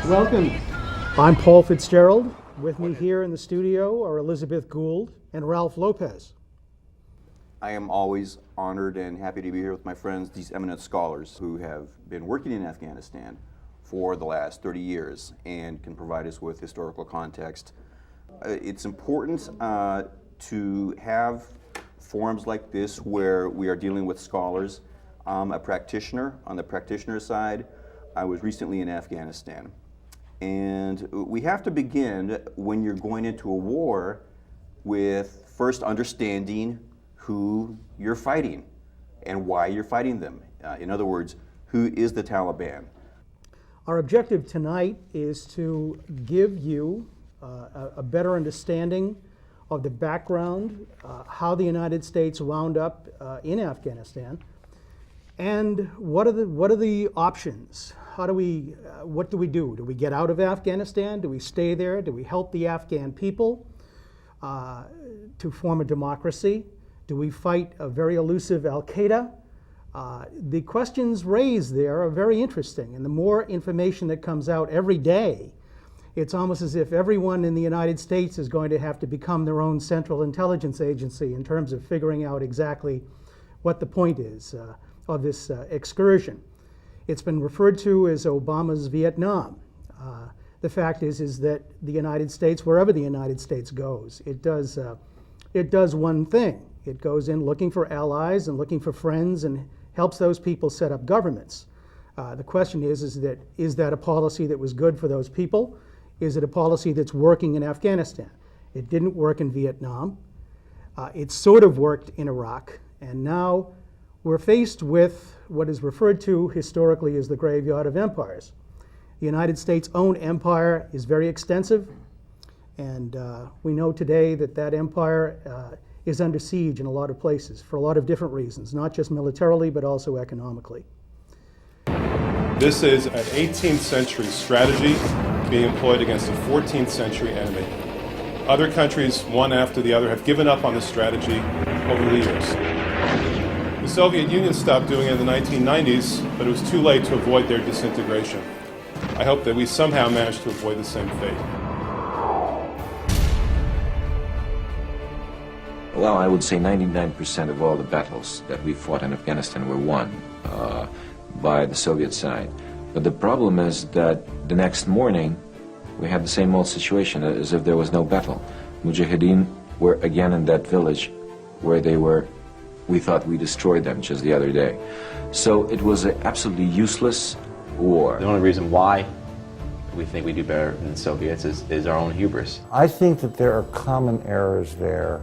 Welcome. I'm Paul Fitzgerald. With me here in the studio are Elizabeth Gould and Ralph Lopez. I am always honored and happy to be here with my friends, these eminent scholars who have been working in Afghanistan for the last 30 years and can provide us with historical context. It's important to have forums like this where we are dealing with scholars. I'm a practitioner. On the practitioner side, I was recently in Afghanistan. And we have to begin when you're going into a war with first understanding who you're fighting and why you're fighting them. In other words, who is the Taliban? Our objective tonight is to give you a better understanding of the background, how the United States wound up in Afghanistan, and what are the options? What do we do? Do we get out of Afghanistan? Do we stay there? Do we help the Afghan people to form a democracy? Do we fight a very elusive Al-Qaeda? The questions raised there are very interesting, and the more information that comes out every day, it's almost as if everyone in the United States is going to have to become their own central intelligence agency in terms of figuring out exactly what the point is of this excursion. It's been referred to as Obama's Vietnam. The fact is that the United States, wherever the United States goes, it does one thing. It goes in looking for allies and looking for friends and helps those people set up governments. The question is that a policy that was good for those people? Is it a policy that's working in Afghanistan? It didn't work in Vietnam. It sort of worked in Iraq, and now we're faced with what is referred to historically as the graveyard of empires. The United States' own empire is very extensive, and we know today that empire is under siege in a lot of places for a lot of different reasons, not just militarily, but also economically. This is an 18th century strategy being employed against a 14th century enemy. Other countries, one after the other, have given up on this strategy over the years. The Soviet Union stopped doing it in the 1990s, but it was too late to avoid their disintegration. I hope that we somehow manage to avoid the same fate. Well, I would say 99% of all the battles that we fought in Afghanistan were won by the Soviet side. But the problem is that the next morning we had the same old situation as if there was no battle. Mujahideen were again in that village where they were. We thought we destroyed them just the other day. So it was an absolutely useless war. The only reason why we think we do better than the Soviets is our own hubris. I think that there are common errors there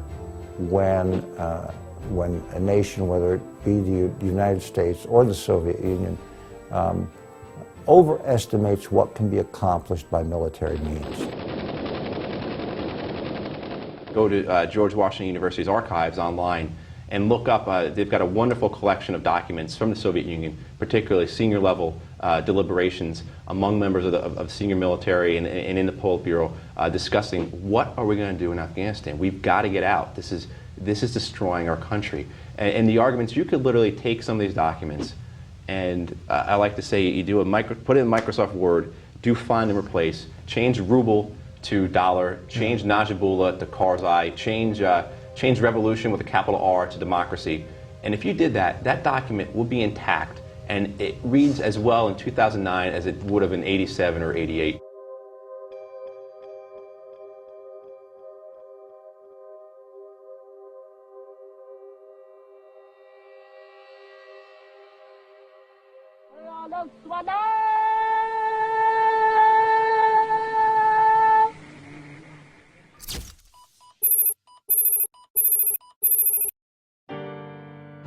when a nation, whether it be the United States or the Soviet Union, overestimates what can be accomplished by military means. Go to George Washington University's archives online and look up, they've got a wonderful collection of documents from the Soviet Union, particularly senior level deliberations among members of senior military and in the Politburo, discussing what are we going to do in Afghanistan. We've got to get out. This is destroying our country. And the arguments, you could literally take some of these documents and I like to say you do put it in Microsoft Word, do find and replace, change ruble to dollar, change Najibullah to Karzai, change revolution with a capital R to democracy. And if you did that, that document will be intact and it reads as well in 2009 as it would have in 87 or 88.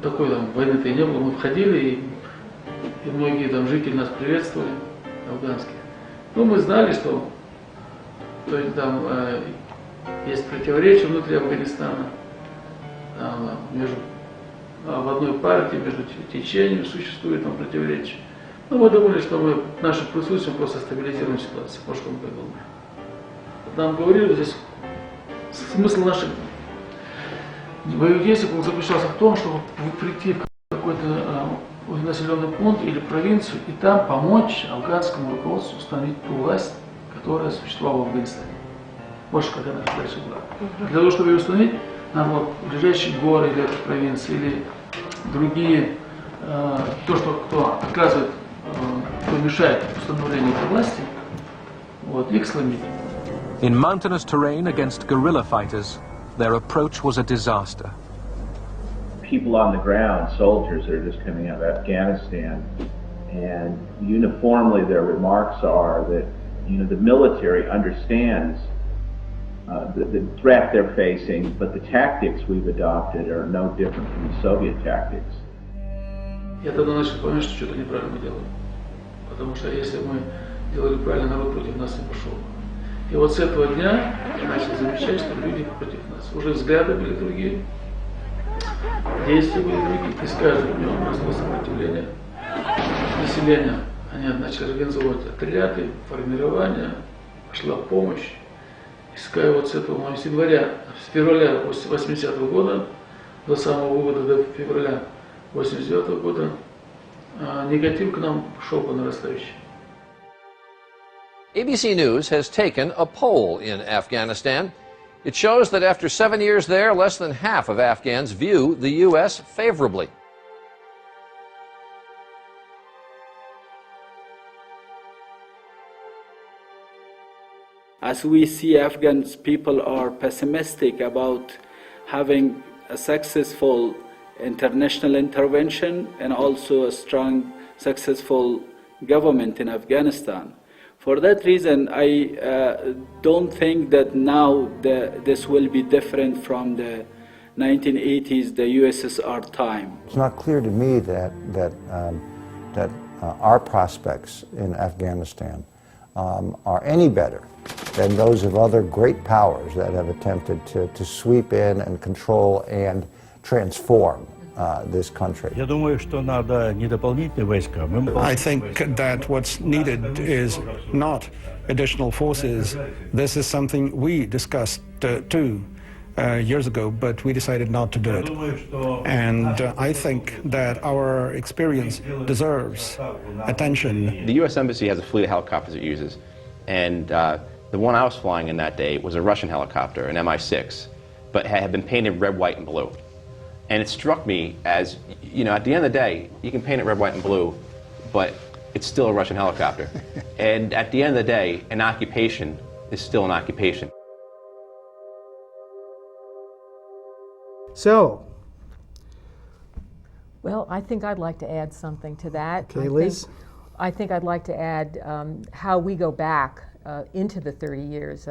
Такой там войны-то и не было, мы входили, и многие там жители нас приветствовали, афганские. Ну, мы знали, что то есть, там есть противоречия внутри Афганистана, там, в одной партии, между течениями существует там противоречия. Но мы думали, что мы нашим присутствием просто стабилизируем ситуацию, может, он подумал. Нам говорили, здесь смысл наших боевых действий заключался в том, чтобы прийти в какое-то какой-то населенный пункт или провинцию и там помочь афганскому руководству установить ту власть, которая существовала в Афганистане. Больше как она дальше была. Для того, чтобы ее установить, нам вот ближайшие горы или этой провинции, или другие, кто оказывает, кто мешает установлению этой власти, вот, их сломить. In mountainous terrain against guerrilla fighters, their approach was a disaster. People on the ground, soldiers that are just coming out of Afghanistan, and uniformly their remarks are that, you know, the military understands the threat they're facing, but the tactics we've adopted are no different from the Soviet tactics. Я тогда начал понимать, что что-то неправильно делаем. Потому что если мы делали правильно, народ против нас не пошел. И вот с этого дня я начал замечать, что люди против нас. Уже взгляды были другие, действия были другие. И с каждым днем росло сопротивление населения. Они начали организовывать отряды, формирование, пошла помощь. Искаю вот с этого, с января, с февраля 80-го года до самого вывода до февраля 89-го года негатив к нам шел по нарастающей. ABC News has taken a poll in Afghanistan. It shows that after 7 years there, less than half of Afghans view the U.S. favorably. As we see, Afghan people are pessimistic about having a successful international intervention and also a strong, successful government in Afghanistan. For that reason, I don't think that now this will be different from the 1980s, the USSR time. It's not clear to me that our prospects in Afghanistan are any better than those of other great powers that have attempted to sweep in and control and transform this country. I think that what's needed is not additional forces. This is something we discussed too years ago, but we decided not to do it. And I think that our experience deserves attention. The U.S. Embassy has a fleet of helicopters it uses, and the one I was flying in that day was a Russian helicopter, an Mi-6, but had been painted red, white, and blue. And it struck me as, you know, at the end of the day, you can paint it red, white, and blue, but it's still a Russian helicopter. And at the end of the day, an occupation is still an occupation. So, well, I think I'd like to add something to that. Okay, Liz? I think I'd like to add how we go back into the 30 years.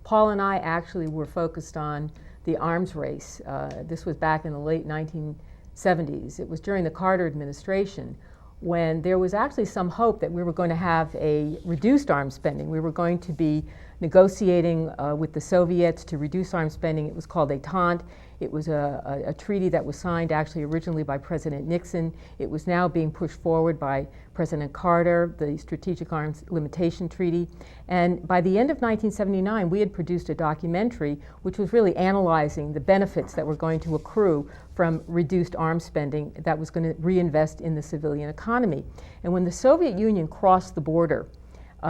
Paul and I actually were focused on the arms race. This was back in the late 1970s. It was during the Carter administration when there was actually some hope that we were going to have a reduced arms spending. We were going to be negotiating with the Soviets to reduce arms spending. It was called Détente. It was a treaty that was signed actually originally by President Nixon. It was now being pushed forward by President Carter, the Strategic Arms Limitation Treaty. And by the end of 1979, we had produced a documentary which was really analyzing the benefits that were going to accrue from reduced arms spending that was going to reinvest in the civilian economy. And when the Soviet Union crossed the border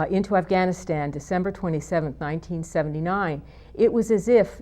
into Afghanistan, December 27, 1979, it was as if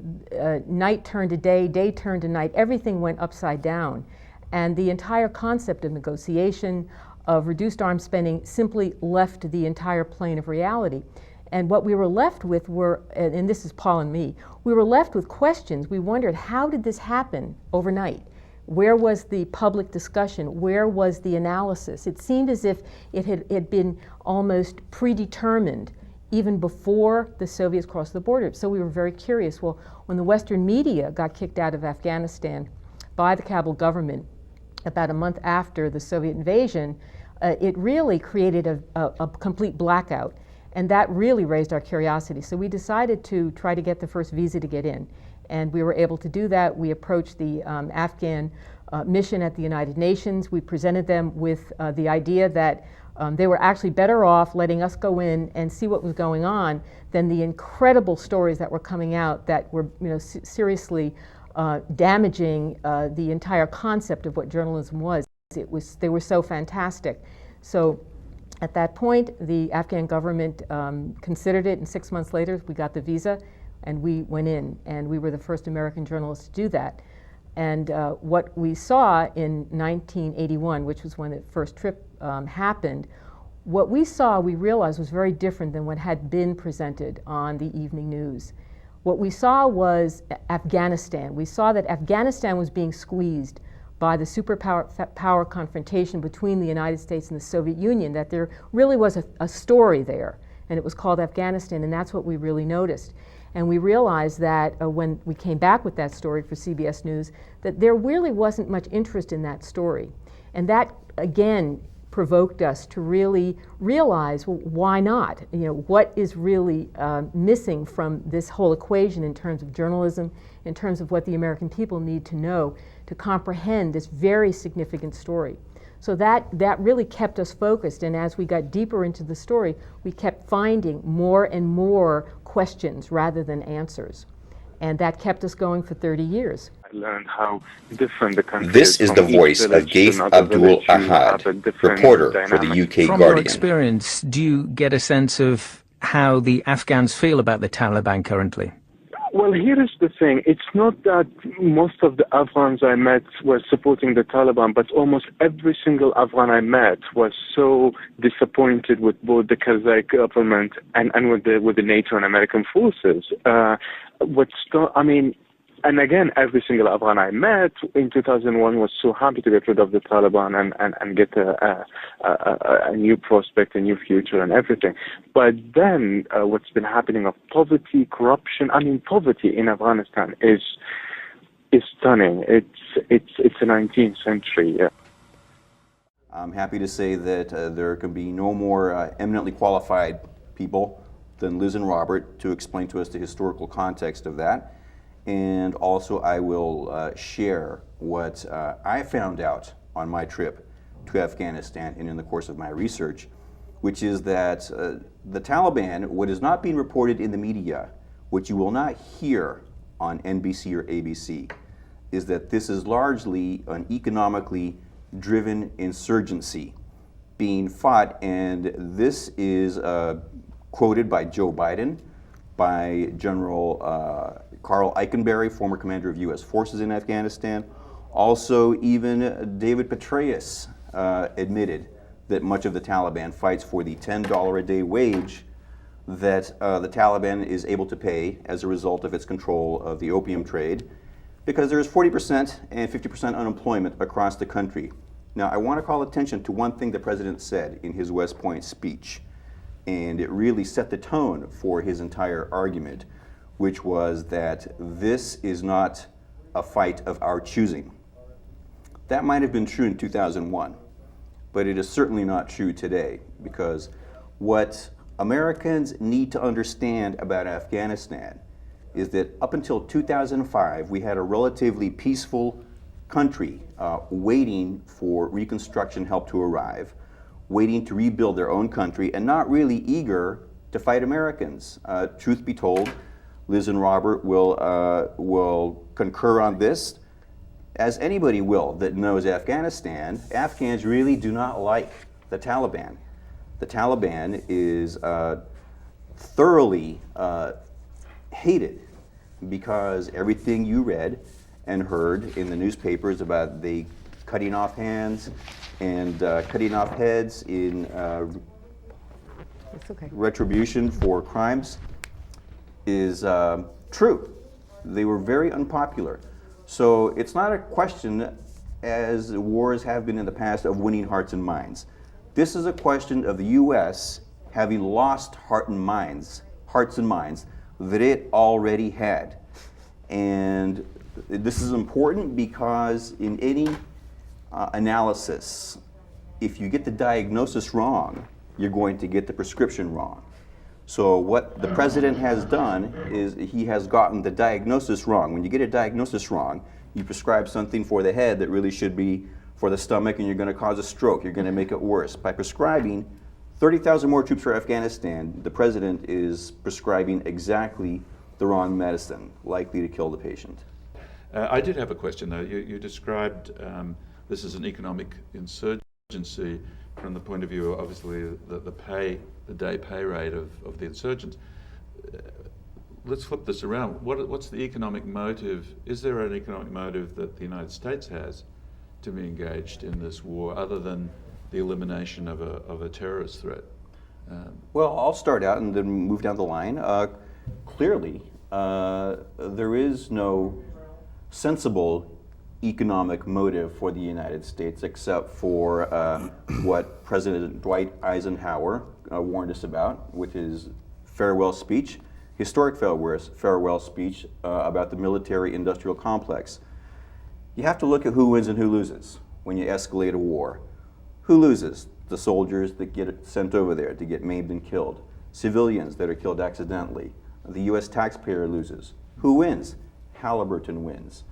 night turned to day, day turned to night. Everything went upside down. And the entire concept of negotiation, of reduced arms spending, simply left the entire plane of reality. And what we were left with were, and this is Paul and me, we were left with questions. We wondered, how did this happen overnight? Where was the public discussion? Where was the analysis? It seemed as if it had been almost predetermined even before the Soviets crossed the border. So we were very curious. Well, when the Western media got kicked out of Afghanistan by the Kabul government about a month after the Soviet invasion, it really created a complete blackout. And that really raised our curiosity. So we decided to try to get the first visa to get in. And we were able to do that. We approached the Afghan mission at the United Nations. We presented them with the idea that they were actually better off letting us go in and see what was going on than the incredible stories that were coming out that were, you know, seriously damaging the entire concept of what journalism was. They were so fantastic. So at that point, the Afghan government considered it, and 6 months later, we got the visa, and we went in, and we were the first American journalists to do that. And what we saw in 1981, which was when the first trip happened, what we saw, we realized, was very different than what had been presented on the evening news. What we saw was Afghanistan. We saw that Afghanistan was being squeezed by the superpower confrontation between the United States and the Soviet Union, that there really was a story there, and it was called Afghanistan, and that's what we really noticed. And we realized that when we came back with that story for CBS News, that there really wasn't much interest in that story. And that, again, provoked us to really realize, well, why not? You know, what is really missing from this whole equation in terms of journalism, in terms of what the American people need to know to comprehend this very significant story. So that really kept us focused, and as we got deeper into the story, we kept finding more and more questions rather than answers. And that kept us going for 30 years. I learned how different the country This is the voice of Gaith Abdul Ahad, reporter for the UK From Guardian. your experience, do you get a sense of how the Afghans feel about the Taliban currently? Well, here is the thing. It's not that most of the Afghans I met were supporting the Taliban, but almost every single Afghan I met was so disappointed with both the Karzai government and with the NATO and American forces. And again, every single Afghan I met in 2001 was so happy to get rid of the Taliban and get a new prospect, a new future and everything. But then what's been happening of poverty, corruption, poverty in Afghanistan is stunning. It's the 19th century. Yeah. I'm happy to say that there can be no more eminently qualified people than Liz and Robert to explain to us the historical context of that. And also I will share what I found out on my trip to Afghanistan and in the course of my research, which is that the Taliban, what is not being reported in the media, what you will not hear on NBC or ABC, is that this is largely an economically driven insurgency being fought, and this is quoted by Joe Biden, by General Carl Eikenberry, former commander of U.S. forces in Afghanistan. Also, even David Petraeus admitted that much of the Taliban fights for the $10 a day wage that the Taliban is able to pay as a result of its control of the opium trade, because there is 40% and 50% unemployment across the country. Now, I want to call attention to one thing the president said in his West Point speech, and it really set the tone for his entire argument, which was that this is not a fight of our choosing. That might have been true in 2001, but it is certainly not true today, because what Americans need to understand about Afghanistan is that up until 2005, we had a relatively peaceful country waiting for Reconstruction help to arrive, waiting to rebuild their own country, and not really eager to fight Americans. Truth be told, Liz and Robert will concur on this, as anybody will that knows Afghanistan. Afghans really do not like the Taliban. The Taliban is thoroughly hated, because everything you read and heard in the newspapers about they cutting off hands and cutting off heads in retribution for crimes is true. They were very unpopular. So it's not a question, as wars have been in the past, of winning hearts and minds. This is a question of the U.S. having lost hearts and minds that it already had. And this is important because in any analysis, if you get the diagnosis wrong, you're going to get the prescription wrong. So what the president has done is he has gotten the diagnosis wrong. When you get a diagnosis wrong, you prescribe something for the head that really should be for the stomach, and you're going to cause a stroke. You're going to make it worse. By prescribing 30,000 more troops for Afghanistan, the president is prescribing exactly the wrong medicine, likely to kill the patient. I did have a question, though. You described this is an economic insurgency from the point of view, obviously, the day pay rate of the insurgents. Let's flip this around. What's the economic motive? Is there an economic motive that the United States has to be engaged in this war, other than the elimination of a terrorist threat? Well, I'll start out and then move down the line. Clearly, there is no sensible economic motive for the United States except for what President Dwight Eisenhower warned us about with his farewell speech, historic farewell speech about the military-industrial complex. You have to look at who wins and who loses when you escalate a war. Who loses? The soldiers that get sent over there to get maimed and killed. Civilians that are killed accidentally. The U.S. taxpayer loses. Who wins? Halliburton wins.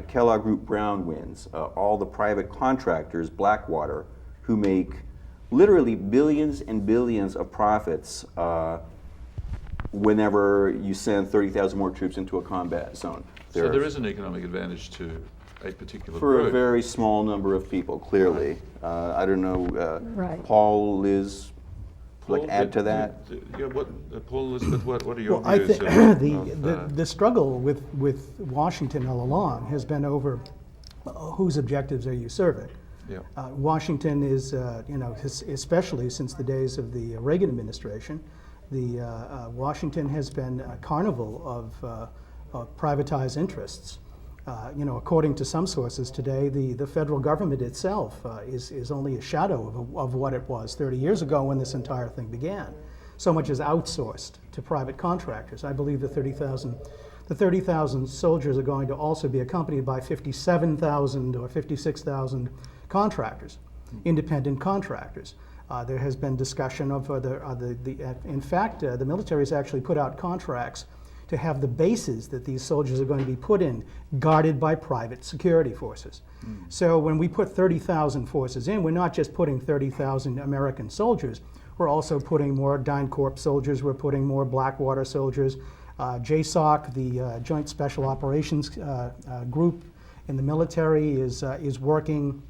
Kellogg Group Brown wins. All the private contractors, Blackwater, who make literally billions and billions of profits whenever you send 30,000 more troops into a combat zone. So there is an economic advantage to a particular for group. A very small number of people, clearly. I don't know, Right. Paul, Liz, like add to that? Paul, Elizabeth, what are your Well, views? The struggle with Washington all along has been over whose objectives are you serving. Yeah. Washington is, especially since the days of the Reagan administration, Washington has been a carnival of privatized interests. According to some sources today, the federal government itself is only a shadow of what it was 30 years ago when this entire thing began. So much is outsourced to private contractors. I believe the 30,000 soldiers are going to also be accompanied by 57,000 or 56,000 contractors, independent contractors. There has been discussion of in fact, the military has actually put out contracts to have the bases that these soldiers are going to be put in guarded by private security forces. So when we put 30,000 forces in, we're not just putting 30,000 American soldiers, we're also putting more DynCorp soldiers, we're putting more Blackwater soldiers. JSOC, the Joint Special Operations Group in the military is working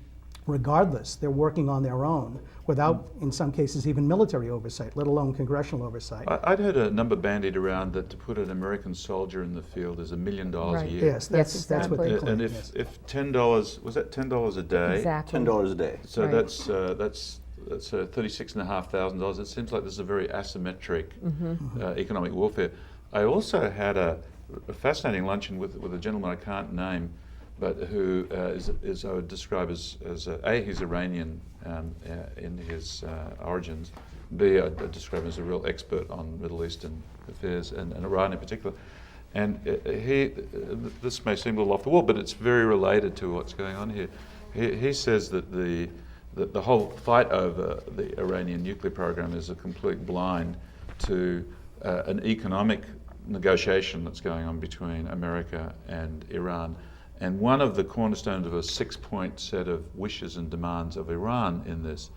regardless. They're working on their own without, in some cases, even military oversight, let alone congressional oversight. I'd heard a number bandied around that to put an American soldier in the field is $1 million a year. Yes, that's what they claim. And if $10, was that $10 a day? Exactly. $10 a day. So Right. that's $36,500. It seems like this is a very asymmetric economic warfare. I also had a fascinating luncheon with a gentleman I can't name, but who is I would describe as he's Iranian in his origins. B, I'd describe him as a real expert on Middle Eastern affairs and Iran in particular. And this may seem a little off the wall, but it's very related to what's going on here. He says that the whole fight over the Iranian nuclear program is a complete blind to an economic negotiation that's going on between America and Iran. And one of the cornerstones of a 6-point set of wishes and demands of Iran in this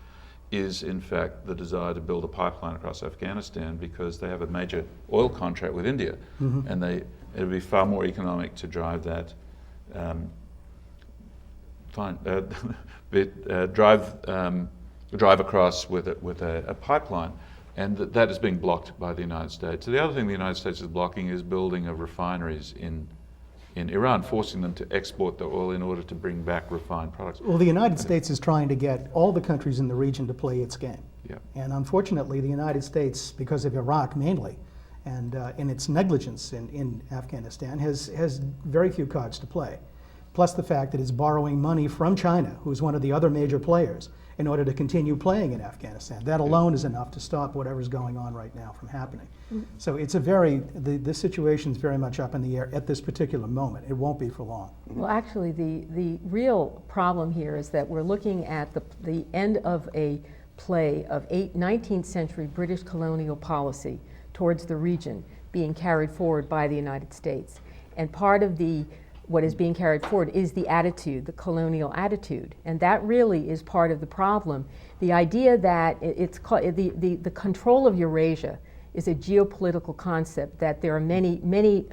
is, in fact, the desire to build a pipeline across Afghanistan because they have a major oil contract with India, and it would be far more economic to drive that, drive across with a pipeline. And that is being blocked by the United States. So the other thing the United States is blocking is building of refineries in Iran, forcing them to export the oil in order to bring back refined products. Well, the United States is trying to get all the countries in the region to play its game. Yeah. And unfortunately, the United States, because of Iraq mainly, and in its negligence in Afghanistan, has very few cards to play. Plus the fact that it's borrowing money from China, who's one of the other major players, in order to continue playing in Afghanistan. That alone is enough to stop whatever's going on right now from happening. So it's the situation's very much up in the air at this particular moment. It won't be for long. Well, actually, the real problem here is that we're looking at the end of a play of 19th century British colonial policy towards the region being carried forward by the United States. And part of what is being carried forward is the attitude, the colonial attitude. And that really is part of the problem. The idea that it's called, the control of Eurasia is a geopolitical concept that there are many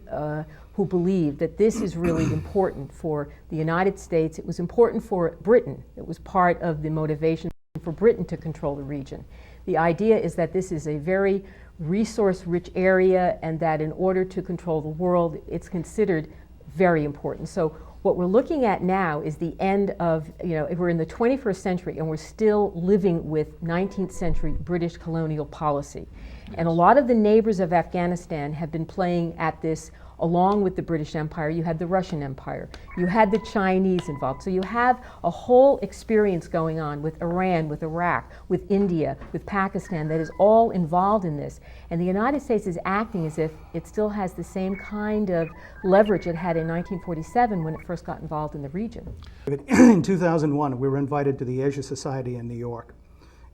who believe that this is really important for the United States. It was important for Britain. It was part of the motivation for Britain to control the region. The idea is that this is a very resource-rich area and that in order to control the world, it's considered very important. So what we're looking at now is the end of, we're in the 21st century and we're still living with 19th century British colonial policy. And a lot of the neighbors of Afghanistan have been playing at this along with the British Empire. You had the Russian Empire, you had the Chinese involved. So you have a whole experience going on with Iran, with Iraq, with India, with Pakistan that is all involved in this. And the United States is acting as if it still has the same kind of leverage it had in 1947 when it first got involved in the region. In 2001, we were invited to the Asia Society in New York.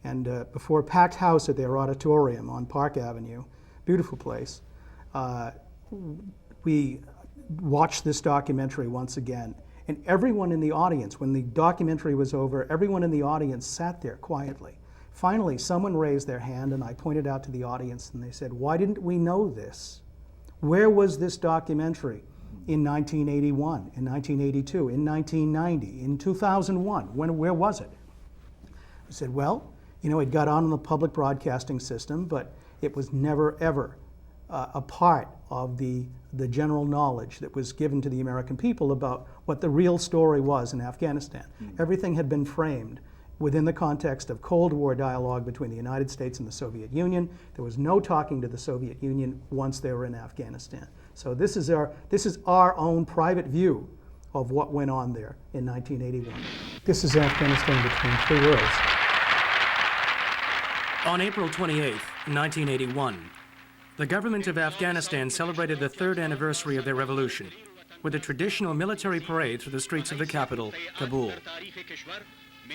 And before a packed house at their auditorium on Park Avenue, beautiful place, we watched this documentary once again. And everyone in the audience, when the documentary was over, everyone in the audience sat there quietly. Finally, someone raised their hand and I pointed out to the audience and they said, "Why didn't we know this? Where was this documentary in 1981, in 1982, in 1990, in 2001? Where was it?" I said, "Well, it got on the public broadcasting system, but it was never, ever a part of the general knowledge that was given to the American people about what the real story was in Afghanistan. Everything had been framed within the context of Cold War dialogue between the United States and the Soviet Union. There was no talking to the Soviet Union once they were in Afghanistan. So this is our own private view of what went on there in 1981. This is Afghanistan between two worlds. On April 28, 1981, the government of Afghanistan celebrated the 3rd anniversary of their revolution with a traditional military parade through the streets of the capital, Kabul.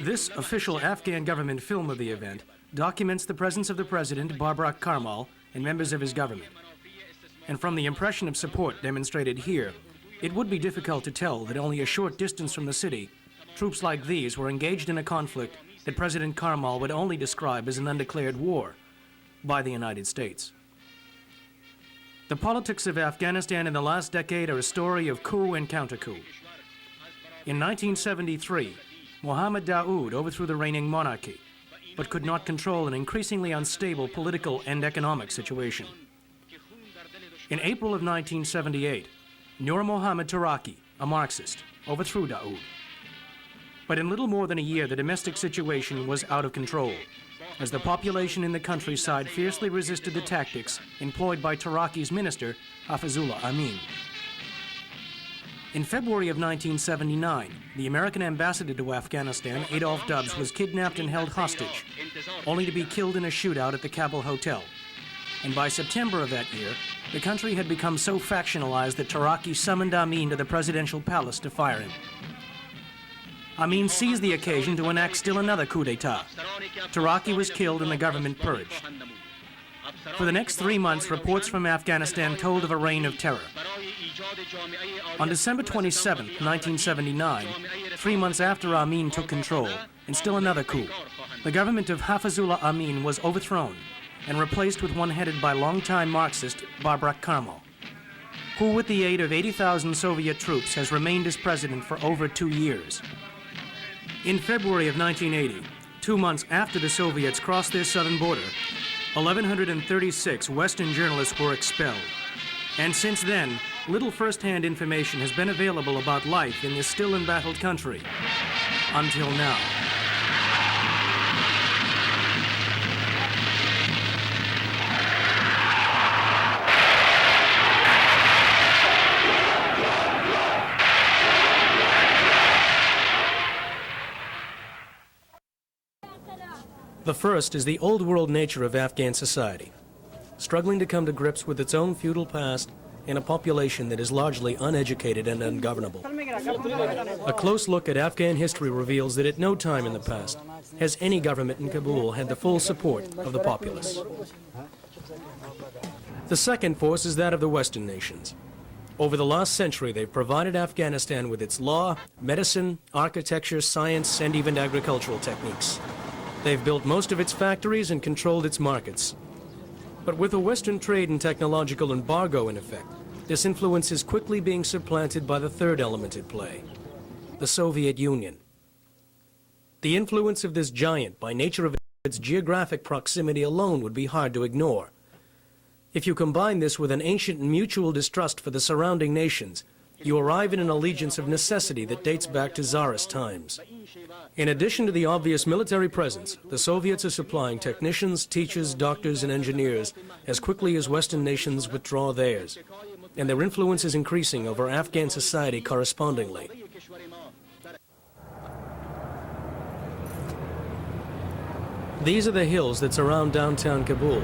This official Afghan government film of the event documents the presence of the president, Babrak Karmal, and members of his government. And from the impression of support demonstrated here, it would be difficult to tell that only a short distance from the city, troops like these were engaged in a conflict that President Karmal would only describe as an undeclared war by the United States. The politics of Afghanistan in the last decade are a story of coup and counter-coup. In 1973, Mohammed Daoud overthrew the reigning monarchy, but could not control an increasingly unstable political and economic situation. In April of 1978, Nur Mohammad Taraki, a Marxist, overthrew Daoud. But in little more than a year, the domestic situation was out of control, as the population in the countryside fiercely resisted the tactics employed by Taraki's minister, Hafizullah Amin. In February of 1979, the American ambassador to Afghanistan, Adolph Dubs, was kidnapped and held hostage, only to be killed in a shootout at the Kabul hotel. And by September of that year, the country had become so factionalized that Taraki summoned Amin to the presidential palace to fire him. Amin seized the occasion to enact still another coup d'etat. Taraki was killed and the government purged. For the next 3 months, reports from Afghanistan told of a reign of terror. On December 27, 1979, 3 months after Amin took control, and still another coup, the government of Hafizullah Amin was overthrown and replaced with one headed by longtime Marxist Babrak Karmal, who with the aid of 80,000 Soviet troops has remained as president for over 2 years. In February of 1980, 2 months after the Soviets crossed their southern border, 1,136 Western journalists were expelled. And since then, little first-hand information has been available about life in this still embattled country. Until now. The first is the old-world nature of Afghan society, struggling to come to grips with its own feudal past in a population that is largely uneducated and ungovernable. A close look at Afghan history reveals that at no time in the past has any government in Kabul had the full support of the populace. The second force is that of the Western nations. Over the last century, they've provided Afghanistan with its law, medicine, architecture, science, and even agricultural techniques. They've built most of its factories and controlled its markets. But with a Western trade and technological embargo in effect, this influence is quickly being supplanted by the third element at play, the Soviet Union. The influence of this giant, by nature of its geographic proximity alone, would be hard to ignore. If you combine this with an ancient mutual distrust for the surrounding nations, you arrive in an allegiance of necessity that dates back to Tsarist times. In addition to the obvious military presence, the Soviets are supplying technicians, teachers, doctors, and engineers as quickly as Western nations withdraw theirs, and their influence is increasing over Afghan society correspondingly. These are the hills that surround downtown Kabul,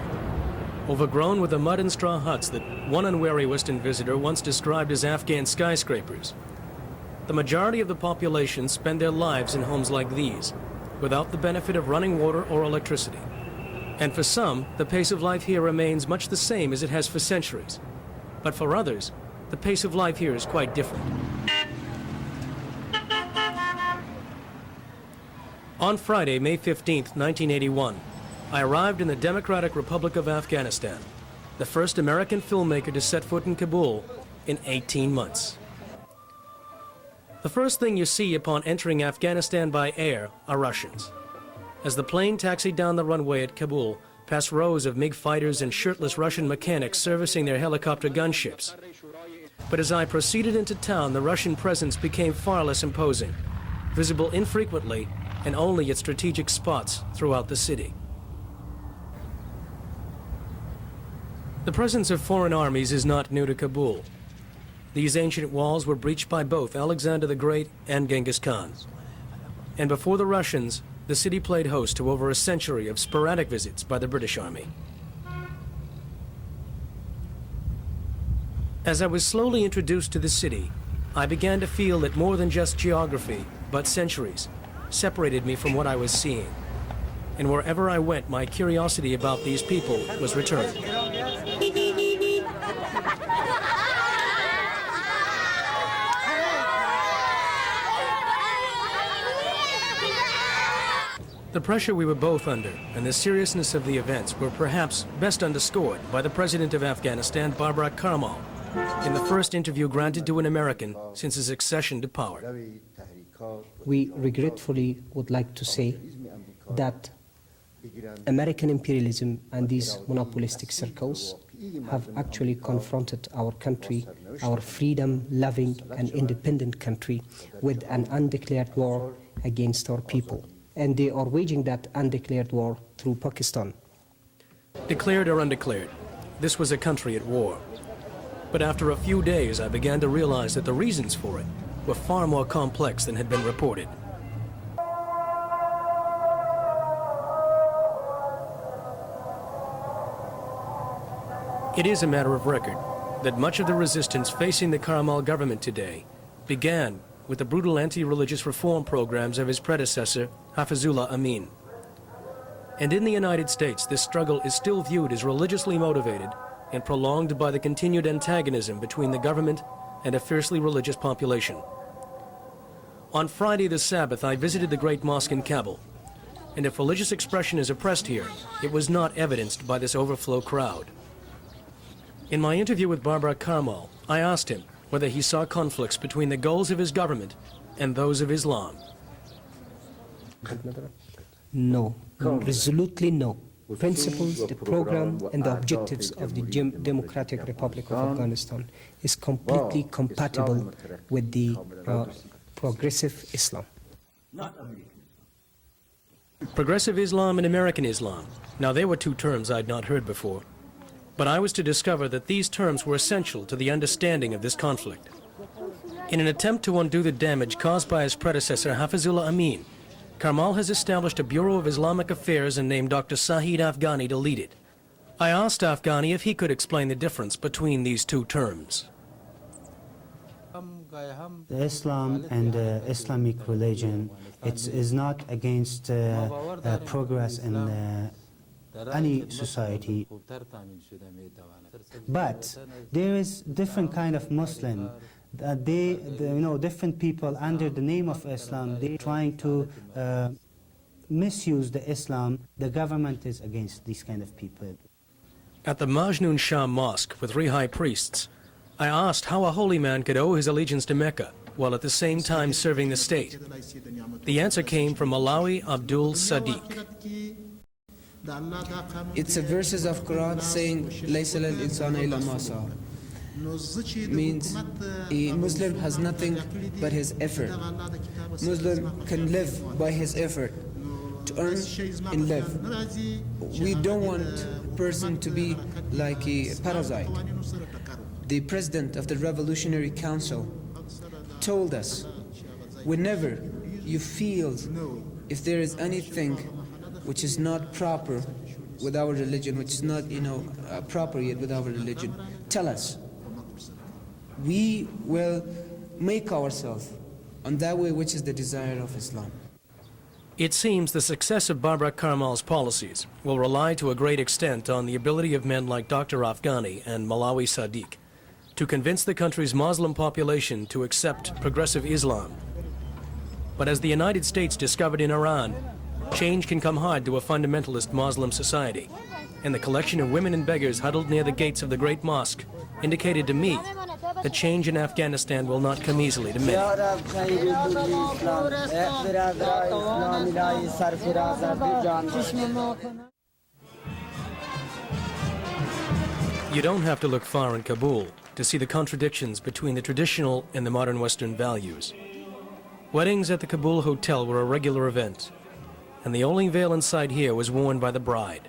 overgrown with the mud and straw huts that one unwary Western visitor once described as Afghan skyscrapers. The majority of the population spend their lives in homes like these, without the benefit of running water or electricity. And for some, the pace of life here remains much the same as it has for centuries. But for others, the pace of life here is quite different. On Friday, May 15, 1981, I arrived in the Democratic Republic of Afghanistan, the first American filmmaker to set foot in Kabul in 18 months. The first thing you see upon entering Afghanistan by air are Russians. As the plane taxied down the runway at Kabul, past rows of MiG fighters and shirtless Russian mechanics servicing their helicopter gunships. But as I proceeded into town, the Russian presence became far less imposing, visible infrequently and only at strategic spots throughout the city. The presence of foreign armies is not new to Kabul. These ancient walls were breached by both Alexander the Great and Genghis Khan. And before the Russians, the city played host to over a century of sporadic visits by the British Army. As I was slowly introduced to the city, I began to feel that more than just geography, but centuries, separated me from what I was seeing. And wherever I went, my curiosity about these people was returned. The pressure we were both under and the seriousness of the events were perhaps best underscored by the President of Afghanistan, Barbara Karmal, in the first interview granted to an American since his accession to power. We regretfully would like to say that American imperialism and these monopolistic circles have actually confronted our country, our freedom-loving and independent country, with an undeclared war against our people. And they are waging that undeclared war through Pakistan. Declared or undeclared, this was a country at war. But after a few days, I began to realize that the reasons for it were far more complex than had been reported. It is a matter of record that much of the resistance facing the Karmal government today began with the brutal anti-religious reform programs of his predecessor, Hafizullah Amin. And in the United States, this struggle is still viewed as religiously motivated and prolonged by the continued antagonism between the government and a fiercely religious population. On Friday the Sabbath, I visited the Great Mosque in Kabul, and if religious expression is oppressed here, it was not evidenced by this overflow crowd. In my interview with Barbara Karmal, I asked him whether he saw conflicts between the goals of his government and those of Islam. No, resolutely no. Principles, the program, and the objectives of the Democratic Republic of Afghanistan is completely compatible with the progressive Islam. Progressive Islam and American Islam. Now, they were two terms I'd not heard before. But I was to discover that these terms were essential to the understanding of this conflict. In an attempt to undo the damage caused by his predecessor, Hafizullah Amin, Karmal has established a Bureau of Islamic Affairs and named Dr. Saeed Afghani to lead it. I asked Afghani if he could explain the difference between these two terms. Islam and Islamic religion, it is not against progress in any society, but there is different kind of Muslim. Different people under the name of Islam, they're trying to misuse the Islam. The government is against these kind of people. At the Majnun Shah Mosque with 3 high priests, I asked how a holy man could owe his allegiance to Mecca while at the same time serving the state. The answer came from Malawi Abdul Sadiq. It's a verses of Quran saying, "Laysa lil-insana illa ma sa'a." Means a Muslim has nothing but his effort. Muslim can live by his effort, to earn and live. We don't want a person to be like a parasite. The president of the Revolutionary Council told us, whenever you feel if there is anything which is not proper with our religion, which is not, appropriate with our religion, tell us. We will make ourselves on that way which is the desire of Islam. It seems the success of Barbara Karmal's policies will rely to a great extent on the ability of men like Dr. Afghani and Malawi Sadiq to convince the country's Muslim population to accept progressive Islam. But as the United States discovered in Iran, change can come hard to a fundamentalist Muslim society. And the collection of women and beggars huddled near the gates of the Great Mosque indicated to me that change in Afghanistan will not come easily to many. You don't have to look far in Kabul to see the contradictions between the traditional and the modern Western values. Weddings at the Kabul Hotel were a regular event, and the only veil in sight here was worn by the bride.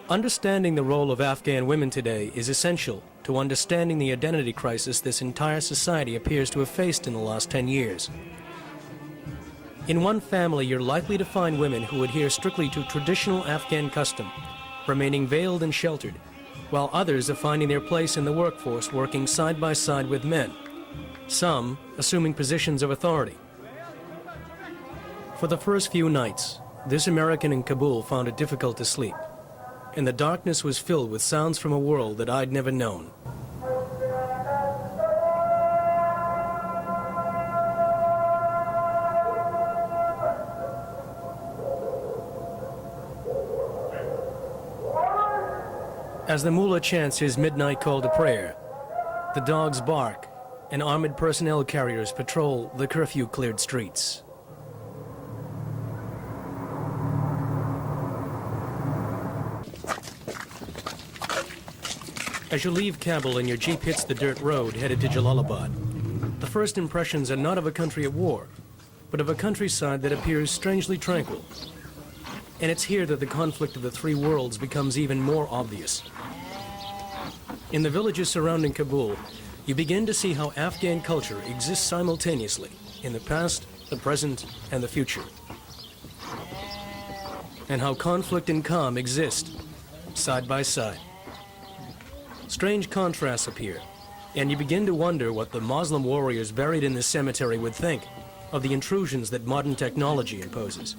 Understanding the role of Afghan women today is essential to understanding the identity crisis this entire society appears to have faced in the last 10 years. In one family, you're likely to find women who adhere strictly to traditional Afghan custom, remaining veiled and sheltered, while others are finding their place in the workforce working side by side with men, some assuming positions of authority. For the first few nights, this American in Kabul found it difficult to sleep, and the darkness was filled with sounds from a world that I'd never known. As the mullah chants his midnight call to prayer, the dogs bark and armored personnel carriers patrol the curfew-cleared streets. As you leave Kabul and your jeep hits the dirt road headed to Jalalabad, the first impressions are not of a country at war, but of a countryside that appears strangely tranquil. And it's here that the conflict of the three worlds becomes even more obvious. In the villages surrounding Kabul, you begin to see how Afghan culture exists simultaneously in the past, the present, and the future. And how conflict and calm exist side by side. Strange contrasts appear, and you begin to wonder what the Muslim warriors buried in this cemetery would think of the intrusions that modern technology imposes.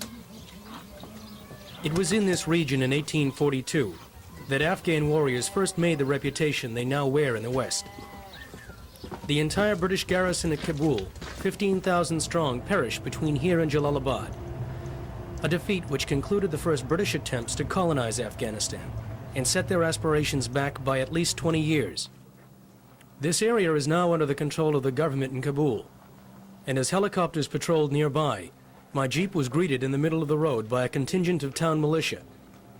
It was in this region in 1842 that Afghan warriors first made the reputation they now wear in the West. The entire British garrison at Kabul, 15,000 strong, perished between here and Jalalabad, a defeat which concluded the first British attempts to colonize Afghanistan and set their aspirations back by at least 20 years. This area is now under the control of the government in Kabul, and as helicopters patrolled nearby, my jeep was greeted in the middle of the road by a contingent of town militia,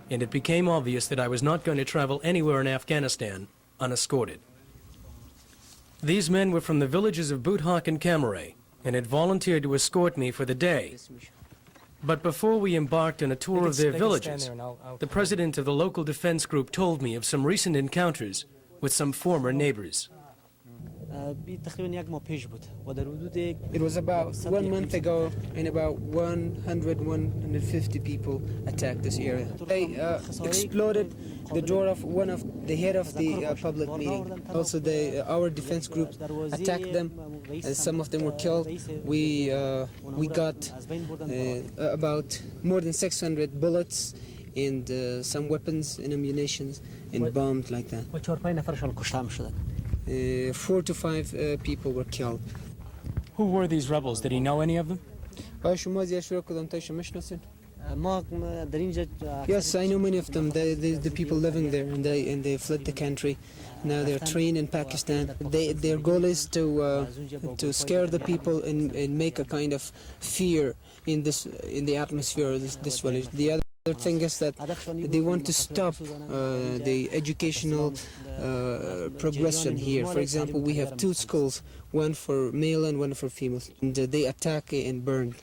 and it became obvious that I was not going to travel anywhere in Afghanistan unescorted. These men were from the villages of Budhak and Camaray, and had volunteered to escort me for the day. But before we embarked on a tour of their villages, the president of the local defense group told me of some recent encounters with some former neighbors. It was about 1 month ago, and about 150 people attacked this area. They exploded the door of one of the head of the public meeting. Also, our defense group attacked them. Some of them were killed. We got about more than 600 bullets and some weapons and ammunition and bombs like that. 4 to 5 people were killed. Who were these rebels? Did he know any of them? Yes, I know many of them. The people living there, and they fled the country. Now they're trained in Pakistan. Their goal is to scare the people and make a kind of fear in the atmosphere of this village. The other thing is that they want to stop the educational progression here. For example, we have 2 schools, one for male and one for female, and they attack and burn.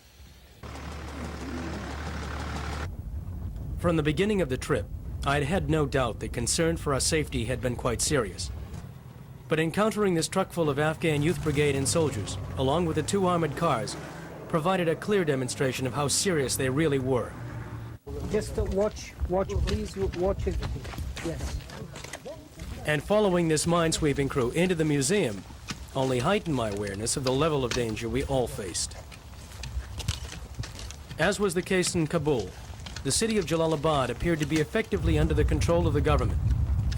From the beginning of the trip, I'd had no doubt that concern for our safety had been quite serious. But encountering this truck full of Afghan Youth Brigade and soldiers, along with the 2 armored cars, provided a clear demonstration of how serious they really were. Just watch, please, watch it. Yes. And following this minesweeping crew into the museum only heightened my awareness of the level of danger we all faced. As was the case in Kabul, the city of Jalalabad appeared to be effectively under the control of the government,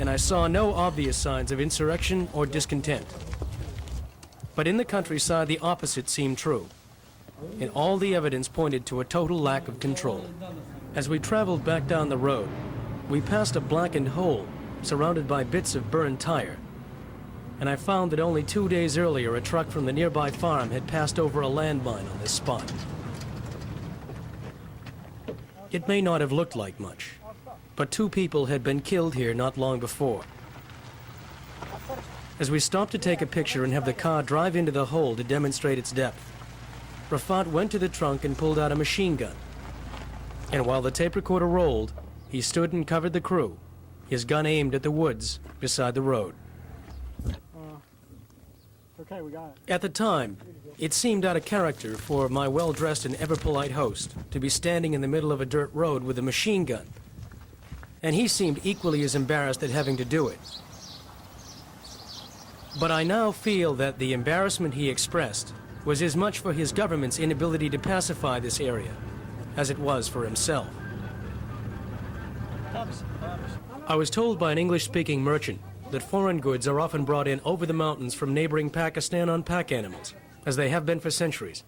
and I saw no obvious signs of insurrection or discontent. But in the countryside, the opposite seemed true, and all the evidence pointed to a total lack of control. As we traveled back down the road, we passed a blackened hole surrounded by bits of burned tire, and I found that only 2 days earlier a truck from the nearby farm had passed over a landmine on this spot. It may not have looked like much, but 2 people had been killed here not long before. As we stopped to take a picture and have the car drive into the hole to demonstrate its depth, Rafat went to the trunk and pulled out a machine gun. And while the tape recorder rolled, he stood and covered the crew, his gun aimed at the woods beside the road. Okay, we got it. At the time, it seemed out of character for my well-dressed and ever-polite host to be standing in the middle of a dirt road with a machine gun. And he seemed equally as embarrassed at having to do it. But I now feel that the embarrassment he expressed was as much for his government's inability to pacify this area as it was for himself. I was told by an English-speaking merchant that foreign goods are often brought in over the mountains from neighboring Pakistan on pack animals, as they have been for centuries.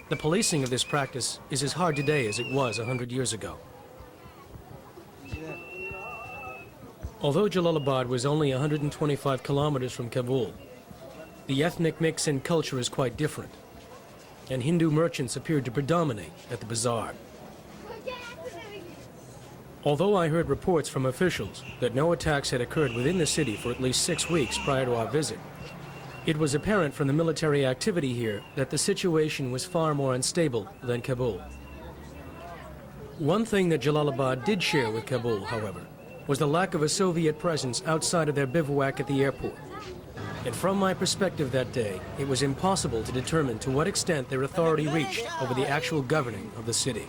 The policing of this practice is as hard today as it was 100 years ago. Although Jalalabad was only 125 kilometers from Kabul, the ethnic mix and culture is quite different, and Hindu merchants appeared to predominate at the bazaar. Although I heard reports from officials that no attacks had occurred within the city for at least 6 weeks prior to our visit, it was apparent from the military activity here that the situation was far more unstable than Kabul. One thing that Jalalabad did share with Kabul, however, was the lack of a Soviet presence outside of their bivouac at the airport. And from my perspective that day, it was impossible to determine to what extent their authority reached over the actual governing of the city.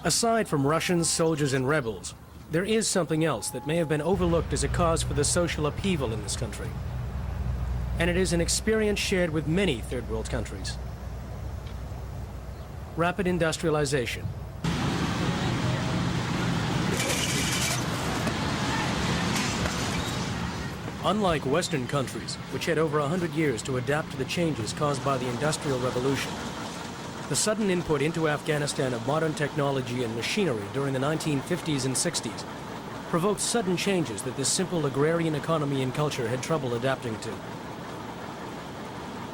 Aside from Russians, soldiers, and rebels, there is something else that may have been overlooked as a cause for the social upheaval in this country. And it is an experience shared with many third world countries. Rapid industrialization. Unlike Western countries, which had over 100 years to adapt to the changes caused by the Industrial Revolution, the sudden input into Afghanistan of modern technology and machinery during the 1950s and 60s provoked sudden changes that this simple agrarian economy and culture had trouble adapting to.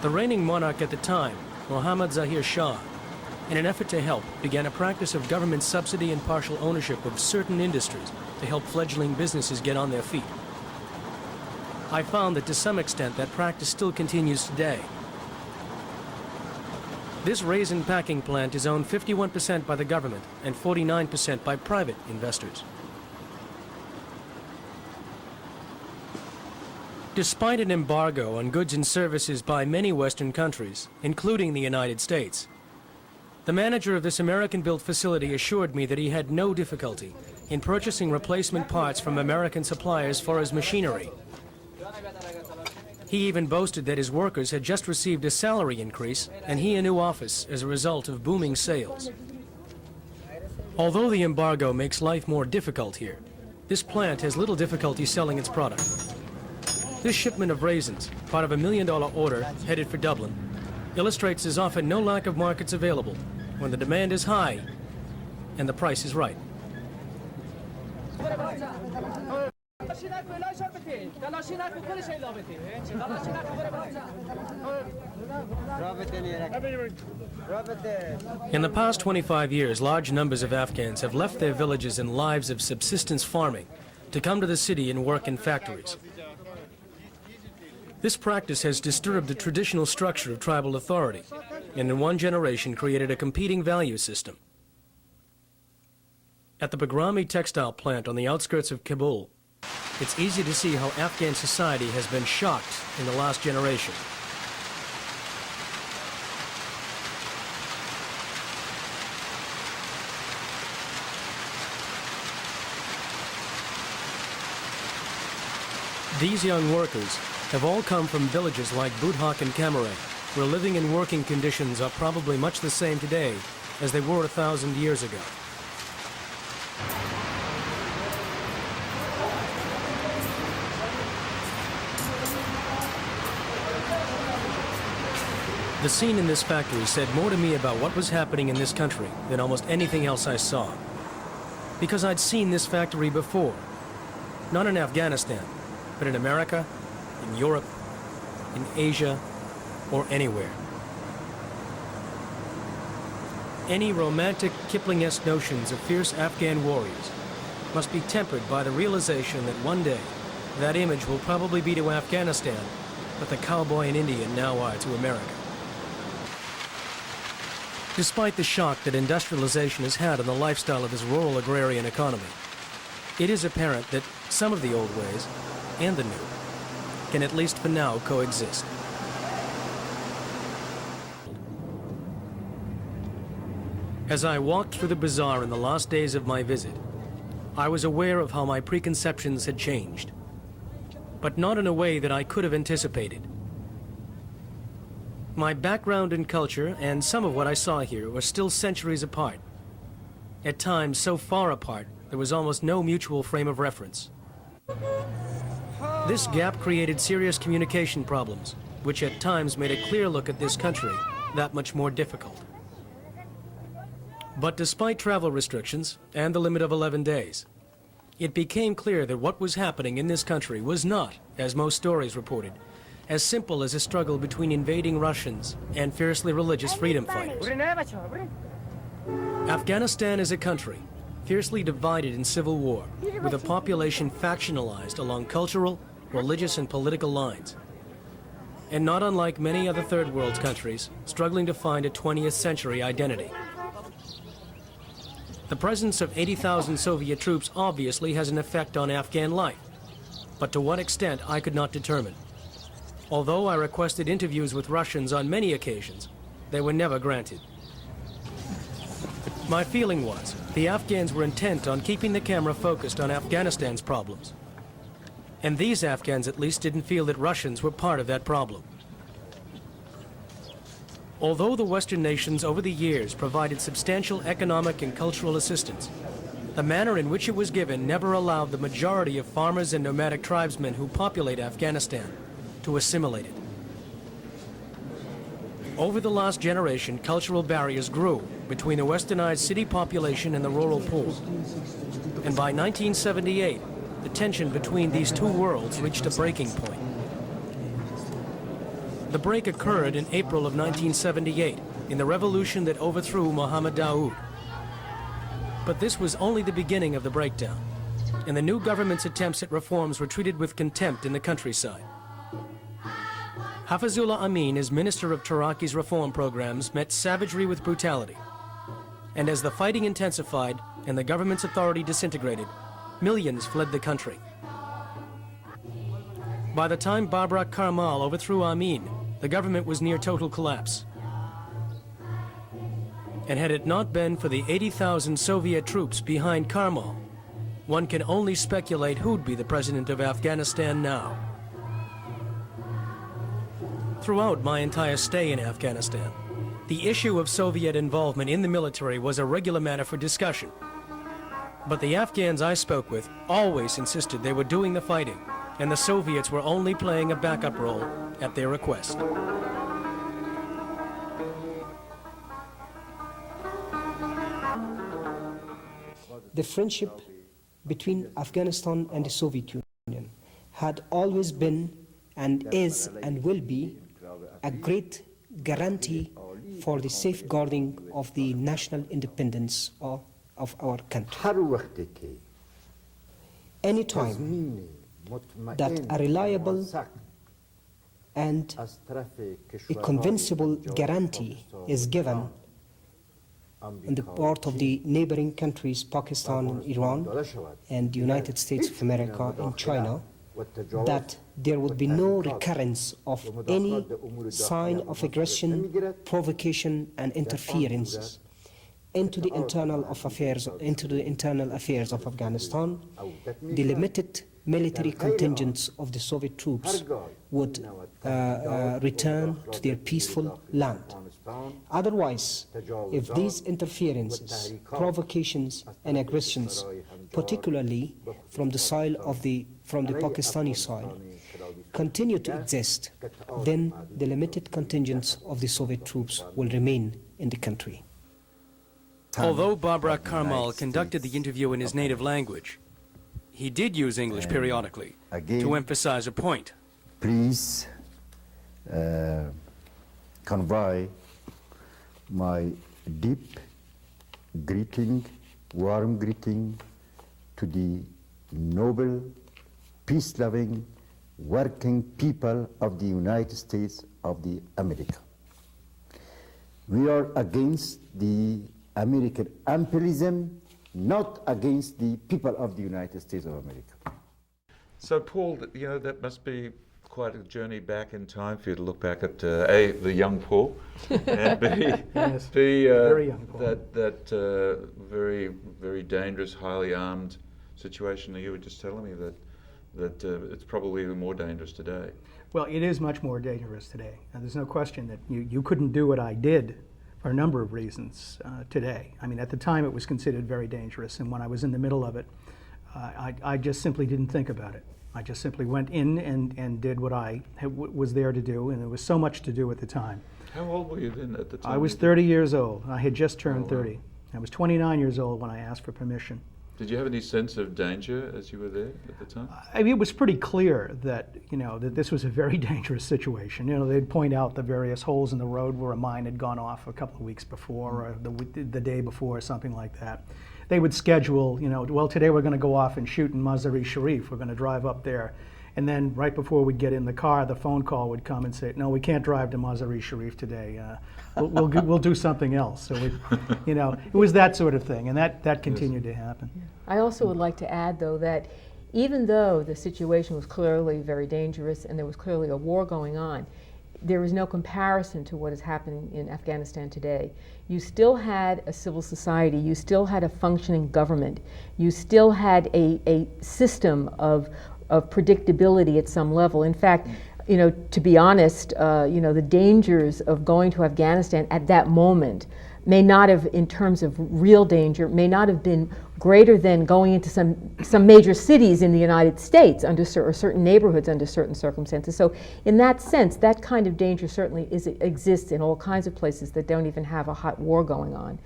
The reigning monarch at the time, Mohammad Zahir Shah, in an effort to help, began a practice of government subsidy and partial ownership of certain industries to help fledgling businesses get on their feet. I found that to some extent that practice still continues today. This raisin packing plant is owned 51% by the government and 49% by private investors. Despite an embargo on goods and services by many Western countries, including the United States, the manager of this American-built facility assured me that he had no difficulty in purchasing replacement parts from American suppliers for his machinery. He even boasted that his workers had just received a salary increase and he a new office as a result of booming sales. Although the embargo makes life more difficult here, this plant has little difficulty selling its product. This shipment of raisins, part of a $1 million order headed for Dublin, illustrates there's often no lack of markets available when the demand is high and the price is right. In the past 25 years, large numbers of Afghans have left their villages and lives of subsistence farming to come to the city and work in factories. This practice has disturbed the traditional structure of tribal authority, and in one generation created a competing value system. At the Bagrami textile plant on the outskirts of Kabul, it's easy to see how Afghan society has been shocked in the last generation. These young workers have all come from villages like Budhak and Kamaray, where living and working conditions are probably much the same today as they were 1,000 years ago. The scene in this factory said more to me about what was happening in this country than almost anything else I saw. Because I'd seen this factory before. Not in Afghanistan, but in America, in Europe, in Asia, or anywhere. Any romantic Kipling-esque notions of fierce Afghan warriors must be tempered by the realization that one day that image will probably be to Afghanistan what the cowboy and Indian now are to America. Despite the shock that industrialization has had on the lifestyle of this rural agrarian economy, it is apparent that some of the old ways and the new can, at least for now, coexist. As I walked through the bazaar in the last days of my visit, I was aware of how my preconceptions had changed, but not in a way that I could have anticipated. My background and culture and some of what I saw here were still centuries apart. At times so far apart, there was almost no mutual frame of reference. This gap created serious communication problems, which at times made a clear look at this country that much more difficult. But despite travel restrictions and the limit of 11 days, it became clear that what was happening in this country was not, as most stories reported, as simple as a struggle between invading Russians and fiercely religious freedom fighters. Afghanistan is a country fiercely divided in civil war, with a population factionalized along cultural, religious, and political lines. And not unlike many other third world countries, struggling to find a 20th century identity. The presence of 80,000 Soviet troops obviously has an effect on Afghan life, but to what extent I could not determine. Although I requested interviews with Russians on many occasions, they were never granted. My feeling was the Afghans were intent on keeping the camera focused on Afghanistan's problems. And these Afghans at least didn't feel that Russians were part of that problem. Although the Western nations over the years provided substantial economic and cultural assistance, the manner in which it was given never allowed the majority of farmers and nomadic tribesmen who populate Afghanistan to assimilate it. Over the last generation, cultural barriers grew between the westernized city population and the rural poor. And by 1978, the tension between these two worlds reached a breaking point. The break occurred in April of 1978 in the revolution that overthrew Mohammed Daoud. But this was only the beginning of the breakdown, and the new government's attempts at reforms were treated with contempt in the countryside. Hafizullah Amin, as Minister of Taraki's reform programs, met savagery with brutality. And as the fighting intensified and the government's authority disintegrated, millions fled the country. By the time Babrak Karmal overthrew Amin, the government was near total collapse. And had it not been for the 80,000 Soviet troops behind Karmal, one can only speculate who'd be the president of Afghanistan now. Throughout my entire stay in Afghanistan, the issue of Soviet involvement in the military was a regular matter for discussion, But the Afghans I spoke with always insisted they were doing the fighting, and the Soviets were only playing a backup role at their request. The friendship between Afghanistan and the Soviet Union had always been and is and will be a great guarantee for the safeguarding of the national independence of our country. Any time that a reliable and a convincible guarantee is given on the part of the neighboring countries, Pakistan and Iran, and the United States of America and China, that there would be no recurrence of any sign of aggression, provocation, and interference into the internal affairs of Afghanistan. The limited military contingents of the Soviet troops would return to their peaceful land. Otherwise, if these interferences, provocations, and aggressions, particularly from the Pakistani soil, continue to exist, then the limited contingents of the Soviet troops will remain in the country. Although Babrak Karmal conducted the interview in his native language, he did use English periodically to emphasize a point. Please convey my deep greeting, warm greeting to the noble, peace-loving, working people of the United States of America. We are against the American imperialism, not against the people of the United States of America. So, Paul, you know, that must be quite a journey back in time for you to look back at A, the young Paul, and B, yes, B very young Paul. that very, very dangerous, highly armed situation that you were just telling me that it's probably even more dangerous today. Well, it is much more dangerous today. And there's no question that you couldn't do what I did for a number of reasons today. I mean, at the time it was considered very dangerous, and when I was in the middle of it, I just simply didn't think about it. I just simply went in and did what I was there to do, and there was so much to do at the time. How old were you then at the time? I was 30 years old. I had just turned 30. I was 29 years old when I asked for permission. Did you have any sense of danger as you were there at the time? I mean, it was pretty clear that, you know, that this was a very dangerous situation. You know, they'd point out the various holes in the road where a mine had gone off a couple of weeks before, or the day before, or something like that. They would schedule, you know, well, today we're going to go off and shoot in Mazar-e-Sharif. We're going to drive up there. And then right before we'd get in the car, the phone call would come and say, no, we can't drive to Mazar-e-Sharif today. We'll do something else. So, you know, it was that sort of thing, and that continued to happen. I also would like to add, though, that even though the situation was clearly very dangerous and there was clearly a war going on, there is no comparison to what is happening in Afghanistan today. You still had a civil society, you still had a functioning government, you still had a system of predictability at some level. In fact, you know, to be honest, you know, the dangers of going to Afghanistan at that moment may not have, in terms of real danger, may not have been greater than going into some major cities in the United States under or certain neighborhoods under certain circumstances. So in that sense, that kind of danger certainly exists in all kinds of places that don't even have a hot war going on.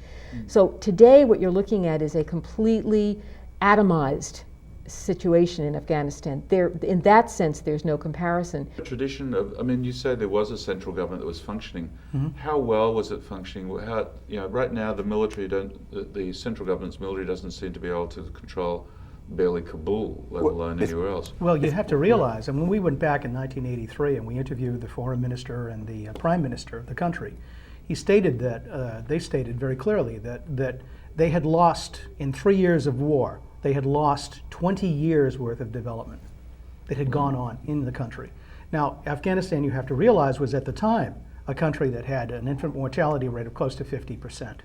So today what you're looking at is a completely atomized situation in Afghanistan. In that sense, there's no comparison. The tradition of, I mean, you say there was a central government that was functioning. Mm-hmm. How well was it functioning? How, you know, right now the military the central government's military doesn't seem to be able to control barely Kabul, let alone anywhere else. Well, you have to realize, and when we went back in 1983 and we interviewed the foreign minister and the prime minister of the country, he stated that, they stated very clearly that they had lost, in 3 years of war, they had lost 20 years worth of development that had gone on in the country. Now, Afghanistan, you have to realize, was at the time a country that had an infant mortality rate of close to 50%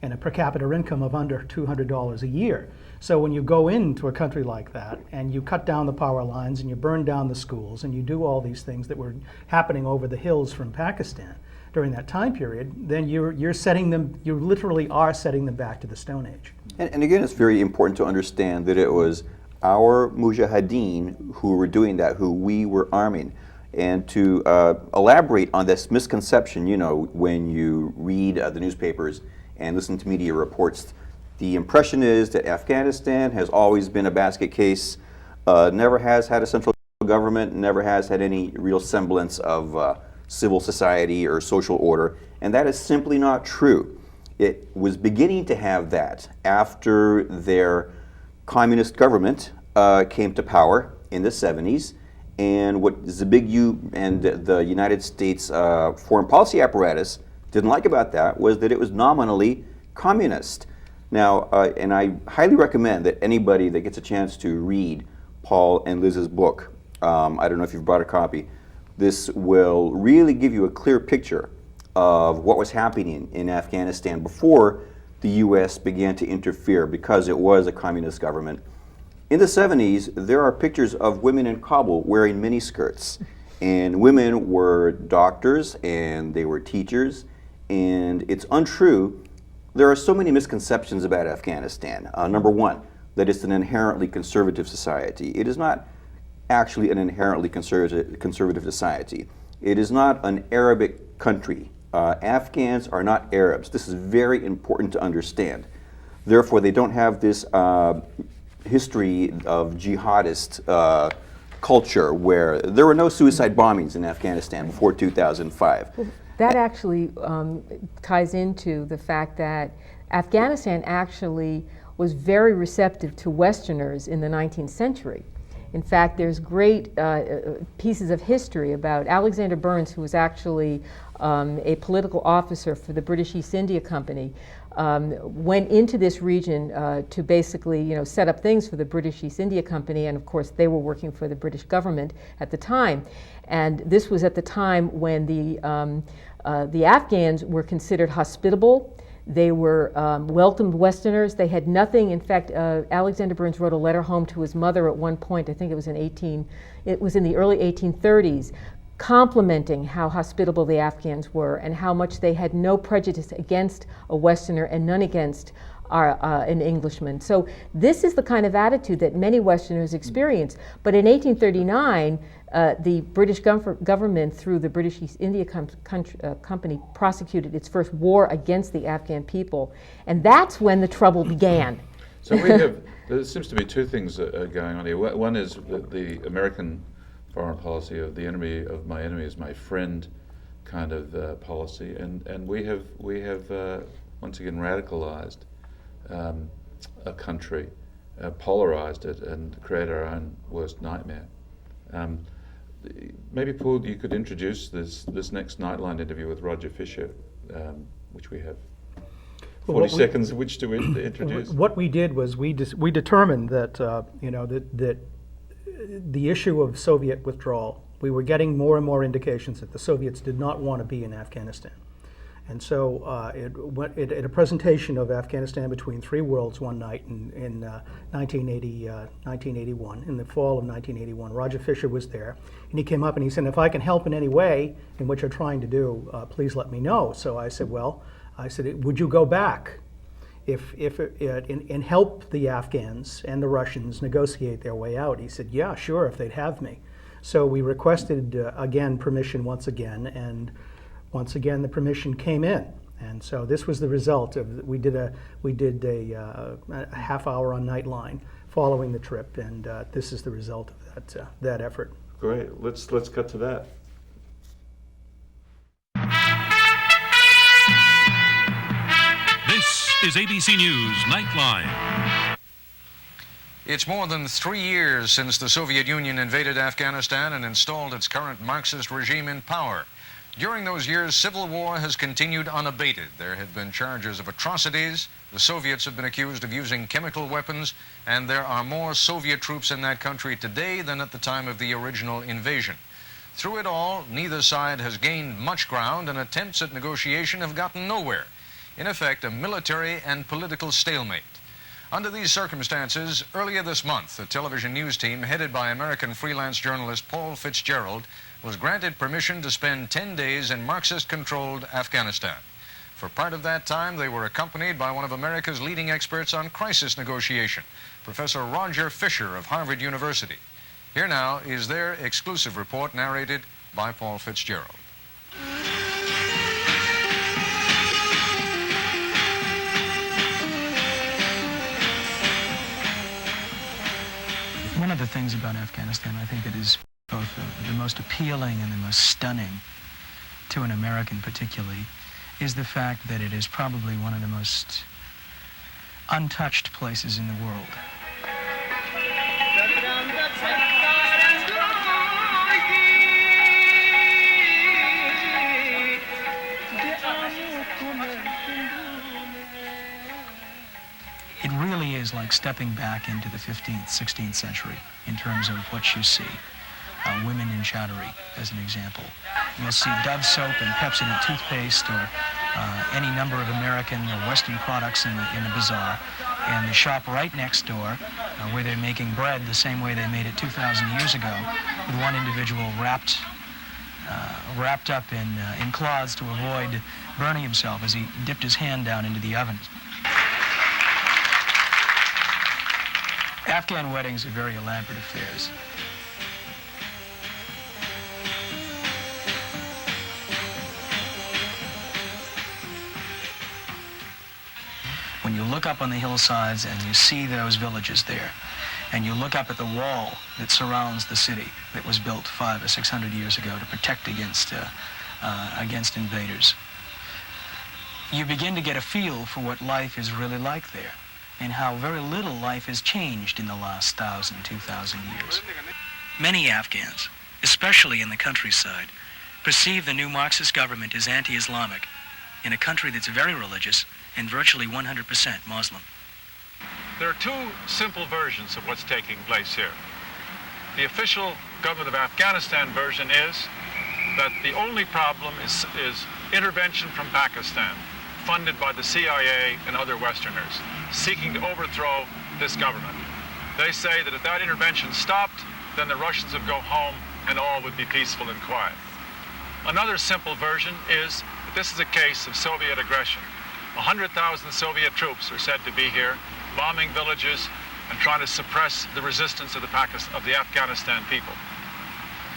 and a per capita income of under $200 a year. So when you go into a country like that and you cut down the power lines and you burn down the schools and you do all these things that were happening over the hills from Pakistan, during that time period, then you're setting them, you literally are setting them back to the Stone Age. And again, it's very important to understand that it was our mujahideen who were doing that, who we were arming. And to elaborate on this misconception, you know, when you read the newspapers and listen to media reports, the impression is that Afghanistan has always been a basket case, never has had a central government, never has had any real semblance of civil society or social order, and that is simply not true. It was beginning to have that after their communist government came to power in the 70s, and what the big U and the United States foreign policy apparatus didn't like about that was that it was nominally communist. Now, and I highly recommend that anybody that gets a chance to read Paul and Liz's book, I don't know if you've brought a copy, this will really give you a clear picture of what was happening in Afghanistan before the U.S. began to interfere, because it was a communist government. In the 70s, there are pictures of women in Kabul wearing miniskirts, and women were doctors and they were teachers, and it's untrue. There are so many misconceptions about Afghanistan. Number one, that it's an inherently conservative society. It is not actually an inherently conservative society. It is not an Arabic country. Afghans are not Arabs. This is very important to understand. Therefore, they don't have this history of jihadist culture where there were no suicide bombings in Afghanistan before 2005. Well, that actually ties into the fact that Afghanistan actually was very receptive to Westerners in the 19th century. In fact, there's great pieces of history about Alexander Burns, who was actually a political officer for the British East India Company, went into this region to basically, you know, set up things for the British East India Company, and of course they were working for the British government at the time. And this was at the time when the Afghans were considered hospitable. They were welcomed Westerners. They had nothing. In fact, Alexander Burns wrote a letter home to his mother at one point. I think it was in the early 1830s, complimenting how hospitable the Afghans were and how much they had no prejudice against a Westerner and none against an Englishman. So this is the kind of attitude that many Westerners experience. But in 1839, the British government, through the British East India Company, prosecuted its first war against the Afghan people. And that's when the trouble began. So we have, there seems to be two things going on here. One is the American foreign policy of the enemy of my enemy is my friend kind of policy. And we have once again radicalized a country, polarized it, and created our own worst nightmare. Maybe, Paul, you could introduce this next Nightline interview with Roger Fisher, which we have 40 seconds in which to introduce. What we did was we determined that you know, that the issue of Soviet withdrawal, we were getting more and more indications that the Soviets did not want to be in Afghanistan. And so at a presentation of Afghanistan Between Three Worlds one night in 1981, in the fall of 1981, Roger Fisher was there, and he came up and he said, if I can help in any way in what you're trying to do, please let me know. So I said, well, would you go back and help the Afghans and the Russians negotiate their way out? He said, yeah, sure, if they'd have me. So we requested, again, permission once again, and once again, the permission came in, and so this was the result of. We did a half hour on Nightline following the trip, and this is the result of that effort. Great. Let's cut to that. This is ABC News Nightline. It's more than 3 years since the Soviet Union invaded Afghanistan and installed its current Marxist regime in power. During those years, civil war has continued unabated. There have been charges of atrocities. The Soviets have been accused of using chemical weapons, and there are more Soviet troops in that country today than at the time of the original invasion. Through it all, neither side has gained much ground, and attempts at negotiation have gotten nowhere. In effect, a military and political stalemate. Under these circumstances, earlier this month, a television news team headed by American freelance journalist Paul Fitzgerald was granted permission to spend 10 days in Marxist-controlled Afghanistan. For part of that time, they were accompanied by one of America's leading experts on crisis negotiation, Professor Roger Fisher of Harvard University. Here now is their exclusive report narrated by Paul Fitzgerald. One of the things about Afghanistan, I think, that is both the most appealing and the most stunning to an American particularly, is the fact that it is probably one of the most untouched places in the world. It really is like stepping back into the 15th, 16th century in terms of what you see. Women in chowdery, as an example. You'll see Dove soap and Pepsodent toothpaste, or any number of American or Western products in the bazaar. And the shop right next door, where they're making bread the same way they made it 2,000 years ago, with one individual wrapped up in cloths to avoid burning himself as he dipped his hand down into the oven. Afghan weddings are very elaborate affairs. When you look up on the hillsides and you see those villages there, and you look up at the wall that surrounds the city that was built 500 or 600 years ago to protect against invaders, you begin to get a feel for what life is really like there, and how very little life has changed in the last 1,000, 2,000 years. Many Afghans, especially in the countryside, perceive the new Marxist government as anti-Islamic in a country that's very religious and virtually 100% Muslim. There are two simple versions of what's taking place here. The official government of Afghanistan version is that the only problem is intervention from Pakistan, funded by the CIA and other Westerners, seeking to overthrow this government. They say that if that intervention stopped, then the Russians would go home and all would be peaceful and quiet. Another simple version is that this is a case of Soviet aggression. 100,000 Soviet troops are said to be here, bombing villages and trying to suppress the resistance of the Afghanistan people.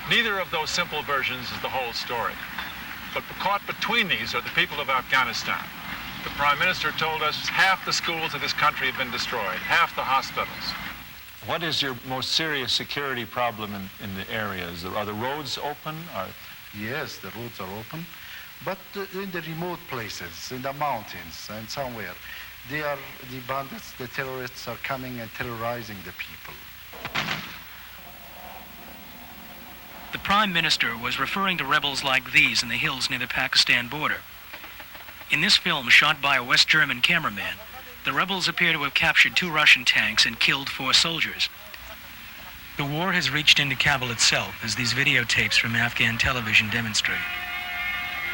Neither of those simple versions is the whole story. But caught between these are the people of Afghanistan. The Prime Minister told us half the schools of this country have been destroyed, half the hospitals. What is your most serious security problem in the areas? Are the roads open? Yes, the roads are open, but in the remote places, in the mountains and somewhere, the bandits, the terrorists are coming and terrorizing the people. The Prime Minister was referring to rebels like these in the hills near the Pakistan border. In this film, shot by a West German cameraman, the rebels appear to have captured 2 Russian tanks and killed 4 soldiers. The war has reached into Kabul itself, as these videotapes from Afghan television demonstrate.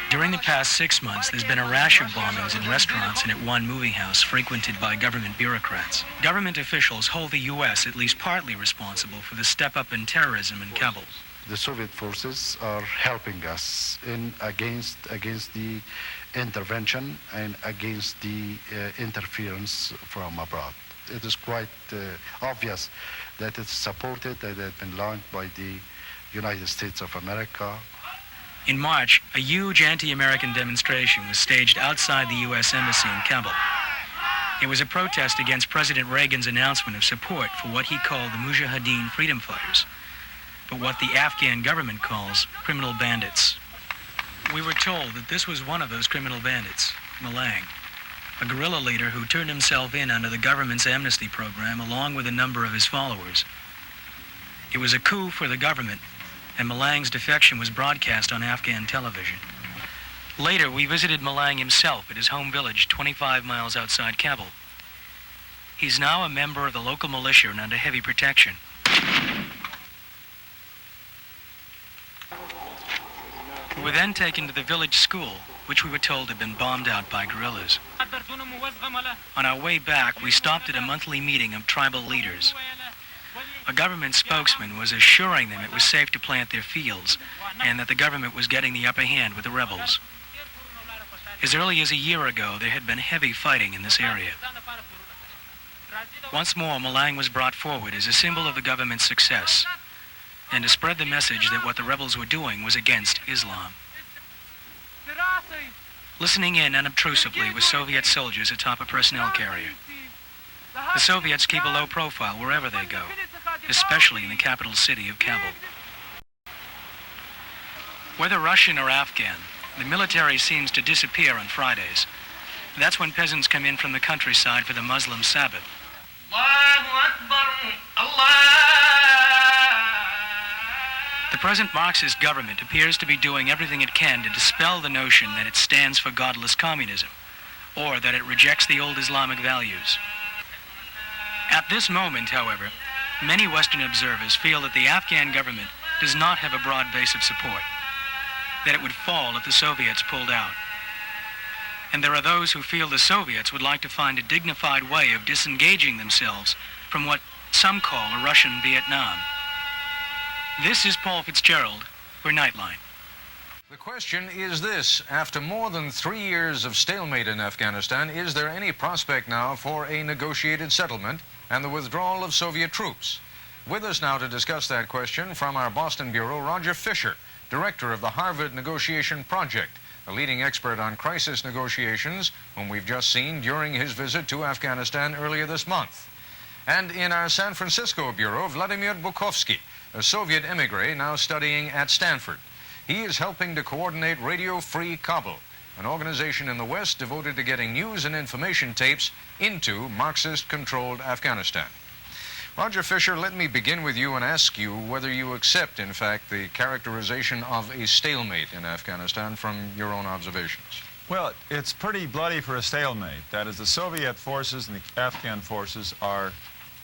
During the past 6 months, there's been a rash of bombings in restaurants and at one movie house frequented by government bureaucrats. Government officials hold the U.S. at least partly responsible for the step-up in terrorism in Kabul. The Soviet forces are helping us against the intervention and against the interference from abroad. It is quite obvious that it's supported, that it has been launched by the United States of America. In March, a huge anti-American demonstration was staged outside the U.S. Embassy in Kabul. It was a protest against President Reagan's announcement of support for what he called the Mujahideen freedom fighters, but what the Afghan government calls criminal bandits. We were told that this was one of those criminal bandits, Malang, a guerrilla leader who turned himself in under the government's amnesty program along with a number of his followers. It was a coup for the government, and Malang's defection was broadcast on Afghan television. Later, we visited Malang himself at his home village 25 miles outside Kabul. He's now a member of the local militia and under heavy protection. We were then taken to the village school, which we were told had been bombed out by guerrillas. On our way back, we stopped at a monthly meeting of tribal leaders. A government spokesman was assuring them it was safe to plant their fields and that the government was getting the upper hand with the rebels. As early as a year ago, there had been heavy fighting in this area. Once more, Malang was brought forward as a symbol of the government's success and to spread the message that what the rebels were doing was against Islam. Listening in unobtrusively with Soviet soldiers atop a personnel carrier. The Soviets keep a low profile wherever they go, especially in the capital city of Kabul. Whether Russian or Afghan, the military seems to disappear on Fridays. That's when peasants come in from the countryside for the Muslim Sabbath. The present Marxist government appears to be doing everything it can to dispel the notion that it stands for godless communism, or that it rejects the old Islamic values. At this moment, however, many Western observers feel that the Afghan government does not have a broad base of support, that it would fall if the Soviets pulled out. And there are those who feel the Soviets would like to find a dignified way of disengaging themselves from what some call a Russian Vietnam. This is Paul Fitzgerald for Nightline. The question is this: after more than 3 years of stalemate in Afghanistan, is there any prospect now for a negotiated settlement and the withdrawal of Soviet troops? With us now to discuss that question from our Boston bureau, Roger Fisher, director of the Harvard Negotiation Project, a leading expert on crisis negotiations, whom we've just seen during his visit to Afghanistan earlier this month. And in our San Francisco bureau, Vladimir Bukovsky, a Soviet emigre now studying at Stanford. He is helping to coordinate Radio Free Kabul, an organization in the West devoted to getting news and information tapes into Marxist-controlled Afghanistan. Roger Fisher, let me begin with you and ask you whether you accept, in fact, the characterization of a stalemate in Afghanistan from your own observations. Well, it's pretty bloody for a stalemate. That is, the Soviet forces and the Afghan forces are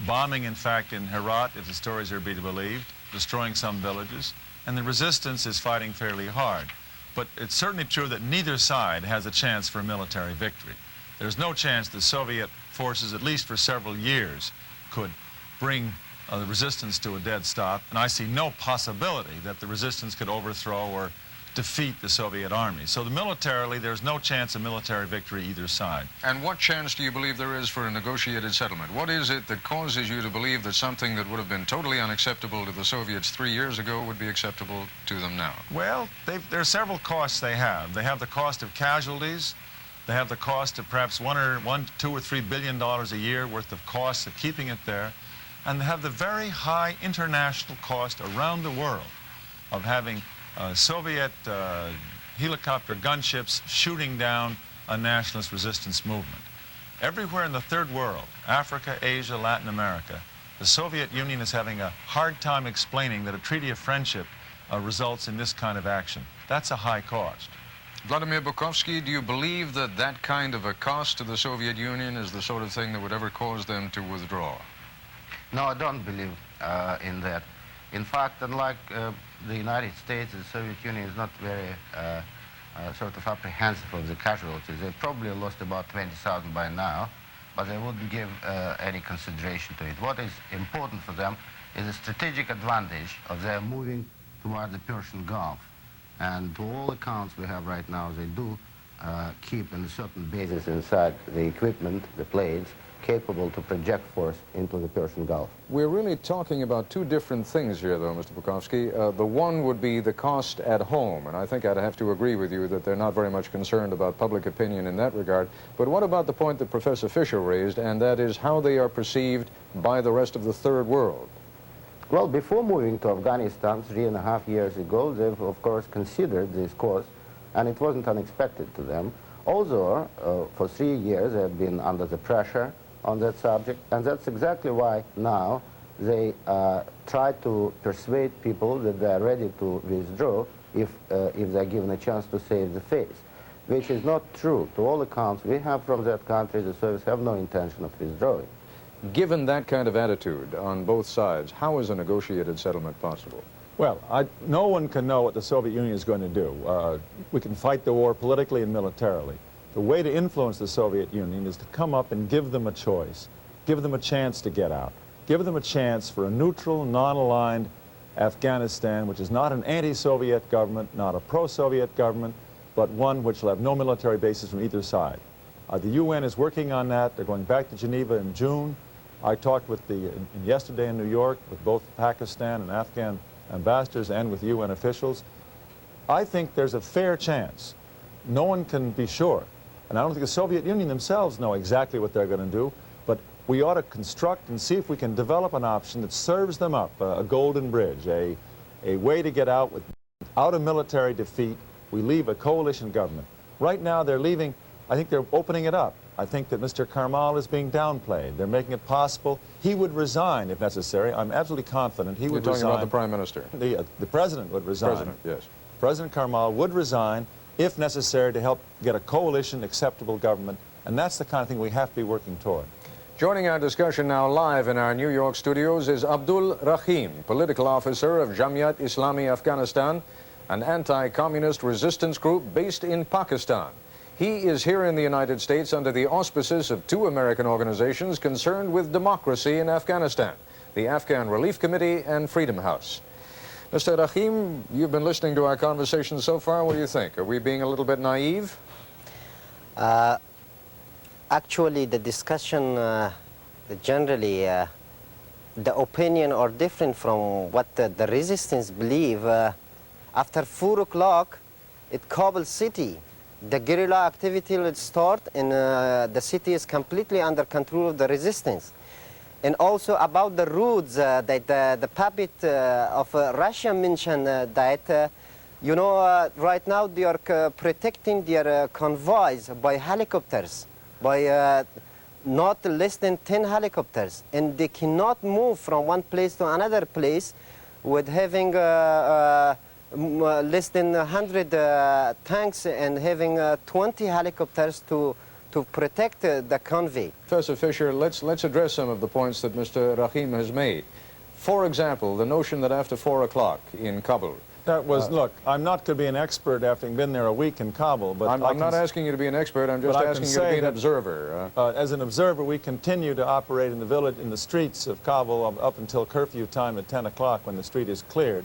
bombing, in fact, in Herat, if the stories are to be believed, destroying some villages, and the resistance is fighting fairly hard. But it's certainly true that neither side has a chance for a military victory. There's no chance the Soviet forces, at least for several years, could bring the resistance to a dead stop, and I see no possibility that the resistance could overthrow or defeat the Soviet army. So militarily, there's no chance of military victory either side. And what chance do you believe there is for a negotiated settlement? What is it that causes you to believe that something that would have been totally unacceptable to the Soviets 3 years ago would be acceptable to them now? Well, there are several costs they have. They have the cost of casualties. They have the cost of perhaps $2 or $3 billion a year worth of costs of keeping it there. And they have the very high international cost around the world of having Soviet helicopter gunships shooting down a nationalist resistance movement. Everywhere in the third world, Africa, Asia, Latin America, the Soviet Union is having a hard time explaining that a treaty of friendship results in this kind of action. That's a high cost. Vladimir Bukovsky, do you believe that that kind of a cost to the Soviet Union is the sort of thing that would ever cause them to withdraw? No, I don't believe in that. In fact, unlike the United States, the Soviet Union is not very sort of apprehensive of the casualties. They probably lost about 20,000 by now, but they wouldn't give any consideration to it. What is important for them is the strategic advantage of their moving toward the Persian Gulf. And to all accounts we have right now, they do keep in certain bases inside the equipment, the blades, capable to project force into the Persian Gulf. We're really talking about two different things here, though, Mr. Bukovsky. The one would be the cost at home, and I think I'd have to agree with you that they're not very much concerned about public opinion in that regard. But what about the point that Professor Fisher raised, and that is how they are perceived by the rest of the third world? Well, before moving to Afghanistan 3.5 years ago, they've, of course, considered this course, and it wasn't unexpected to them. Although, for 3 years, they've been under the pressure on that subject, and that's exactly why now they try to persuade people that they are ready to withdraw if they're given a chance to save the face, which is not true. To all accounts we have from that country, the Soviets have no intention of withdrawing. Given that kind of attitude on both sides, how is a negotiated settlement possible? Well, no one can know what the Soviet Union is going to do. We can fight the war politically and militarily. The way to influence the Soviet Union is to come up and give them a choice, give them a chance to get out, give them a chance for a neutral, non-aligned Afghanistan, which is not an anti-Soviet government, not a pro-Soviet government, but one which will have no military bases from either side. The UN is working on that. They're going back to Geneva in June. I talked with yesterday in New York with both Pakistan and Afghan ambassadors and with UN officials. I think there's a fair chance. No one can be sure. And I don't think the Soviet Union themselves know exactly what they're going to do, but we ought to construct and see if we can develop an option that serves them up, a golden bridge, a way to get out without a military defeat. We leave a coalition government. Right now they're leaving, I think they're opening it up. I think that Mr. Karmal is being downplayed. They're making it possible. He would resign if necessary. I'm absolutely confident he would resign. You're talking about the Prime Minister? The President would resign. President, yes. President Karmal would resign if necessary to help get a coalition acceptable government, and that's the kind of thing we have to be working toward. Joining our discussion now live in our New York studios is Abdul Rahim, political officer of Jamiat Islami Afghanistan, an anti-communist resistance group based in Pakistan. He is here in the United States under the auspices of two American organizations concerned with democracy in Afghanistan, the Afghan Relief Committee and Freedom House. Mr. Rahim, you've been listening to our conversation so far. What do you think? Are we being a little bit naive? Actually, the discussion, generally, the opinion are different from what the resistance believe. After 4 o'clock, at Kabul city, the guerrilla activity will start, and the city is completely under control of the resistance. And also about the routes that the puppet of Russia mentioned that, you know, right now they are protecting their convoys by helicopters, by not less than 10 helicopters. And they cannot move from one place to another place with having less than 100 tanks and having 20 helicopters to protect the convoy. Professor Fisher, let's address some of the points that Mr. Rahim has made. For example, the notion that after 4 o'clock in Kabul. That was, look, I'm not going to be an expert after having been there a week in Kabul, but I'm not asking you to be an expert, I'm just asking you to be an observer. As an observer, we continue to operate in the village, in the streets of Kabul up until curfew time at 10 o'clock when the street is cleared.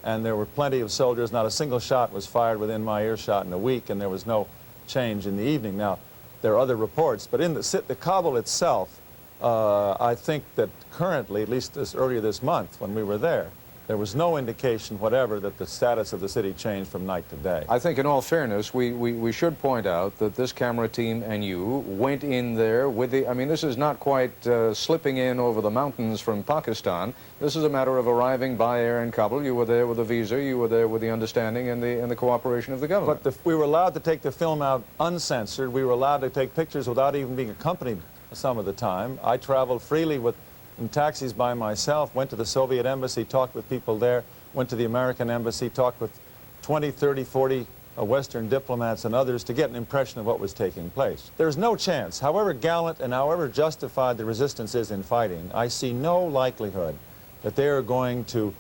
And there were plenty of soldiers. Not a single shot was fired within my earshot in a week, and there was no change in the evening. Now, there are other reports, but in the Kabul itself, I think that currently, at least earlier this month when we were there was no indication whatever that the status of the city changed from night to day. I think in all fairness, we should point out that this camera team and you went in there with the, I mean, this is not quite slipping in over the mountains from Pakistan. This is a matter of arriving by air in Kabul. You were there with a visa, you were there with the understanding and the cooperation of the government. But we were allowed to take the film out uncensored. We were allowed to take pictures without even being accompanied some of the time. I traveled freely in taxis by myself, went to the Soviet embassy, talked with people there, went to the American embassy, talked with 20, 30, 40 Western diplomats and others to get an impression of what was taking place. There's no chance, however gallant and however justified the resistance is in fighting, I see no likelihood that they are going to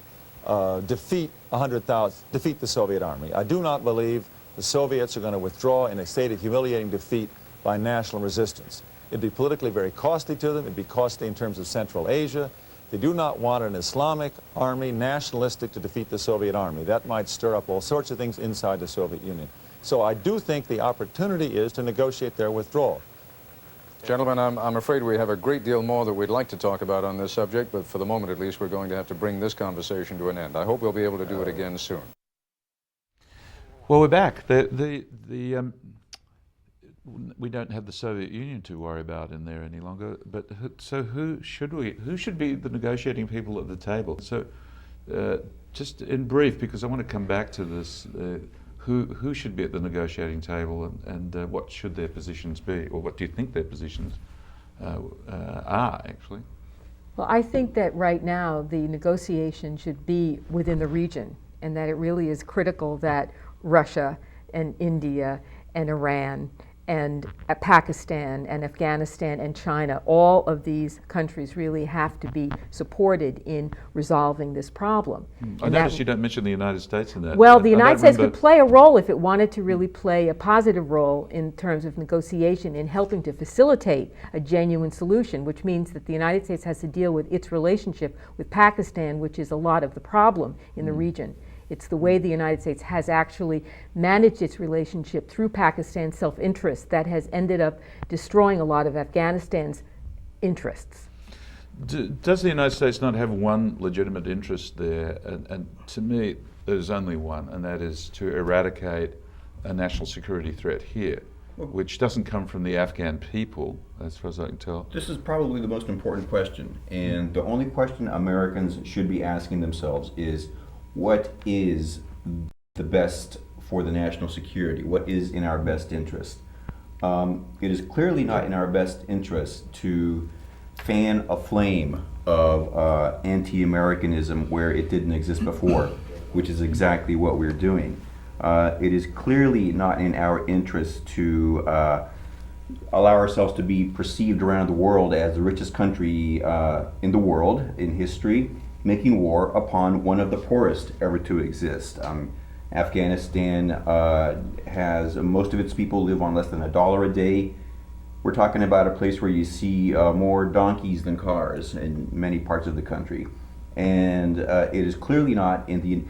defeat the Soviet army. I do not believe the Soviets are going to withdraw in a state of humiliating defeat by national resistance. It'd be politically very costly to them. It'd be costly in terms of Central Asia. They do not want an Islamic army, nationalistic, to defeat the Soviet army. That might stir up all sorts of things inside the Soviet Union. So I do think the opportunity is to negotiate their withdrawal. Gentlemen, I'm afraid we have a great deal more that we'd like to talk about on this subject, but for the moment at least we're going to have to bring this conversation to an end. I hope we'll be able to do it again soon. Well, we're back. We don't have the Soviet Union to worry about in there any longer. But so who should be the negotiating people at the table? So just in brief, because I want to come back to this, who should be at the negotiating table and what should their positions be, or what do you think their positions are actually? Well, I think that right now the negotiation should be within the region, and that it really is critical that Russia and India and Iran and Pakistan and Afghanistan and China, all of these countries really have to be supported in resolving this problem. I noticed you don't mention the United States in that. Well, the United States could play a role if it wanted to really play a positive role in terms of negotiation in helping to facilitate a genuine solution, which means that the United States has to deal with its relationship with Pakistan, which is a lot of the problem in the region. It's the way the United States has actually managed its relationship through Pakistan's self-interest that has ended up destroying a lot of Afghanistan's interests. Does the United States not have one legitimate interest there? And to me, there's only one, and that is to eradicate a national security threat here, which doesn't come from the Afghan people, as far as I can tell. This is probably the most important question, and the only question Americans should be asking themselves is, what is the best for the national security? What is in our best interest? It is clearly not in our best interest to fan a flame of anti-Americanism where it didn't exist before, which is exactly what we're doing. It is clearly not in our interest to allow ourselves to be perceived around the world as the richest country in the world in history, making war upon one of the poorest ever to exist. Afghanistan has, most of its people live on less than $1 a day. We're talking about a place where you see more donkeys than cars in many parts of the country. And it is clearly not in the...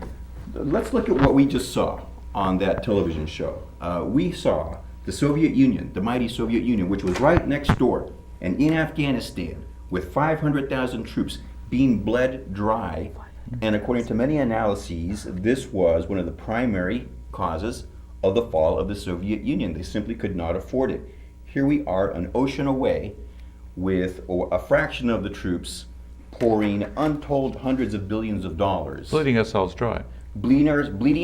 Let's look at what we just saw on that television show. We saw the Soviet Union, the mighty Soviet Union, which was right next door and in Afghanistan with 500,000 troops being bled dry, and according to many analyses, this was one of the primary causes of the fall of the Soviet Union. They simply could not afford it. Here we are an ocean away with a fraction of the troops pouring untold hundreds of billions of dollars. Bleeding ourselves dry. Bleeding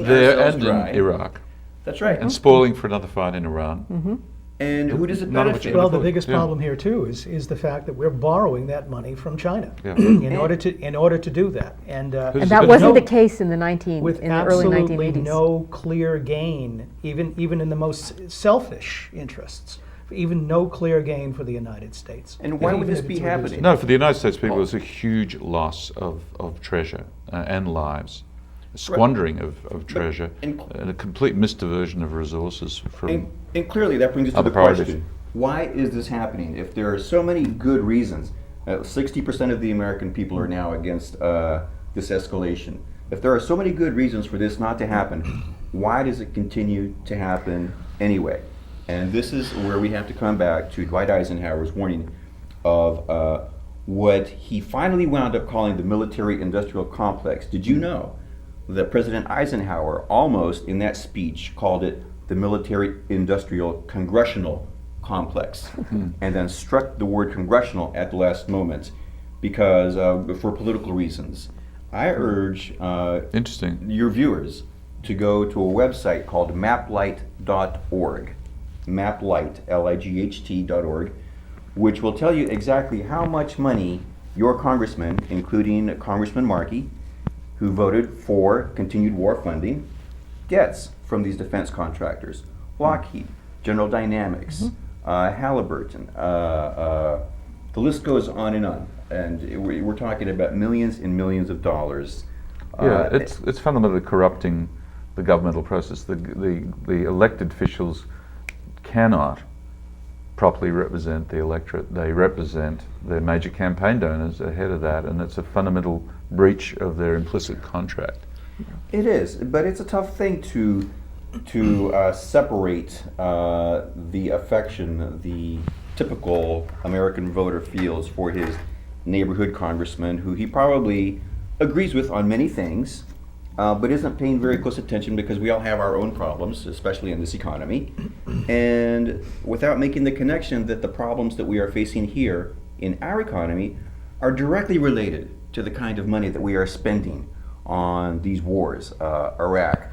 there ourselves and dry. in Iraq. That's right. And spoiling for another fight in Iran. Mm-hmm. And who does it benefit? Well, the biggest problem here too is the fact that we're borrowing that money from China in order to do that, and that wasn't the case in the early 1980s. With absolutely no clear gain, even in the most selfish interests, even no clear gain for the United States. And why would this be happening? No, for the United States people, it's a huge loss of treasure and lives. A squandering of treasure and a complete misdiversion of resources from and clearly that brings us to the question, why is this happening? If there are so many good reasons, 60% of the American people are now against this escalation. If there are so many good reasons for this not to happen, why does it continue to happen anyway? And this is where we have to come back to Dwight Eisenhower's warning of what he finally wound up calling the military-industrial complex. Did you know that President Eisenhower almost in that speech called it the military-industrial congressional complex, and then struck the word congressional at the last moment because for political reasons. I urge your viewers to go to a website called maplight.org, maplight, L-I-G-H-T.org, which will tell you exactly how much money your congressman, including Congressman Markey, who voted for continued war funding, gets from these defense contractors. Lockheed, General Dynamics, Halliburton, the list goes on. And we're talking about millions and millions of dollars. Yeah, it's fundamentally corrupting the governmental process. The elected officials cannot properly represent the electorate. They represent their major campaign donors ahead of that, and it's a fundamental breach of their implicit contract. It is, but it's a tough thing to separate the affection the typical American voter feels for his neighborhood congressman, who he probably agrees with on many things, but isn't paying very close attention because we all have our own problems, especially in this economy, and without making the connection that the problems that we are facing here in our economy are directly related to the kind of money that we are spending on these wars. Iraq,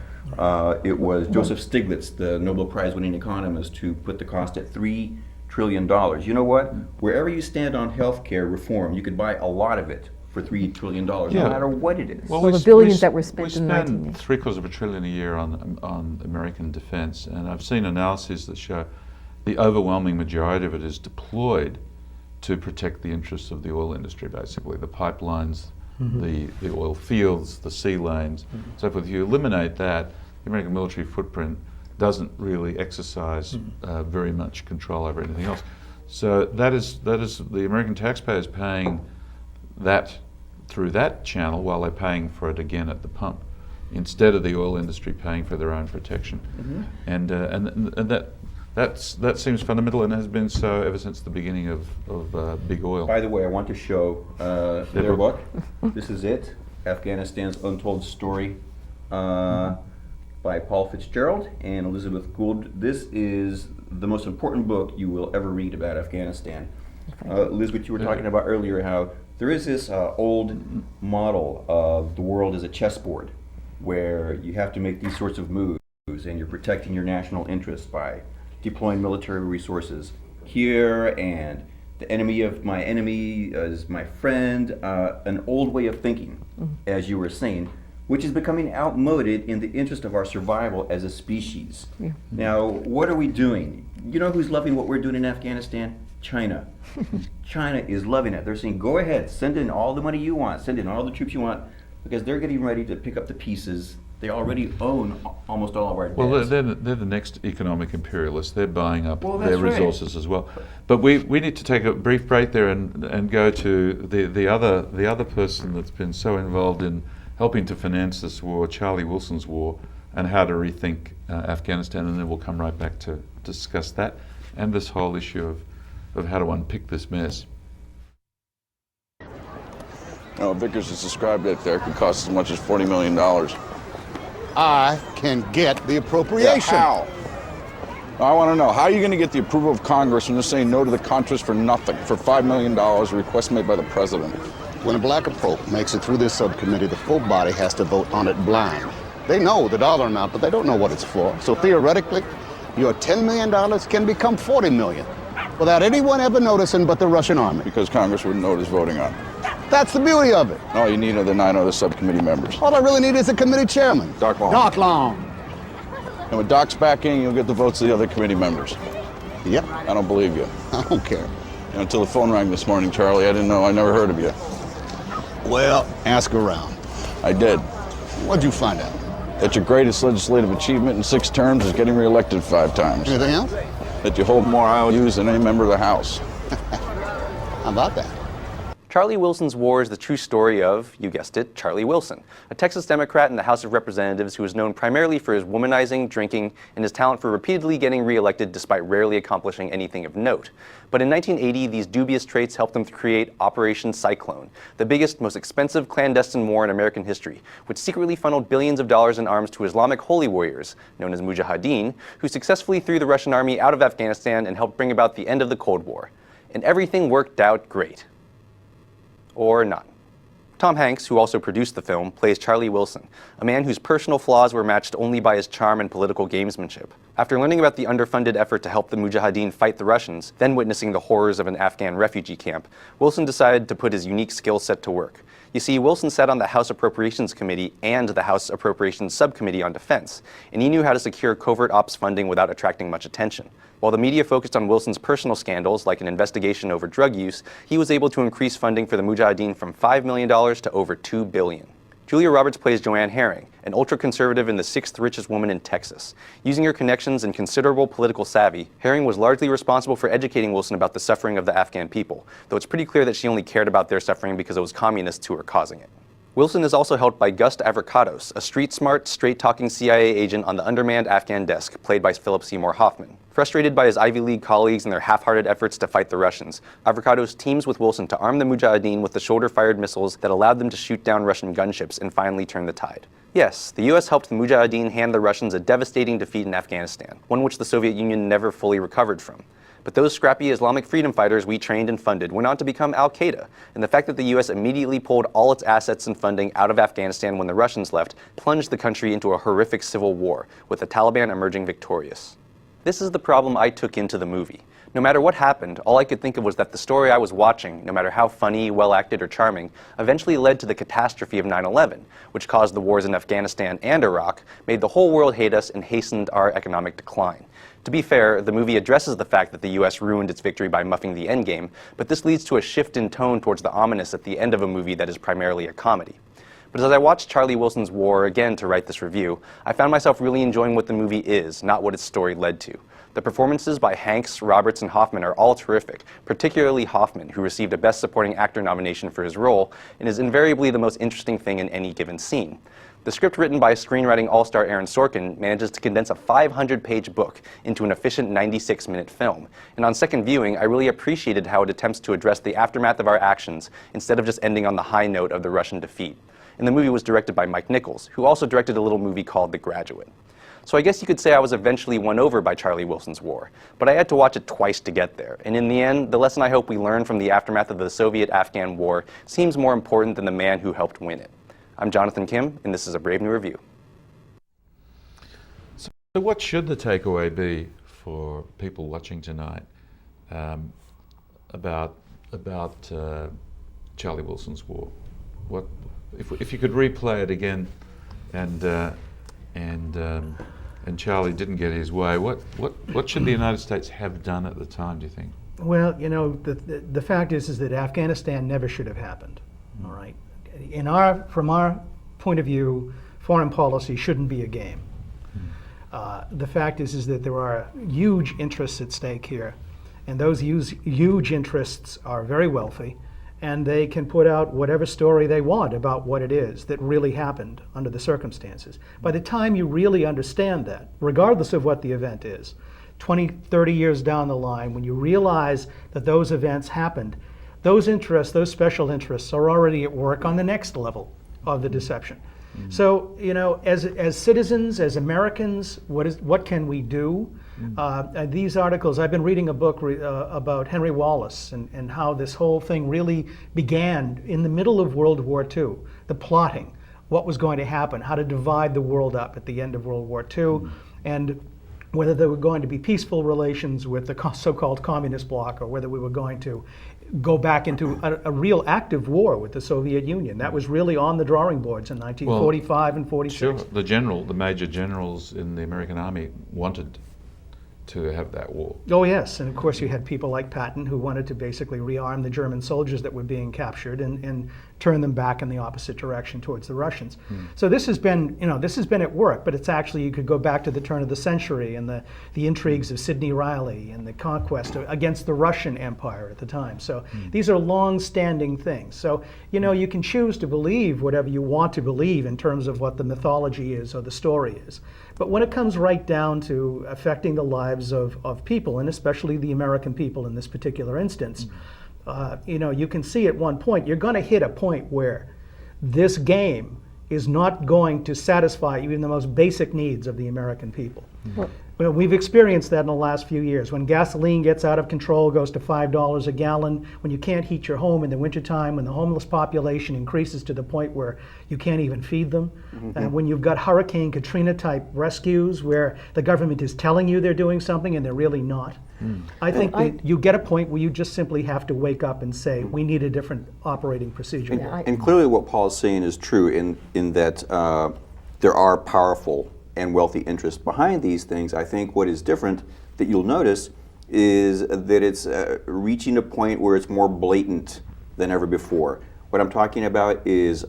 it was Joseph Stiglitz, the Nobel Prize winning economist, who put the cost at $3 trillion. You know what? Wherever you stand on healthcare reform, you could buy a lot of it for $3 trillion, no matter what it is. Well, the billions that were spent in the 1980s. We spend $750 billion a year on American defense, and I've seen analyses that show the overwhelming majority of it is deployed to protect the interests of the oil industry, basically, the pipelines, the oil fields, the sea lanes, so forth. If you eliminate that, the American military footprint doesn't really exercise very much control over anything else. So that is the American taxpayers paying that through that channel while they're paying for it again at the pump, instead of the oil industry paying for their own protection. And that seems fundamental and has been so ever since the beginning of big oil. By the way, I want to show their book. This is it, Afghanistan's Untold Story, by Paul Fitzgerald and Elizabeth Gould. This is the most important book you will ever read about Afghanistan. Elizabeth, you were talking about earlier how there is this old model of the world as a chessboard, where you have to make these sorts of moves and you're protecting your national interests by deploying military resources here, and the enemy of my enemy is my friend, an old way of thinking, as you were saying, which is becoming outmoded in the interest of our survival as a species. Now, what are we doing? You know who's loving what we're doing in Afghanistan? China. China is loving it. They're saying, go ahead, send in all the money you want, send in all the troops you want, because they're getting ready to pick up the pieces. They already own almost all of our debts. Well, they're the next economic imperialists. They're buying up their resources as well. But we need to take a brief break there and go to the other person that's been so involved in helping to finance this war, Charlie Wilson's war, and how to rethink Afghanistan, and then we'll come right back to discuss that and this whole issue of how to unpick this mess. Vickers has described it there. It could cost as much as $40 million. I can get the appropriation. Yeah, how? I want to know, how are you going to get the approval of Congress when they're saying no to the Contras for nothing, for $5 million, a request made by the president? When a black approach makes it through this subcommittee, the full body has to vote on it blind. They know the dollar amount, but they don't know what it's for. So theoretically, your $10 million can become $40 million without anyone ever noticing but the Russian army. Because Congress wouldn't know what it's voting on. That's the beauty of it. All you need are the 9 other subcommittee members. All I really need is a committee chairman. Doc Long. Doc Long. And with Doc's backing, you'll get the votes of the other committee members. Yep. I don't believe you. I don't care. Until the phone rang this morning, Charlie, I didn't know. I never heard of you. Well, ask around. I did. What'd you find out? That your greatest legislative achievement in 6 terms is getting reelected 5 times. Anything else? That you hold more IOUs than any member of the House. How about that? Charlie Wilson's War is the true story of, you guessed it, Charlie Wilson, a Texas Democrat in the House of Representatives who is known primarily for his womanizing, drinking, and his talent for repeatedly getting reelected despite rarely accomplishing anything of note. But in 1980, these dubious traits helped him to create Operation Cyclone, the biggest, most expensive clandestine war in American history, which secretly funneled billions of dollars in arms to Islamic holy warriors, known as Mujahideen, who successfully threw the Russian army out of Afghanistan and helped bring about the end of the Cold War. And everything worked out great. Or not. Tom Hanks, who also produced the film, plays Charlie Wilson, a man whose personal flaws were matched only by his charm and political gamesmanship. After learning about the underfunded effort to help the Mujahideen fight the Russians, then witnessing the horrors of an Afghan refugee camp, Wilson decided to put his unique skill set to work. You see, Wilson sat on the House Appropriations Committee and the House Appropriations Subcommittee on Defense, and he knew how to secure covert ops funding without attracting much attention. While the media focused on Wilson's personal scandals, like an investigation over drug use, he was able to increase funding for the Mujahideen from $5 million to over $2 billion. Julia Roberts plays Joanne Herring, an ultra-conservative and the 6th richest woman in Texas. Using her connections and considerable political savvy, Herring was largely responsible for educating Wilson about the suffering of the Afghan people, though it's pretty clear that she only cared about their suffering because it was communists who were causing it. Wilson is also helped by Gus Avracados, a street-smart, straight-talking CIA agent on the undermanned Afghan desk, played by Philip Seymour Hoffman. Frustrated by his Ivy League colleagues and their half-hearted efforts to fight the Russians, Avracados teams with Wilson to arm the Mujahideen with the shoulder-fired missiles that allowed them to shoot down Russian gunships and finally turn the tide. Yes, the US helped the Mujahideen hand the Russians a devastating defeat in Afghanistan, one which the Soviet Union never fully recovered from. But those scrappy Islamic freedom fighters we trained and funded went on to become Al-Qaeda, and the fact that the US immediately pulled all its assets and funding out of Afghanistan when the Russians left plunged the country into a horrific civil war, with the Taliban emerging victorious. This is the problem I took into the movie. No matter what happened, all I could think of was that the story I was watching, no matter how funny, well-acted, or charming, eventually led to the catastrophe of 9/11, which caused the wars in Afghanistan and Iraq, made the whole world hate us, and hastened our economic decline. To be fair, the movie addresses the fact that the US ruined its victory by muffing the endgame, but this leads to a shift in tone towards the ominous at the end of a movie that is primarily a comedy. But as I watched Charlie Wilson's War again to write this review, I found myself really enjoying what the movie is, not what its story led to. The performances by Hanks, Roberts, and Hoffman are all terrific, particularly Hoffman, who received a Best Supporting Actor nomination for his role and is invariably the most interesting thing in any given scene. The script, written by screenwriting all-star Aaron Sorkin, manages to condense a 500-page book into an efficient 96-minute film. And on second viewing, I really appreciated how it attempts to address the aftermath of our actions instead of just ending on the high note of the Russian defeat. And the movie was directed by Mike Nichols, who also directed a little movie called The Graduate. So I guess you could say I was eventually won over by Charlie Wilson's War, but I had to watch it twice to get there. And in the end, the lesson I hope we learn from the aftermath of the Soviet-Afghan War seems more important than the man who helped win it. I'm Jonathan Kim, and this is a Brave New Review. So what should the takeaway be for people watching tonight about Charlie Wilson's War? What if you could replay it again, and Charlie didn't get his way? What should the United States have done at the time, do you think? Well, you know, the fact is that Afghanistan never should have happened. All right. From our point of view, foreign policy shouldn't be a game. The fact is that there are huge interests at stake here, and those huge interests are very wealthy, and they can put out whatever story they want about what it is that really happened under the circumstances. By the time you really understand that, regardless of what the event is, 20, 30 years down the line, when you realize that those events happened, those interests, those special interests, are already at work on the next level of the deception. So, you know, as citizens, as Americans, what can we do? These articles, I've been reading a book about Henry Wallace and how this whole thing really began in the middle of World War II, the plotting, what was going to happen, how to divide the world up at the end of World War II, and whether there were going to be peaceful relations with the so-called communist bloc, or whether we were going to go back into a real active war with the Soviet Union. That was really on the drawing boards in 1945 and 46. Sure, the major generals in the American army wanted to have that war. Oh yes, and of course you had people like Patton who wanted to basically rearm the German soldiers that were being captured and turn them back in the opposite direction towards the Russians. So this has been, you know, this has been at work, but it's actually, you could go back to the turn of the century and the intrigues of Sidney Riley and the conquest against the Russian Empire at the time. So these are long-standing things. So, you know, you can choose to believe whatever you want to believe in terms of what the mythology is or the story is. But when it comes right down to affecting the lives of people, and especially the American people in this particular instance, you know, you can see at one point, you're going to hit a point where this game is not going to satisfy even the most basic needs of the American people. Well, we've experienced that in the last few years. When gasoline gets out of control, goes to $5 a gallon, when you can't heat your home in the wintertime, when the homeless population increases to the point where you can't even feed them, when you've got Hurricane Katrina type rescues where the government is telling you they're doing something and they're really not. I think that you get a point where you just simply have to wake up and say, we need a different operating procedure. And clearly what Paul is saying is true in that there are powerful and wealthy interests behind these things. I think what is different that you'll notice is that it's reaching a point where it's more blatant than ever before. What I'm talking about is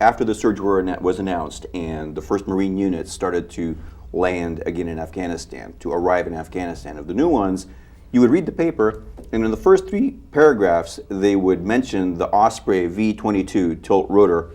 after the surge was announced and the first Marine units started to land again in Afghanistan, to arrive in Afghanistan, of the new ones, you would read the paper, and in the first 3 paragraphs they would mention the Osprey V-22 tilt rotor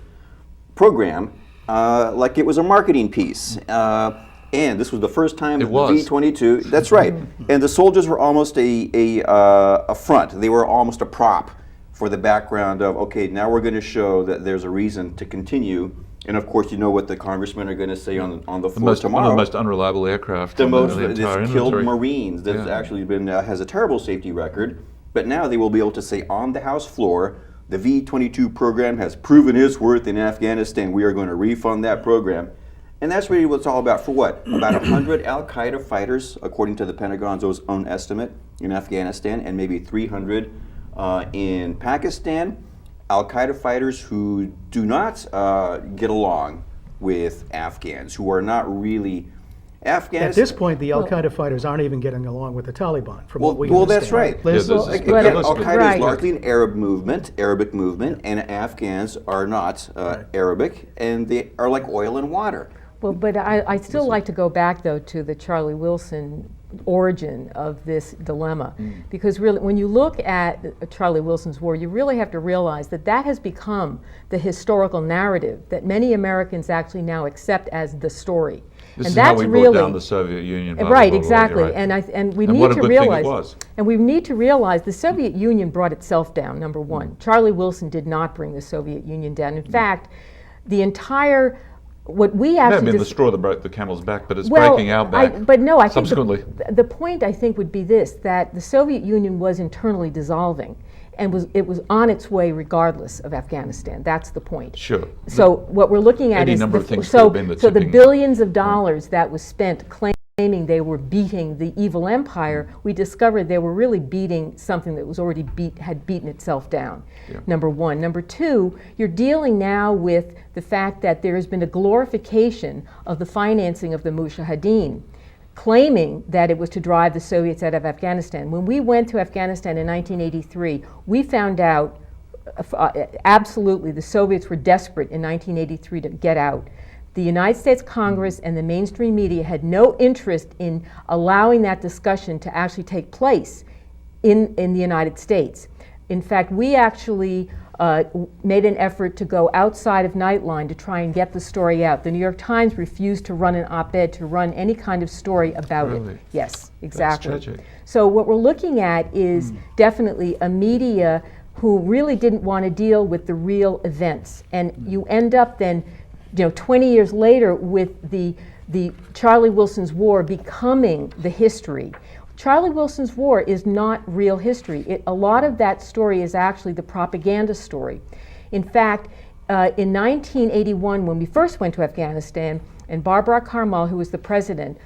program like it was a marketing piece. And this was the first time the V-22, that's right. And the soldiers were almost a front. They were almost a prop for the background of, okay, now we're going to show that there's a reason to continue. And of course, you know what the congressmen are going to say on the floor tomorrow. One of the most unreliable aircraft. It's killed Marines. That's actually been has a terrible safety record. But now they will be able to say on the House floor, the V-22 program has proven its worth in Afghanistan. We are going to refund that program. And that's really what it's all about. For what? About 100 al-Qaeda fighters, according to the Pentagon's own estimate, in Afghanistan, and maybe 300 in Pakistan. Al-Qaeda fighters who do not get along with Afghans, who are not really Afghanistan. At this point, the Al-Qaeda fighters aren't even getting along with the Taliban, from what we well, understand. that's right. Liz? Al-Qaeda is largely an Arabic movement, and Afghans are not Arabic, and they are like oil and water. Well, but I still like to go back, though, to the Charlie Wilson origin of this dilemma. Because really, when you look at Charlie Wilson's war, you really have to realize that that has become the historical narrative that many Americans actually now accept as the story. This and is that's how we really, brought down the Soviet Union. Blah, right, blah, blah, exactly. right. And we And need what a to good thing it realize, was. and we need to realize the Soviet Union brought itself down, number one. Charlie Wilson did not bring the Soviet Union down. In fact, the entire, what we It may have actually been the straw that broke the camel's back, but it's well, breaking our back. I think subsequently. the point I think would be this, that the Soviet Union was internally dissolving, and it was on its way regardless of Afghanistan. That's the point. Sure. So what we're looking at Any is number of things could so have been the the tipping billions of dollars that was spent claiming they were beating the evil empire. We discovered they were really beating something that was already had beaten itself down. Yeah. Number one. Number two, you're dealing now with the fact that there has been a glorification of the financing of the Mujahideen, claiming that it was to drive the Soviets out of Afghanistan. When we went to Afghanistan in 1983, we found out absolutely the Soviets were desperate in 1983 to get out. The United States Congress and the mainstream media had no interest in allowing that discussion to actually take place in the United States. In fact, we actually made an effort to go outside of Nightline to try and get the story out. The New York Times refused to run an op-ed, to run any kind of story about it. Yes, exactly. That's tragic. So what we're looking at is definitely a media who really didn't want to deal with the real events. And you end up then, 20 years later with the Charlie Wilson's War becoming the history. Charlie Wilson's War is not real history. A lot of that story is actually the propaganda story. In fact, in 1981, when we first went to Afghanistan, and Barbara Karmal, who was the president,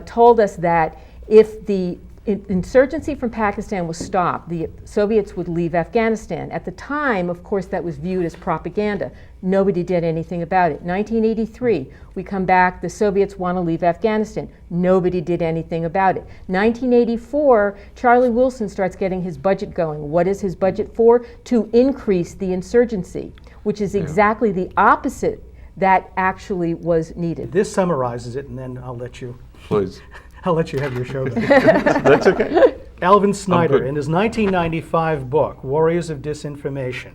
told us that if the insurgency from Pakistan was stopped, the Soviets would leave Afghanistan. At the time, of course, that was viewed as propaganda. Nobody did anything about it. 1983, we come back, the Soviets want to leave Afghanistan. Nobody did anything about it. 1984, Charlie Wilson starts getting his budget going. What is his budget for? To increase the insurgency, which is exactly the opposite that actually was needed. This summarizes it, and then I'll let you. Please. I'll let you have your show. That's okay. Alvin Snyder, in his 1995 book, Warriors of Disinformation,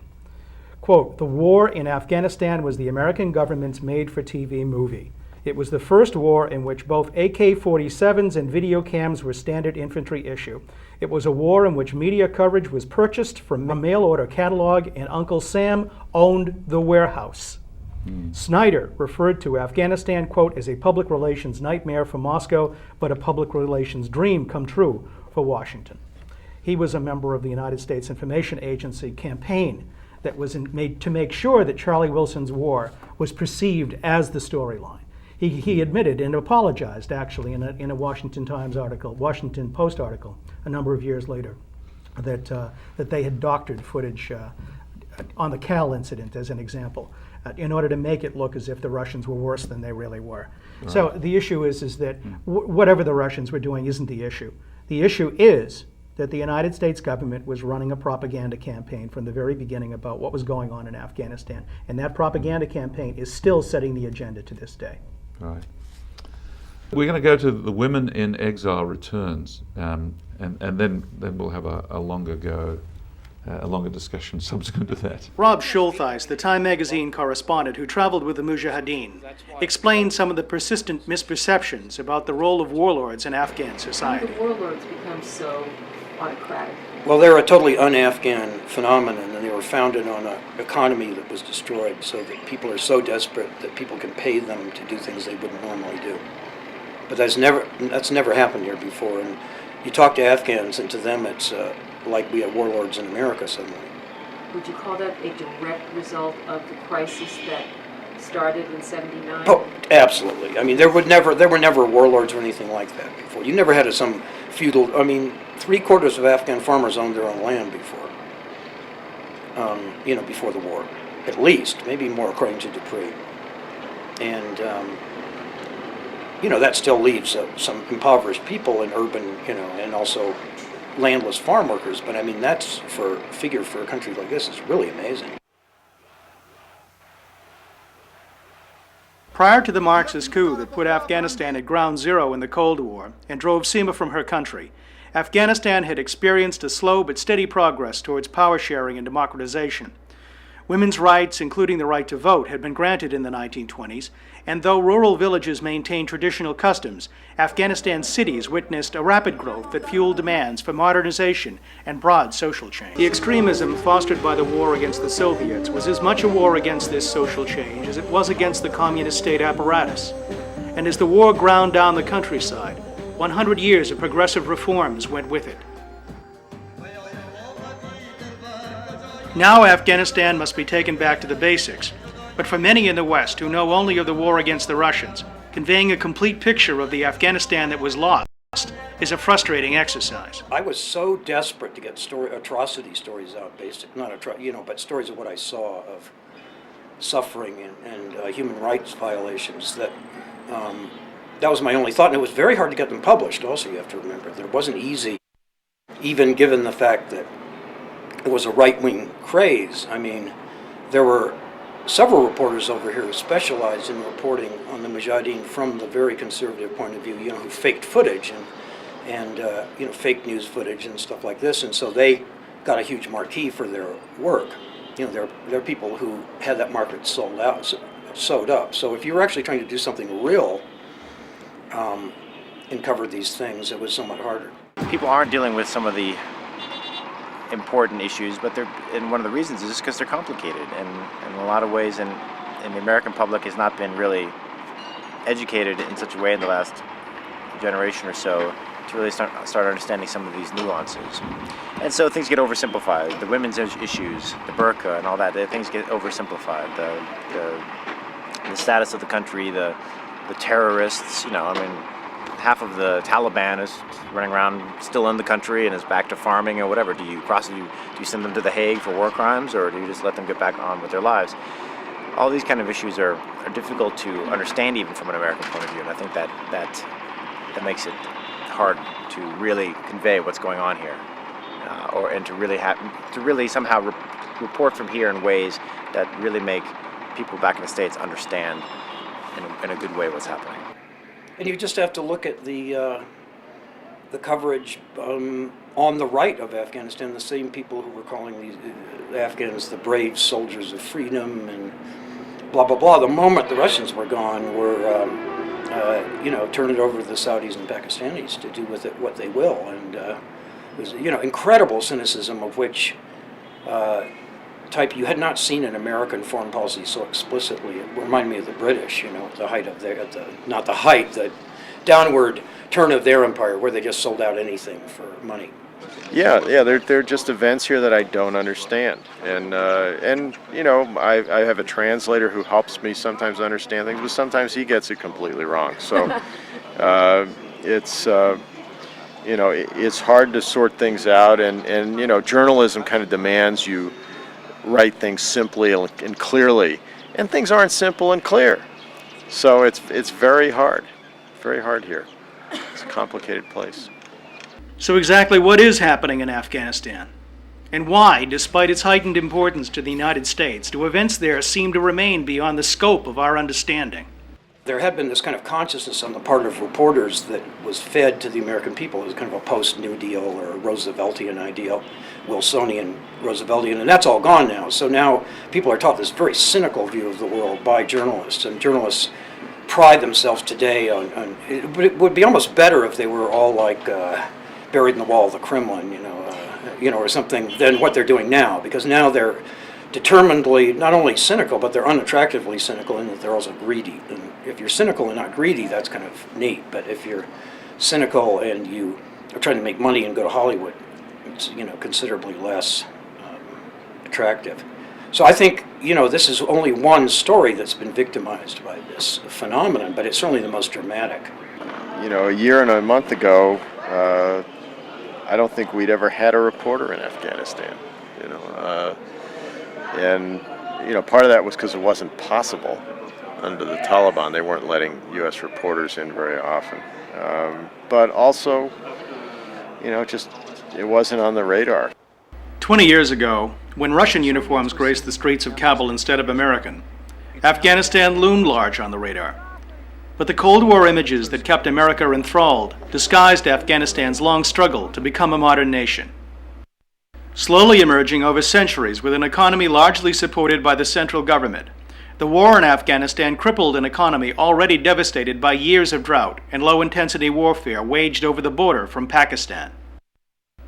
quote, "The war in Afghanistan was the American government's made-for-TV movie. It was the first war in which both AK-47s and video cams were standard infantry issue. It was a war in which media coverage was purchased from a mail-order catalog, and Uncle Sam owned the warehouse." Snyder referred to Afghanistan, quote, as a public relations nightmare for Moscow, but a public relations dream come true for Washington. He was a member of the United States Information Agency campaign that was made to make sure that Charlie Wilson's war was perceived as the storyline. He admitted and apologized, actually, in a Washington Times article, Washington Post article, a number of years later, that they had doctored footage on the Cal incident, as an example, in order to make it look as if the Russians were worse than they really were. Right. So the issue is that whatever the Russians were doing isn't the issue. The issue is that the United States government was running a propaganda campaign from the very beginning about what was going on in Afghanistan. And that propaganda campaign is still setting the agenda to this day. Right. We're going to go to the Women in Exile Returns, and then we'll have a longer go. A longer discussion subsequent to that. Rob Schultheis, the Time magazine correspondent who traveled with the Mujahideen, explained some of the persistent misperceptions about the role of warlords in Afghan society. How do warlords become so autocratic? Well, they're a totally un-Afghan phenomenon, and they were founded on an economy that was destroyed, so that people are so desperate that people can pay them to do things they wouldn't normally do. But that's never happened here before, and you talk to Afghans, and to them it's like we have warlords in America suddenly. Would you call that a direct result of the crisis that started in '79? Oh, absolutely. I mean, there were never warlords or anything like that before. You never had some feudal. I mean, 3/4 of Afghan farmers owned their own land before. Before the war, at least, maybe more according to Dupree. And that still leaves some impoverished people in urban, and also landless farm workers. But I mean, that's for a country like this is really amazing. Prior to the Marxist coup that put Afghanistan at ground zero in the Cold War and drove SEMA from her country, Afghanistan had experienced a slow but steady progress towards power sharing and democratization. Women's rights, including the right to vote, had been granted in the 1920s, and though rural villages maintained traditional customs, Afghanistan's cities witnessed a rapid growth that fueled demands for modernization and broad social change. The extremism fostered by the war against the Soviets was as much a war against this social change as it was against the communist state apparatus. And as the war ground down the countryside, 100 years of progressive reforms went with it. Now Afghanistan must be taken back to the basics, but for many in the West who know only of the war against the Russians, conveying a complete picture of the Afghanistan that was lost is a frustrating exercise. I was so desperate to get atrocity stories out, but stories of what I saw of suffering and human rights violations that that was my only thought, and it was very hard to get them published. Also, you have to remember that it wasn't easy, even given the fact that it was a right-wing craze. I mean, there were several reporters over here who specialized in reporting on the Mujahideen from the very conservative point of view, who faked footage and fake news footage and stuff like this, and so they got a huge marquee for their work. They're people who had that market sewed up. So if you were actually trying to do something real and cover these things, it was somewhat harder. People aren't dealing with some of the important issues, and one of the reasons is just because they're complicated, and in a lot of ways, and the American public has not been really educated in such a way in the last generation or so to really start understanding some of these nuances. And so things get oversimplified. The women's issues, the burqa and all that, things get oversimplified. The status of the country, the terrorists, half of the Taliban is running around still in the country and is back to farming or whatever. Do you send them to The Hague for war crimes, or do you just let them get back on with their lives? All these kind of issues are difficult to understand even from an American point of view, and I think that makes it hard to really convey what's going on here, and to really somehow report from here in ways that really make people back in the States understand in a good way what's happening. And you just have to look at the coverage on the right of Afghanistan, the same people who were calling these Afghans the brave soldiers of freedom and blah, blah, blah. The moment the Russians were gone, were, turn it over to the Saudis and Pakistanis to do with it what they will. And it was, incredible cynicism of which type you had not seen in American foreign policy so explicitly. It reminded me of the British, at the height of the downward turn of their empire, where they just sold out anything for money. Yeah, they're just events here that I don't understand, and I have a translator who helps me sometimes understand things, but sometimes he gets it completely wrong. So it's hard to sort things out, and journalism kind of demands you write things simply and clearly, and things aren't simple and clear. So it's very hard here. It's a complicated place. So exactly what is happening in Afghanistan? And why, despite its heightened importance to the United States, do events there seem to remain beyond the scope of our understanding? There had been this kind of consciousness on the part of reporters that was fed to the American people as kind of a post-New Deal or Rooseveltian ideal, Wilsonian Rooseveltian, and that's all gone now. So now people are taught this very cynical view of the world by journalists, and journalists pride themselves today on it would be almost better if they were all like buried in the wall of the Kremlin, or something, than what they're doing now, because now they're determinedly not only cynical, but they're unattractively cynical in that they're also greedy. And if you're cynical and not greedy, that's kind of neat. But if you're cynical and you are trying to make money and go to Hollywood, it's considerably less attractive. So I think this is only one story that's been victimized by this phenomenon, but it's certainly the most dramatic. A year and a month ago, I don't think we'd ever had a reporter in Afghanistan. And part of that was because it wasn't possible. under the Taliban. They weren't letting U.S. reporters in very often. But also, just it wasn't on the radar. 20 years ago, when Russian uniforms graced the streets of Kabul instead of American, Afghanistan loomed large on the radar. But the Cold War images that kept America enthralled disguised Afghanistan's long struggle to become a modern nation. Slowly emerging over centuries with an economy largely supported by the central government, the war in Afghanistan crippled an economy already devastated by years of drought and low-intensity warfare waged over the border from Pakistan.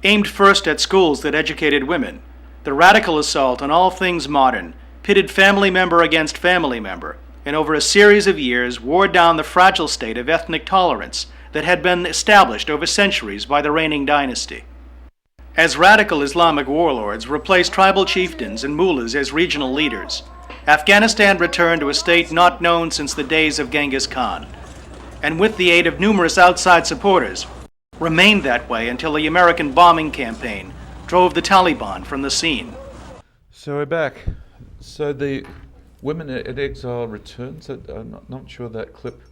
Aimed first at schools that educated women, the radical assault on all things modern pitted family member against family member, and over a series of years wore down the fragile state of ethnic tolerance that had been established over centuries by the reigning dynasty. As radical Islamic warlords replaced tribal chieftains and mullahs as regional leaders, Afghanistan returned to a state not known since the days of Genghis Khan, and with the aid of numerous outside supporters, remained that way until the American bombing campaign drove the Taliban from the scene. So we're back. So the women in exile returned. So I'm not sure that clip.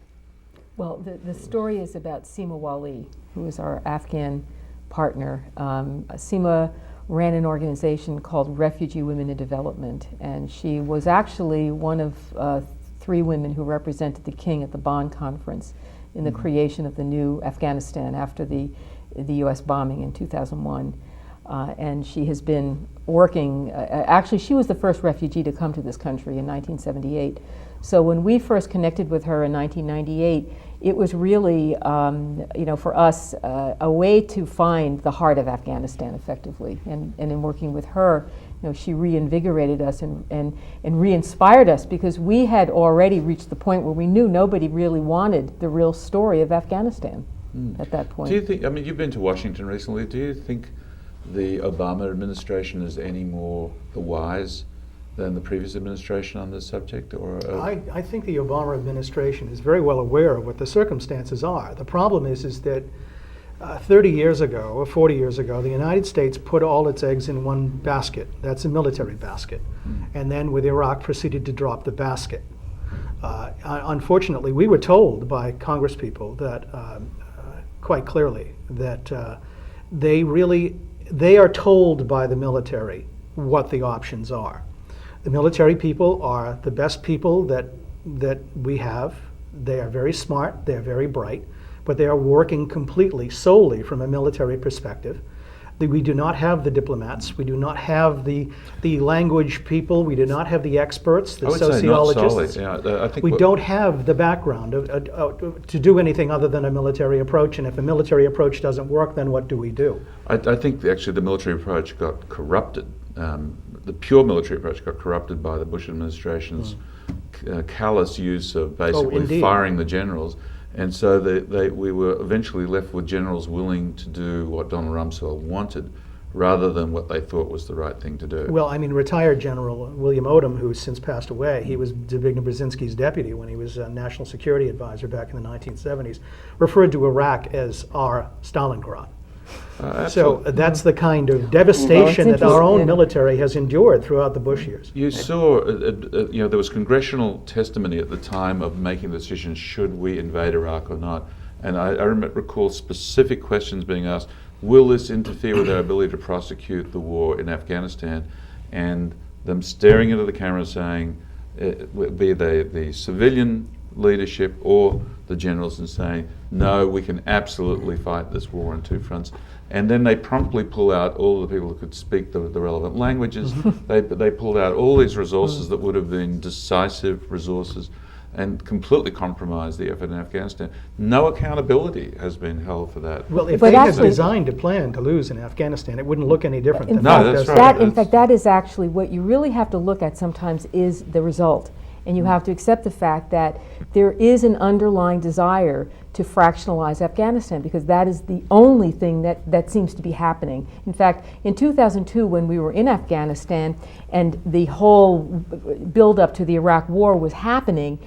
Well, the story is about Seema Wali, who is our Afghan partner. Seema ran an organization called Refugee Women in Development, and she was actually one of 3 women who represented the king at the Bonn conference in the creation of the new Afghanistan after the U.S. bombing in 2001. And she has been working, actually she was the first refugee to come to this country in 1978. So when we first connected with her in 1998, it was really, for us, a way to find the heart of Afghanistan effectively. And in working with her, she reinvigorated us and re-inspired us, because we had already reached the point where we knew nobody really wanted the real story of Afghanistan at that point. Do you think, you've been to Washington recently, do you think the Obama administration is any more wise than the previous administration on this subject? Or I think the Obama administration is very well aware of what the circumstances are. The problem is that 30 years ago or 40 years ago, the United States put all its eggs in one basket. That's a military basket. And then with Iraq proceeded to drop the basket. Unfortunately, we were told by congresspeople that quite clearly that they are told by the military what the options are. The military people are the best people that we have. They are very smart, they are very bright, but they are working completely, solely from a military perspective. We do not have the diplomats, we do not have the language people, we do not have the experts, the sociologists. I think we don't have the background to do anything other than a military approach, and if a military approach doesn't work, then what do we do? I think actually the military approach got corrupted. The pure military approach got corrupted by the Bush administration's callous use of basically firing the generals. And so we were eventually left with generals willing to do what Donald Rumsfeld wanted, rather than what they thought was the right thing to do. Well, retired General William Odom, who's since passed away, he was Zbigniew Brzezinski's deputy when he was National Security Advisor back in the 1970s, referred to Iraq as our Stalingrad. So that's the kind of devastation that our own military has endured throughout the Bush years. You saw, there was congressional testimony at the time of making the decision, should we invade Iraq or not? And I recall specific questions being asked, will this interfere with our ability to prosecute the war in Afghanistan? And them staring into the camera saying, be they the civilian leadership or the generals, and saying, no, we can absolutely fight this war on 2 fronts. And then they promptly pull out all the people who could speak the relevant languages. They pulled out all these resources that would have been decisive resources and completely compromised the effort in Afghanistan. No accountability has been held for that. Well, if they had designed a plan to lose in Afghanistan, it wouldn't look any different. In fact, that is actually what you really have to look at sometimes, is the result. And you have to accept the fact that there is an underlying desire to fractionalize Afghanistan, because that is the only thing that seems to be happening. In fact, in 2002, when we were in Afghanistan and the whole build-up to the Iraq War was happening,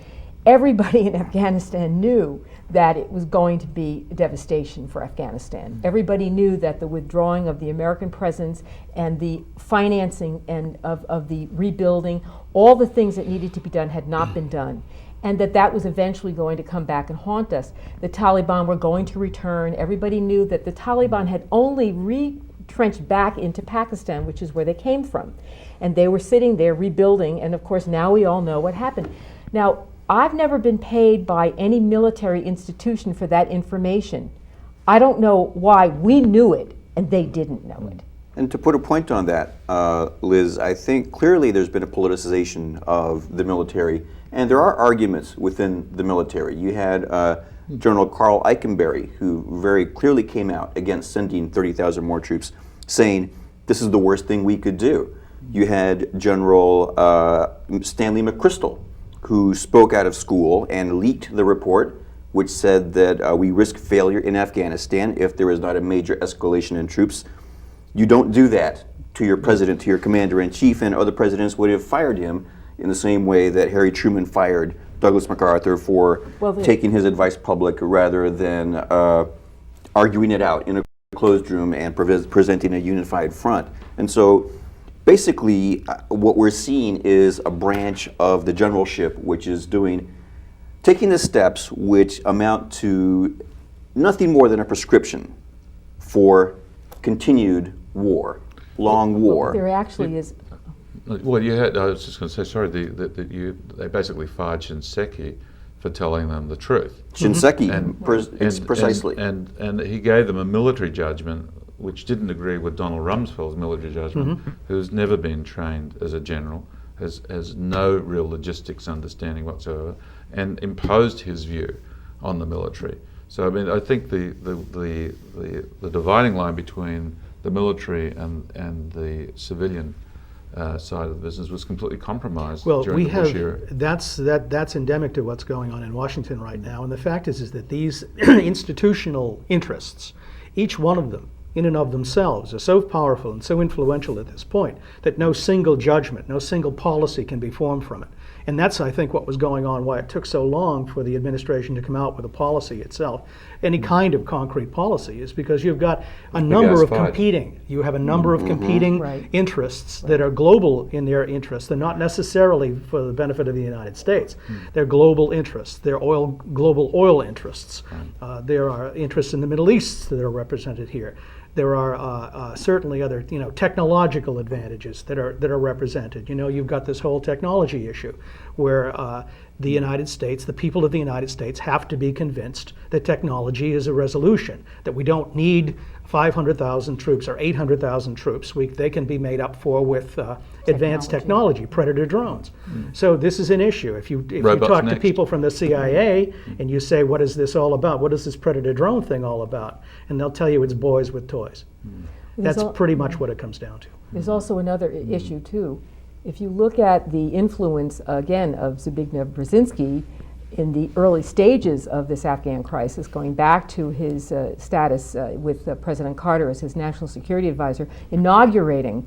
everybody in Afghanistan knew that it was going to be devastation for Afghanistan. Everybody knew that the withdrawing of the American presence and the financing and of the rebuilding, all the things that needed to be done had not been done. and that was eventually going to come back and haunt us. The Taliban were going to return. Everybody knew that the Taliban had only retrenched back into Pakistan, which is where they came from. And they were sitting there rebuilding, and of course now we all know what happened. Now, I've never been paid by any military institution for that information. I don't know why we knew it and they didn't know it. And to put a point on that, Liz, I think clearly there's been a politicization of the military, and there are arguments within the military. You had General Carl Eikenberry, who very clearly came out against sending 30,000 more troops, saying this is the worst thing we could do. You had General Stanley McChrystal, who spoke out of school and leaked the report, which said that we risk failure in Afghanistan if there is not a major escalation in troops. You don't do that to your president, to your commander-in-chief, and other presidents would have fired him in the same way that Harry Truman fired Douglas MacArthur for taking his advice public rather than arguing it out in a closed room and presenting a unified front. And so basically what we're seeing is a branch of the generalship which is taking the steps which amount to nothing more than a prescription for continued war, long war. There actually is. Well, you had. I was just going to say, sorry, they basically fired Shinseki for telling them the truth. Shinseki, precisely. And he gave them a military judgment which didn't agree with Donald Rumsfeld's military judgment, who's never been trained as a general, has no real logistics understanding whatsoever, and imposed his view on the military. So I mean, I think the dividing line between the military and the civilian side of the business was completely compromised during the Bush era. That's endemic to what's going on in Washington right now. And the fact is that these institutional interests, each one of them, in and of themselves, are so powerful and so influential at this point that no single judgment, no single policy can be formed from it. And that's, I think, what was going on, why it took so long for the administration to come out with a policy itself. Any kind of concrete policy is because you've got a number of competing, interests that are global in their interests. They're not necessarily for the benefit of the United States. They're global interests. They're global oil interests. There are interests in the Middle East that are represented here. There are certainly other, technological advantages that are represented. You've got this whole technology issue where the United States, the people of the United States, have to be convinced that technology is a resolution, that we don't need 500,000 troops or 800,000 troops. They can be made up for with advanced technology, Predator drones. So this is an issue. If you talk to people from the CIA and you say, what is this all about? What is this Predator drone thing all about? And they'll tell you it's boys with toys. That's pretty much what it comes down to. There's also another issue too. If you look at the influence, again, of Zbigniew Brzezinski in the early stages of this Afghan crisis, going back to his status with President Carter as his national security advisor, inaugurating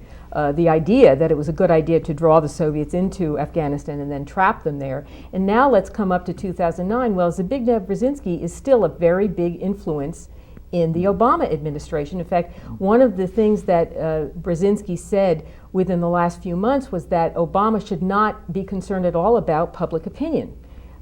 the idea that it was a good idea to draw the Soviets into Afghanistan and then trap them there. And now let's come up to 2009. Well, Zbigniew Brzezinski is still a very big influence in the Obama administration. In fact, one of the things that Brzezinski said within the last few months was that Obama should not be concerned at all about public opinion.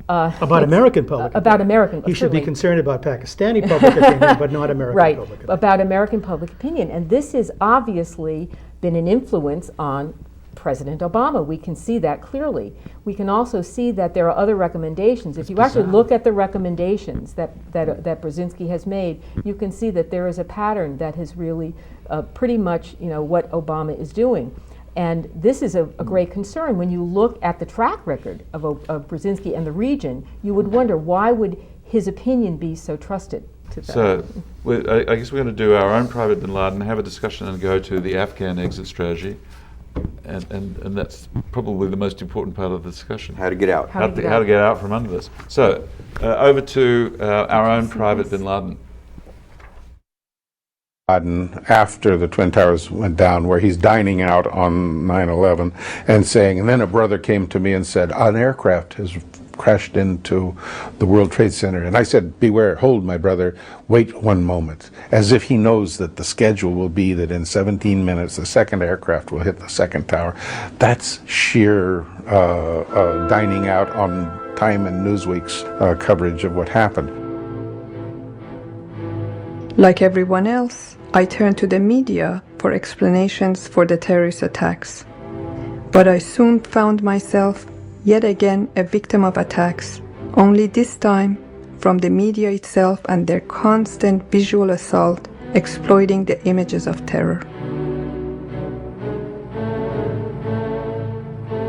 About American public opinion. About American, He should be concerned about Pakistani public opinion, but not American public opinion. Right, about American public opinion. And this has obviously been an influence on President Obama. We can see that clearly. We can also see that there are other recommendations. If you actually look at the recommendations that Brzezinski has made, you can see that there is a pattern that has really pretty much what Obama is doing. And this is a great concern. When you look at the track record of Brzezinski and the region, you would wonder, why would his opinion be so trusted to that? So I guess we're going to do our own private bin Laden, have a discussion and go to the Afghan exit strategy. And that's probably the most important part of the discussion. How to get out. How to get out from under this. So over to our own private bin Laden. After the Twin Towers went down, where he's dining out on 9/11 and saying, and then a brother came to me and said, an aircraft has crashed into the World Trade Center. And I said, beware, hold my brother, wait one moment, as if he knows that the schedule will be that in 17 minutes the second aircraft will hit the second tower. That's sheer dining out on Time and Newsweek's coverage of what happened. Like everyone else, I turned to the media for explanations for the terrorist attacks. But I soon found myself yet again a victim of attacks, only this time from the media itself and their constant visual assault exploiting the images of terror.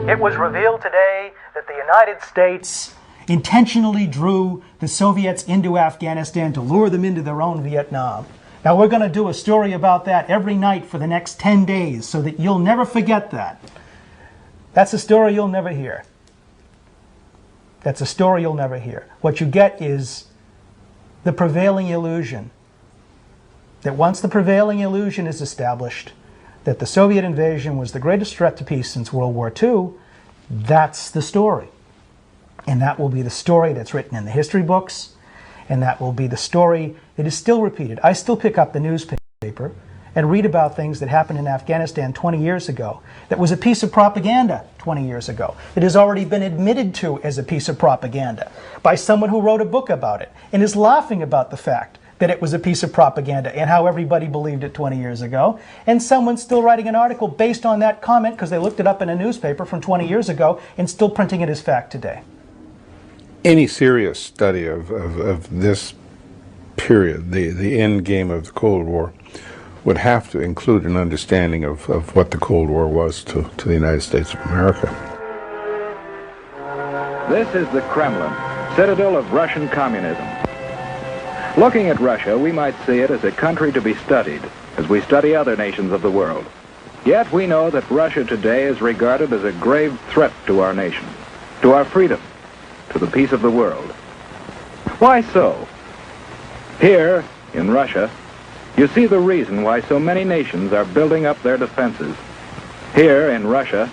It was revealed today that the United States intentionally drew the Soviets into Afghanistan to lure them into their own Vietnam. Now we're going to do a story about that every night for the next 10 days so that you'll never forget that. That's a story you'll never hear. That's a story you'll never hear. What you get is the prevailing illusion that once the prevailing illusion is established, that the Soviet invasion was the greatest threat to peace since World War II, that's the story. And that will be the story that's written in the history books, and that will be the story that is still repeated. I still pick up the newspaper and read about things that happened in Afghanistan 20 years ago that was a piece of propaganda 20 years ago. It has already been admitted to as a piece of propaganda by someone who wrote a book about it and is laughing about the fact that it was a piece of propaganda and how everybody believed it 20 years ago. And someone's still writing an article based on that comment because they looked it up in a newspaper from 20 years ago and still printing it as fact today. Any serious study of this period, the end game of the Cold War, would have to include an understanding of what the Cold War was to the United States of America. This is the Kremlin, citadel of Russian communism. Looking at Russia, we might see it as a country to be studied, as we study other nations of the world. Yet we know that Russia today is regarded as a grave threat to our nation, to our freedom, to the peace of the world. Why so? Here, in Russia, you see the reason why so many nations are building up their defenses. Here, in Russia,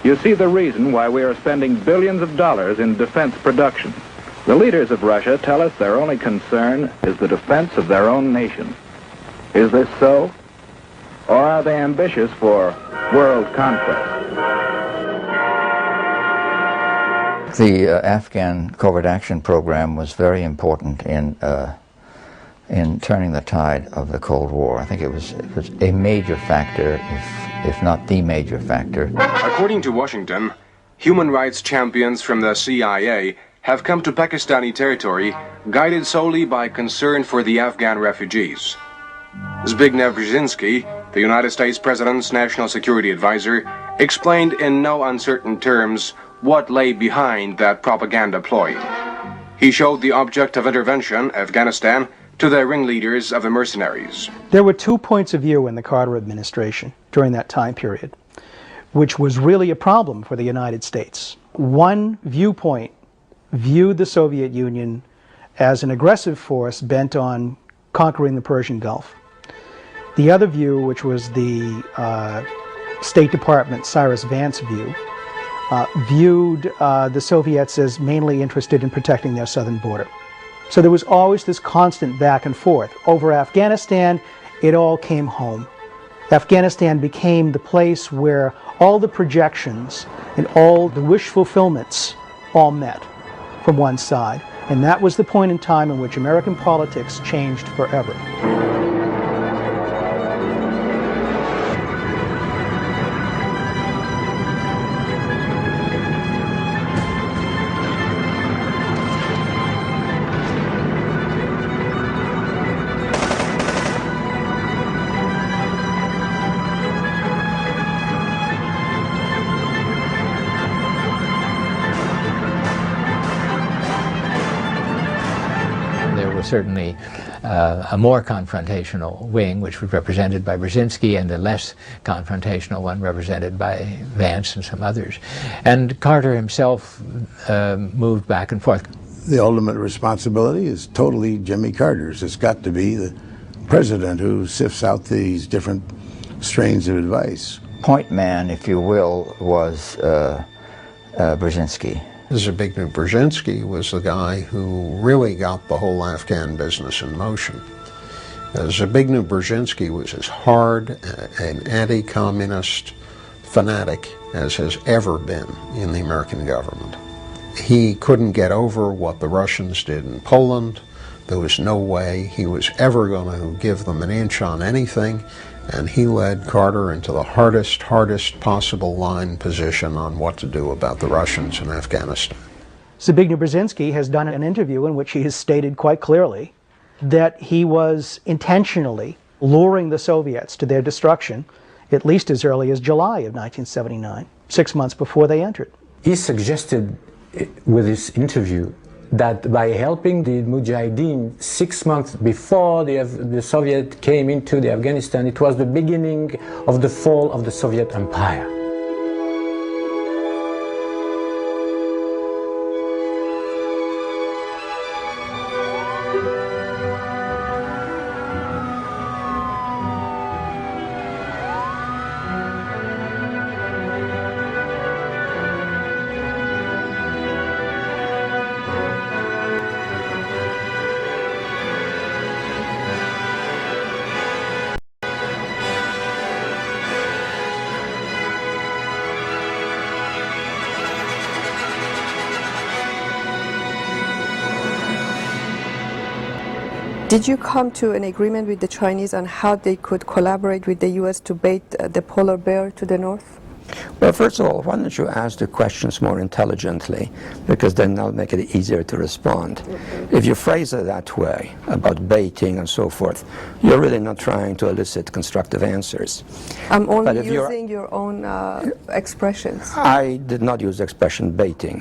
you see the reason why we are spending billions of dollars in defense production. The leaders of Russia tell us their only concern is the defense of their own nation. Is this so? Or are they ambitious for world conquest? The Afghan Covert Action Program was very important in turning the tide of the Cold War. I think it was a major factor, if not the major factor. According to Washington, human rights champions from the CIA have come to Pakistani territory guided solely by concern for the Afghan refugees. Zbigniew Brzezinski, the United States President's national security advisor, explained in no uncertain terms what lay behind that propaganda ploy. He showed the object of intervention, Afghanistan, to the ringleaders of the mercenaries. There were 2 points of view in the Carter administration during that time period, which was really a problem for the United States. One viewpoint viewed the Soviet Union as an aggressive force bent on conquering the Persian Gulf. The other view, which was the State Department Cyrus Vance view, viewed the Soviets as mainly interested in protecting their southern border. So there was always this constant back and forth. Over Afghanistan, it all came home. Afghanistan became the place where all the projections and all the wish fulfillments all met from one side. And that was the point in time in which American politics changed forever. Certainly a more confrontational wing, which was represented by Brzezinski, and a less confrontational one represented by Vance and some others. And Carter himself moved back and forth. The ultimate responsibility is totally Jimmy Carter's. It's got to be the president who sifts out these different strains of advice. Point man, if you will, was Brzezinski. Zbigniew Brzezinski was the guy who really got the whole Afghan business in motion. Zbigniew Brzezinski was as hard an anti-communist fanatic as has ever been in the American government. He couldn't get over what the Russians did in Poland. There was no way he was ever going to give them an inch on anything, and he led Carter into the hardest possible line position on what to do about the Russians in Afghanistan. Zbigniew Brzezinski has done an interview in which he has stated quite clearly that he was intentionally luring the Soviets to their destruction at least as early as July of 1979, 6 months before they entered. He suggested with this interview that by helping the Mujahideen 6 months before the Soviet came into Afghanistan, it was the beginning of the fall of the Soviet Empire. Did you come to an agreement with the Chinese on how they could collaborate with the U.S. to bait the polar bear to the north? Well, first of all, why don't you ask the questions more intelligently, because then that'll make it easier to respond. If you phrase it that way, about baiting and so forth, you're really not trying to elicit constructive answers. I'm only using your own expressions. I did not use the expression baiting.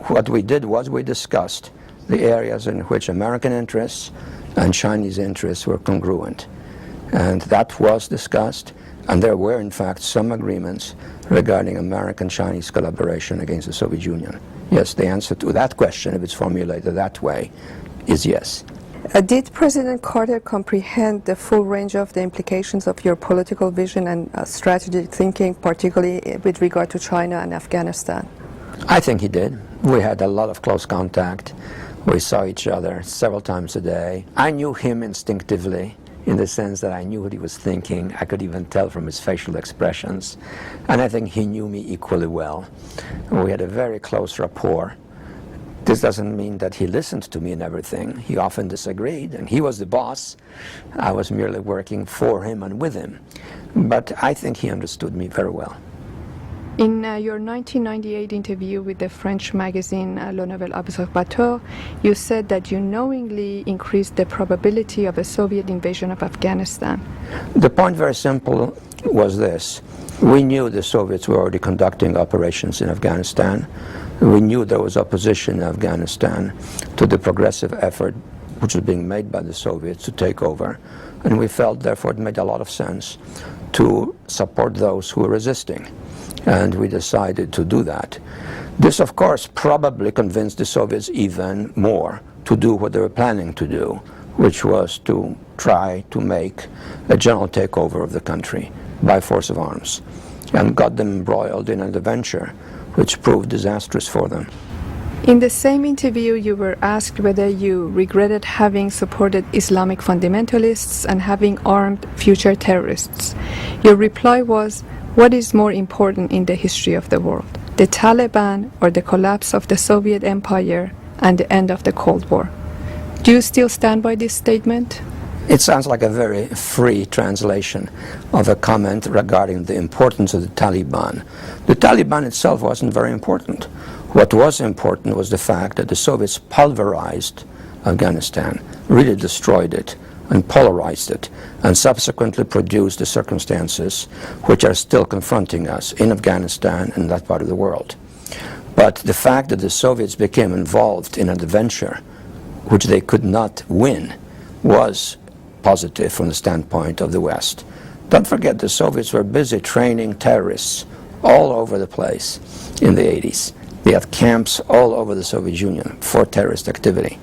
What we did was we discussed the areas in which American interests and Chinese interests were congruent. And that was discussed, and there were in fact some agreements regarding American-Chinese collaboration against the Soviet Union. Yes, the answer to that question, if it's formulated that way, is yes. Did President Carter comprehend the full range of the implications of your political vision and strategic thinking, particularly with regard to China and Afghanistan? I think he did. We had a lot of close contact. We saw each other several times a day. I knew him instinctively, in the sense that I knew what he was thinking. I could even tell from his facial expressions. And I think he knew me equally well. We had a very close rapport. This doesn't mean that he listened to me in everything. He often disagreed, and he was the boss. I was merely working for him and with him. But I think he understood me very well. In your 1998 interview with the French magazine Le Nouvel Observateur, you said that you knowingly increased the probability of a Soviet invasion of Afghanistan. The point, very simple, was this. We knew the Soviets were already conducting operations in Afghanistan. We knew there was opposition in Afghanistan to the progressive effort which was being made by the Soviets to take over. And we felt, therefore, it made a lot of sense to support those who were resisting. And we decided to do that. This, of course, probably convinced the Soviets even more to do what they were planning to do, which was to try to make a general takeover of the country by force of arms, and got them embroiled in an adventure which proved disastrous for them. In the same interview, you were asked whether you regretted having supported Islamic fundamentalists and having armed future terrorists. Your reply was, what is more important in the history of the world, the Taliban or the collapse of the Soviet Empire and the end of the Cold War? Do you still stand by this statement? It sounds like a very free translation of a comment regarding the importance of the Taliban. The Taliban itself wasn't very important. What was important was the fact that the Soviets pulverized Afghanistan, really destroyed it, and polarized it, and subsequently produced the circumstances which are still confronting us in Afghanistan and that part of the world. But the fact that the Soviets became involved in an adventure which they could not win was positive from the standpoint of the West. Don't forget, the Soviets were busy training terrorists all over the place in the 80s. They had camps all over the Soviet Union for terrorist activity.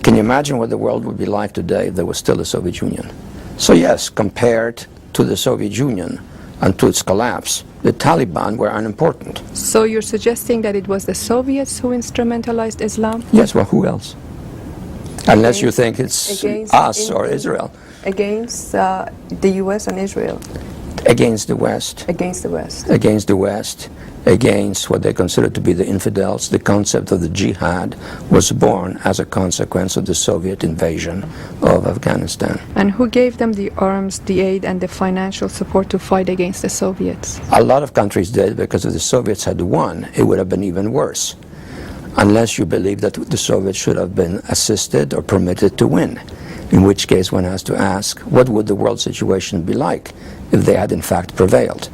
Can you imagine what the world would be like today if there was still a Soviet Union? So yes, compared to the Soviet Union and to its collapse, the Taliban were unimportant. So you're suggesting that it was the Soviets who instrumentalized Islam? Yes, well, who else? Unless you think it's us or Israel. Against the US and Israel. Against the West. Against the West. Against the West. Against what they considered to be the infidels. The concept of the jihad was born as a consequence of the Soviet invasion of Afghanistan. And who gave them the arms, the aid, and the financial support to fight against the Soviets? A lot of countries did, because if the Soviets had won, it would have been even worse. Unless you believe that the Soviets should have been assisted or permitted to win. In which case one has to ask, what would the world situation be like if they had in fact prevailed?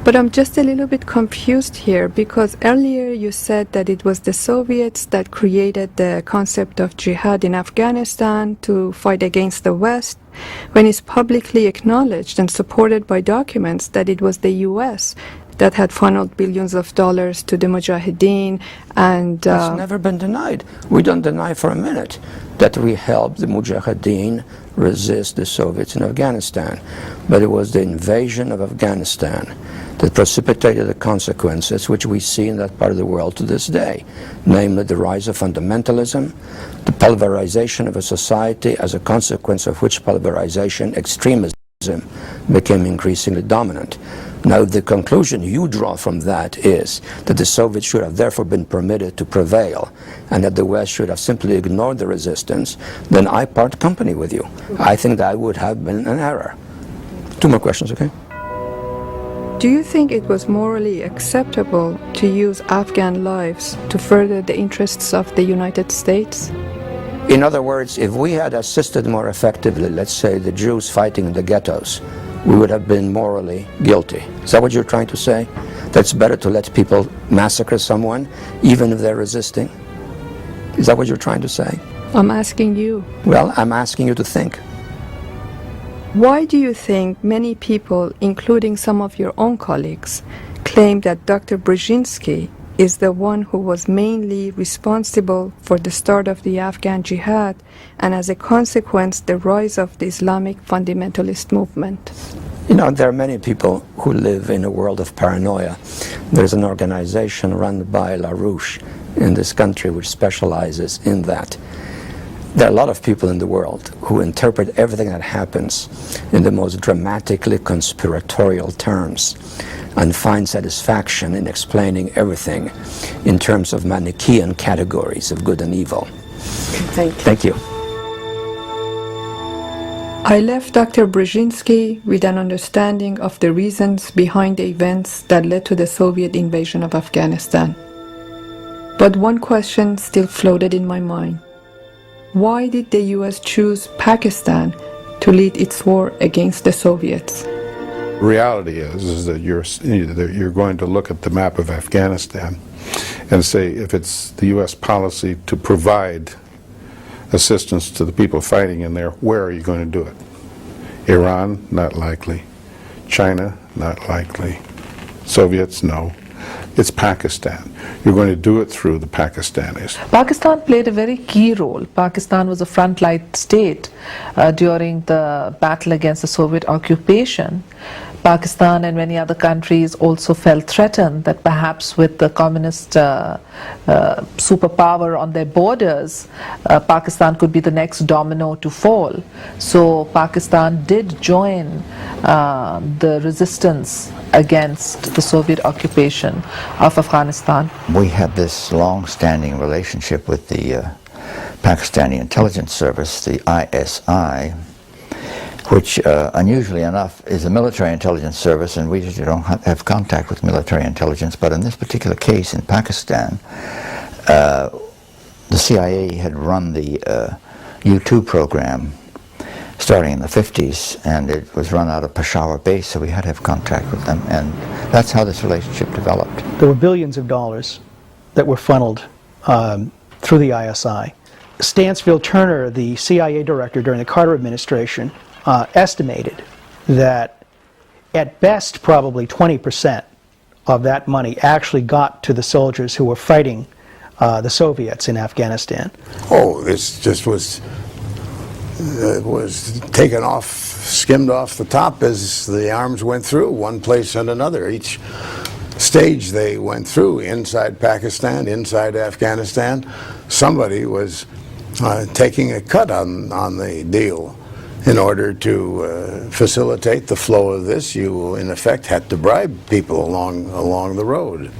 But I'm just a little bit confused here, because earlier you said that it was the Soviets that created the concept of jihad in Afghanistan to fight against the West, when it's publicly acknowledged and supported by documents that it was the US that had funneled billions of dollars to the Mujahideen. And that's never been denied. We don't deny for a minute that we helped the Mujahideen resist the Soviets in Afghanistan. But it was the invasion of Afghanistan that precipitated the consequences which we see in that part of the world to this day, namely the rise of fundamentalism, the pulverization of a society, as a consequence of which pulverization, extremism became increasingly dominant. Now, the conclusion you draw from that is that the Soviets should have therefore been permitted to prevail and that the West should have simply ignored the resistance, then I part company with you. I think that would have been an error. Two more questions, okay? do you think it was morally acceptable to use Afghan lives to further the interests of the United States? In other words, if we had assisted more effectively, let's say the Jews fighting in the ghettos, we would have been morally guilty. Is that what you're trying to say? That's better to let people massacre someone, even if they're resisting? Is that what you're trying to say? I'm asking you. Well, I'm asking you to think. Why do you think many people, including some of your own colleagues, claim that Dr. Brzezinski is the one who was mainly responsible for the start of the Afghan jihad and as a consequence the rise of the Islamic fundamentalist movement? You know, there are many people who live in a world of paranoia. There's an organization run by LaRouche in this country which specializes in that. There are a lot of people in the world who interpret everything that happens in the most dramatically conspiratorial terms and find satisfaction in explaining everything in terms of Manichaean categories of good and evil. Thank you. Thank you. I left Dr. Brzezinski with an understanding of the reasons behind the events that led to the Soviet invasion of Afghanistan. But one question still floated in my mind. Why did the US choose Pakistan to lead its war against the Soviets? Reality is that you're going to look at the map of Afghanistan and say, if it's the U.S. policy to provide assistance to the people fighting in there, where are you going to do it? Iran, not likely. China, not likely. Soviets, no. It's Pakistan. You're going to do it through the Pakistanis. Pakistan played a very key role. Pakistan was a frontline state during the battle against the Soviet occupation. Pakistan and many other countries also felt threatened that perhaps with the communist superpower on their borders, Pakistan could be the next domino to fall. So Pakistan did join the resistance against the Soviet occupation of Afghanistan. We had this long-standing relationship with the Pakistani intelligence service, the ISI, which unusually enough is a military intelligence service, and we usually don't have contact with military intelligence. But in this particular case in Pakistan, the CIA had run the U-2 program starting in the 50s, and it was run out of Peshawar base, so we had to have contact with them, and that's how this relationship developed. There were billions of dollars that were funneled through the ISI. Stansfield Turner, the CIA director during the Carter administration, estimated that at best probably 20% of that money actually got to the soldiers who were fighting the Soviets in Afghanistan. Oh, this just was taken off, skimmed off the top as the arms went through one place and another. Each stage they went through, inside Pakistan, inside Afghanistan, somebody was taking a cut on the deal. In order to facilitate the flow of this, you in effect had to bribe people along the road.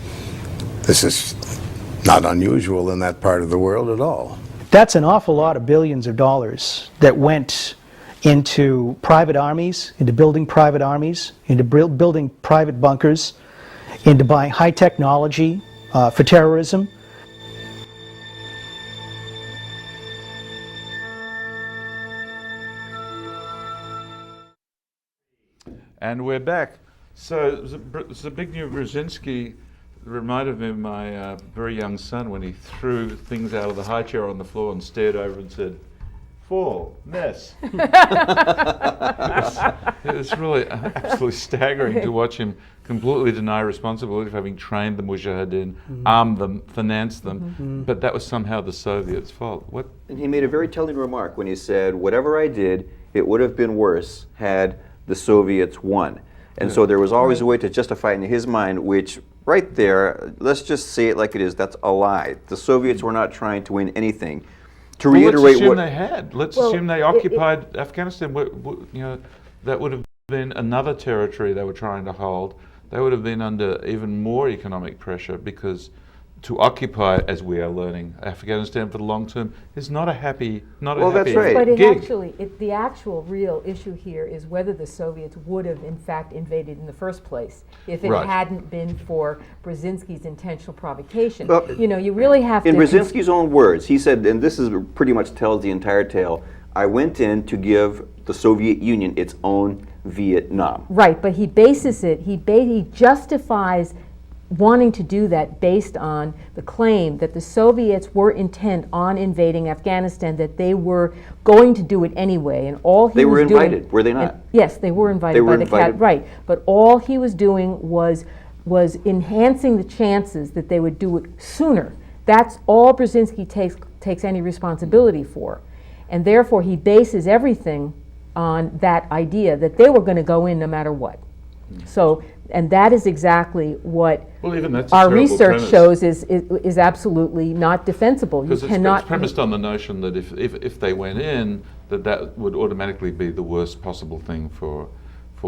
This is not unusual in that part of the world at all. That's an awful lot of billions of dollars that went into private armies, into building private armies, into building private bunkers, into buying high technology for terrorism. And we're back. So Zbigniew Brzezinski reminded me of my very young son when he threw things out of the high chair on the floor and stared over and said, "Fall, mess." It was really absolutely staggering to watch him completely deny responsibility for having trained the Mujahideen, armed them, financed them, but that was somehow the Soviets' fault. What? And he made a very telling remark when he said, "Whatever I did, it would have been worse had the Soviets won." And so there was always a way to justify it in his mind, which right there, let's just say it like it is, that's a lie. The Soviets were not trying to win anything. To reiterate, let's assume they had. Let's assume they occupied Afghanistan. You know, that would have been another territory they were trying to hold. They would have been under even more economic pressure, because to occupy, as we are learning, Afghanistan for the long term is not a happy, that's right. But gig. the actual real issue here is whether the Soviets would have in fact invaded in the first place if it hadn't been for Brzezinski's intentional provocation. Well, you know, you really have to. In Brzezinski's own words, he said, and this is pretty much tells the entire tale, "I went in to give the Soviet Union its own Vietnam." Right, but he bases it, he justifies wanting to do that based on the claim that the Soviets were intent on invading Afghanistan, that they were going to do it anyway, and all he was doing... They were invited, were they not? Yes, they were invited by the CAT, right. But all he was doing was enhancing the chances that they would do it sooner. That's all Brzezinski takes any responsibility for. And therefore he bases everything on that idea that they were going to go in no matter what. So, and that is exactly what our research shows is absolutely not defensible. Because it's premised on the notion that if they went in, that would automatically be the worst possible thing for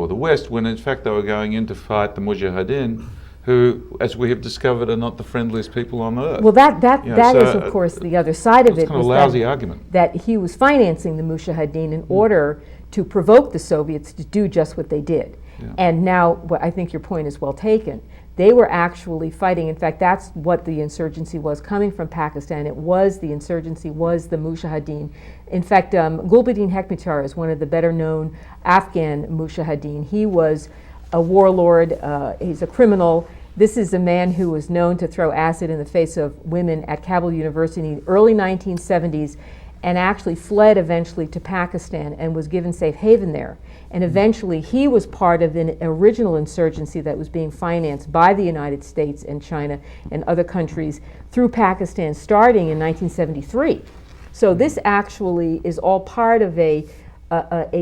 the West, when in fact they were going in to fight the Mujahideen, who, as we have discovered, are not the friendliest people on earth. Well, that is, of course, the other side of it. It's kind of a lousy argument. That he was financing the Mujahideen in order to provoke the Soviets to do just what they did. Yeah. And now, I think your point is well taken. They were actually fighting. In fact, that's what the insurgency was coming from Pakistan. The insurgency was the Mujahideen. In fact, Gulbuddin Hekmatyar is one of the better known Afghan Mujahideen. He was a warlord, he's a criminal. This is a man who was known to throw acid in the face of women at Kabul University in the early 1970s, and actually fled eventually to Pakistan and was given safe haven there. And eventually he was part of an original insurgency that was being financed by the United States and China and other countries through Pakistan starting in 1973. So this actually is all part of a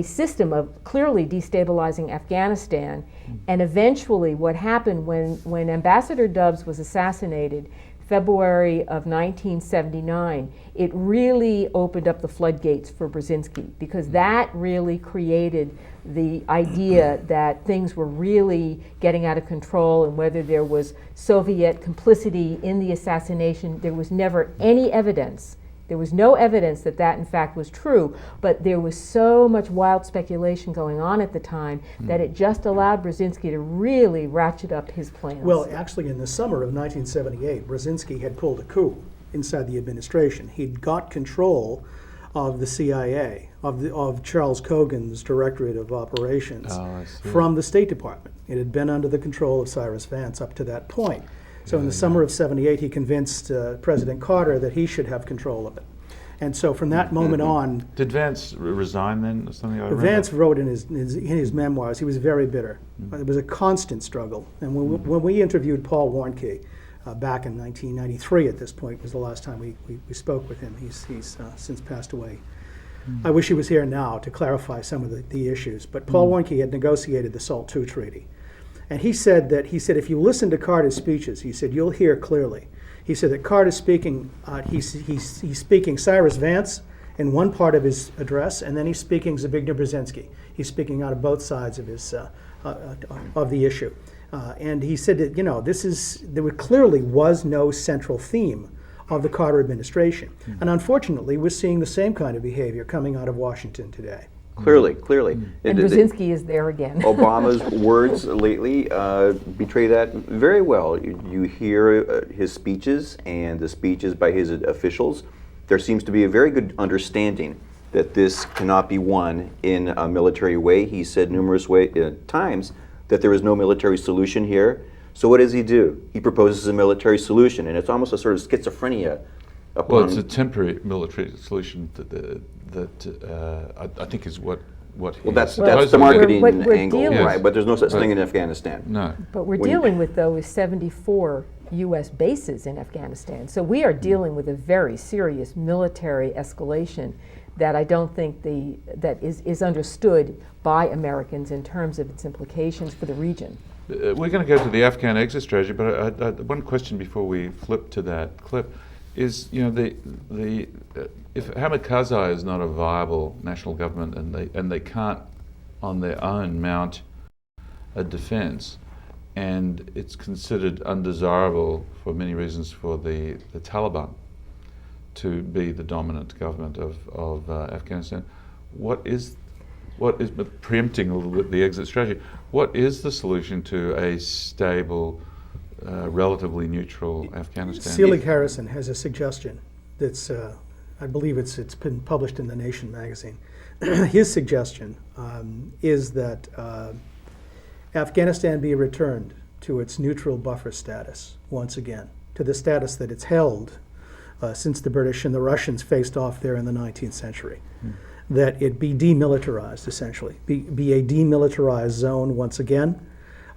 system of clearly destabilizing Afghanistan. And eventually what happened when Ambassador Dubs was assassinated, February of 1979, it really opened up the floodgates for Brzezinski, because that really created the idea that things were really getting out of control, and whether there was Soviet complicity in the assassination, there was never any evidence. There was no evidence that in fact was true, but there was so much wild speculation going on at the time that it just allowed Brzezinski to really ratchet up his plans. Well, actually in the summer of 1978, Brzezinski had pulled a coup inside the administration. He'd got control of the CIA, of Charles Cogan's Directorate of Operations from the State Department. It had been under the control of Cyrus Vance up to that point. So in the summer of '78, he convinced President Carter that he should have control of it. And so from that moment on... Did Vance resign then, or something? Vance wrote in his memoirs, he was very bitter. It was a constant struggle. And when we interviewed Paul Warnke back in 1993, at this point, was the last time we spoke with him. He's since passed away. I wish he was here now to clarify some of the issues. But Paul Warnke had negotiated the SALT II treaty. And he said if you listen to Carter's speeches, he said, you'll hear clearly. He said that Carter's speaking, he's speaking Cyrus Vance in one part of his address, and then he's speaking Zbigniew Brzezinski. He's speaking out of both sides of his of the issue, and he said that there clearly was no central theme of the Carter administration, and unfortunately, we're seeing the same kind of behavior coming out of Washington today. Clearly. And Brzezinski is there again. Obama's words lately betray that very well. You hear his speeches and the speeches by his officials. There seems to be a very good understanding that this cannot be won in a military way. He said numerous times that there is no military solution here. So what does he do? He proposes a military solution, and it's almost a sort of schizophrenia. Well, it's a temporary military solution that I think is what. Well, that's the marketing angle, right? But there's no such thing in Afghanistan. No. But we're dealing with, though, is 74 U.S. bases in Afghanistan. So we are dealing with a very serious military escalation that I don't think that is understood by Americans in terms of its implications for the region. We're going to go to the Afghan exit strategy, but one question before we flip to that clip is, if Hamid Karzai is not a viable national government and they can't on their own mount a defense, and it's considered undesirable for many reasons for the Taliban to be the dominant government of Afghanistan, what is preempting a little bit the exit strategy? What is the solution to a stable, relatively neutral Afghanistan? Selig Harrison has a suggestion that's, I believe it's been published in The Nation magazine. His suggestion is that Afghanistan be returned to its neutral buffer status once again, to the status that it's held since the British and the Russians faced off there in the 19th century. That it be demilitarized, essentially, be a demilitarized zone once again.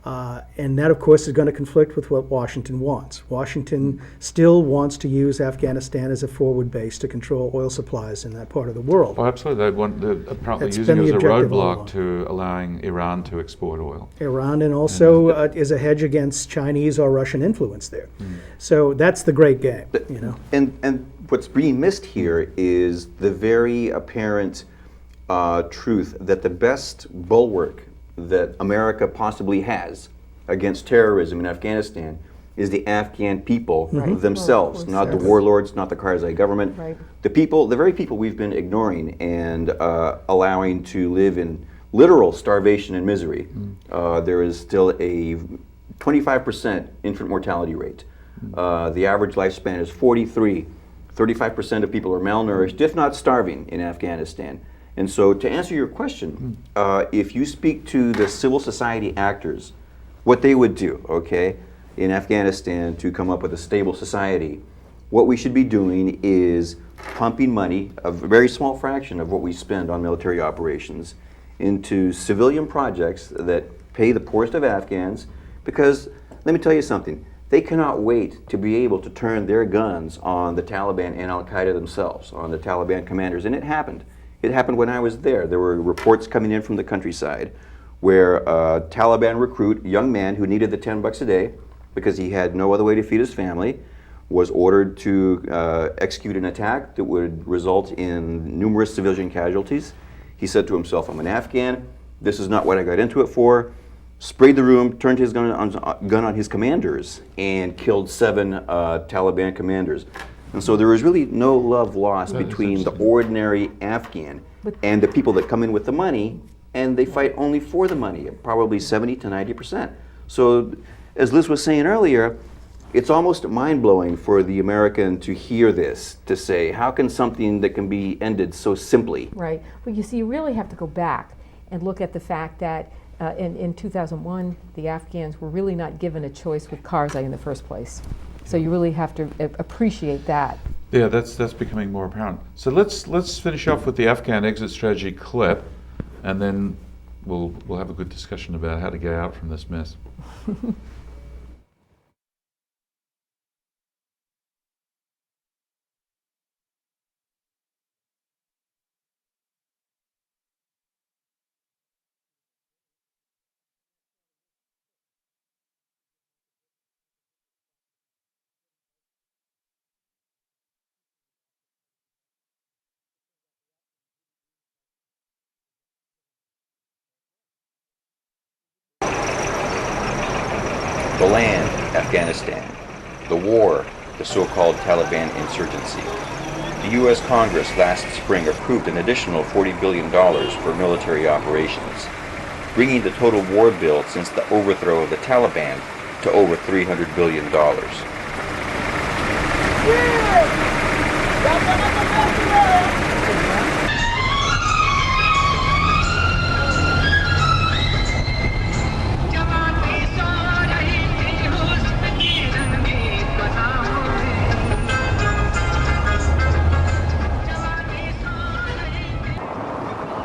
And that, of course, is going to conflict with what Washington wants. Washington still wants to use Afghanistan as a forward base to control oil supplies in that part of the world. Oh, absolutely. They're apparently using it as a roadblock to allowing Iran to export oil. Iran, and also is a hedge against Chinese or Russian influence there. So that's the great game, And what's being missed here is the very apparent truth that the best bulwark that America possibly has against terrorism in Afghanistan is the Afghan people themselves, not the warlords, not the Karzai government. Right. The very people we've been ignoring and allowing to live in literal starvation and misery. There is still a 25% infant mortality rate. The average lifespan is 43. 35% of people are malnourished, if not starving, in Afghanistan. And so to answer your question, if you speak to the civil society actors, what they would do, in Afghanistan to come up with a stable society, what we should be doing is pumping money, a very small fraction of what we spend on military operations, into civilian projects that pay the poorest of Afghans, because let me tell you something, they cannot wait to be able to turn their guns on the Taliban and Al-Qaeda themselves, on the Taliban commanders, and it happened. It happened when I was there. There were reports coming in from the countryside where a Taliban recruit, young man who needed the $10 a day because he had no other way to feed his family, was ordered to execute an attack that would result in numerous civilian casualties. He said to himself, I'm an Afghan, this is not what I got into it for. Sprayed the room, turned his gun on his commanders, and killed 7 Taliban commanders. And so there is really no love lost between the ordinary Afghan and the people that come in with the money, and they fight only for the money, probably 70 to 90%. So as Liz was saying earlier, it's almost mind-blowing for the American to hear this, to say, how can something that can be ended so simply? Right. Well, you see, you really have to go back and look at the fact that in 2001, the Afghans were really not given a choice with Karzai in the first place. So you really have to appreciate that. Yeah, that's becoming more apparent. So let's finish off with the Afghan exit strategy clip, and then we'll have a good discussion about how to get out from this mess. The land, Afghanistan. The war, the so-called Taliban insurgency. The U.S. Congress last spring approved an additional $40 billion for military operations, bringing the total war bill since the overthrow of the Taliban to over $300 billion.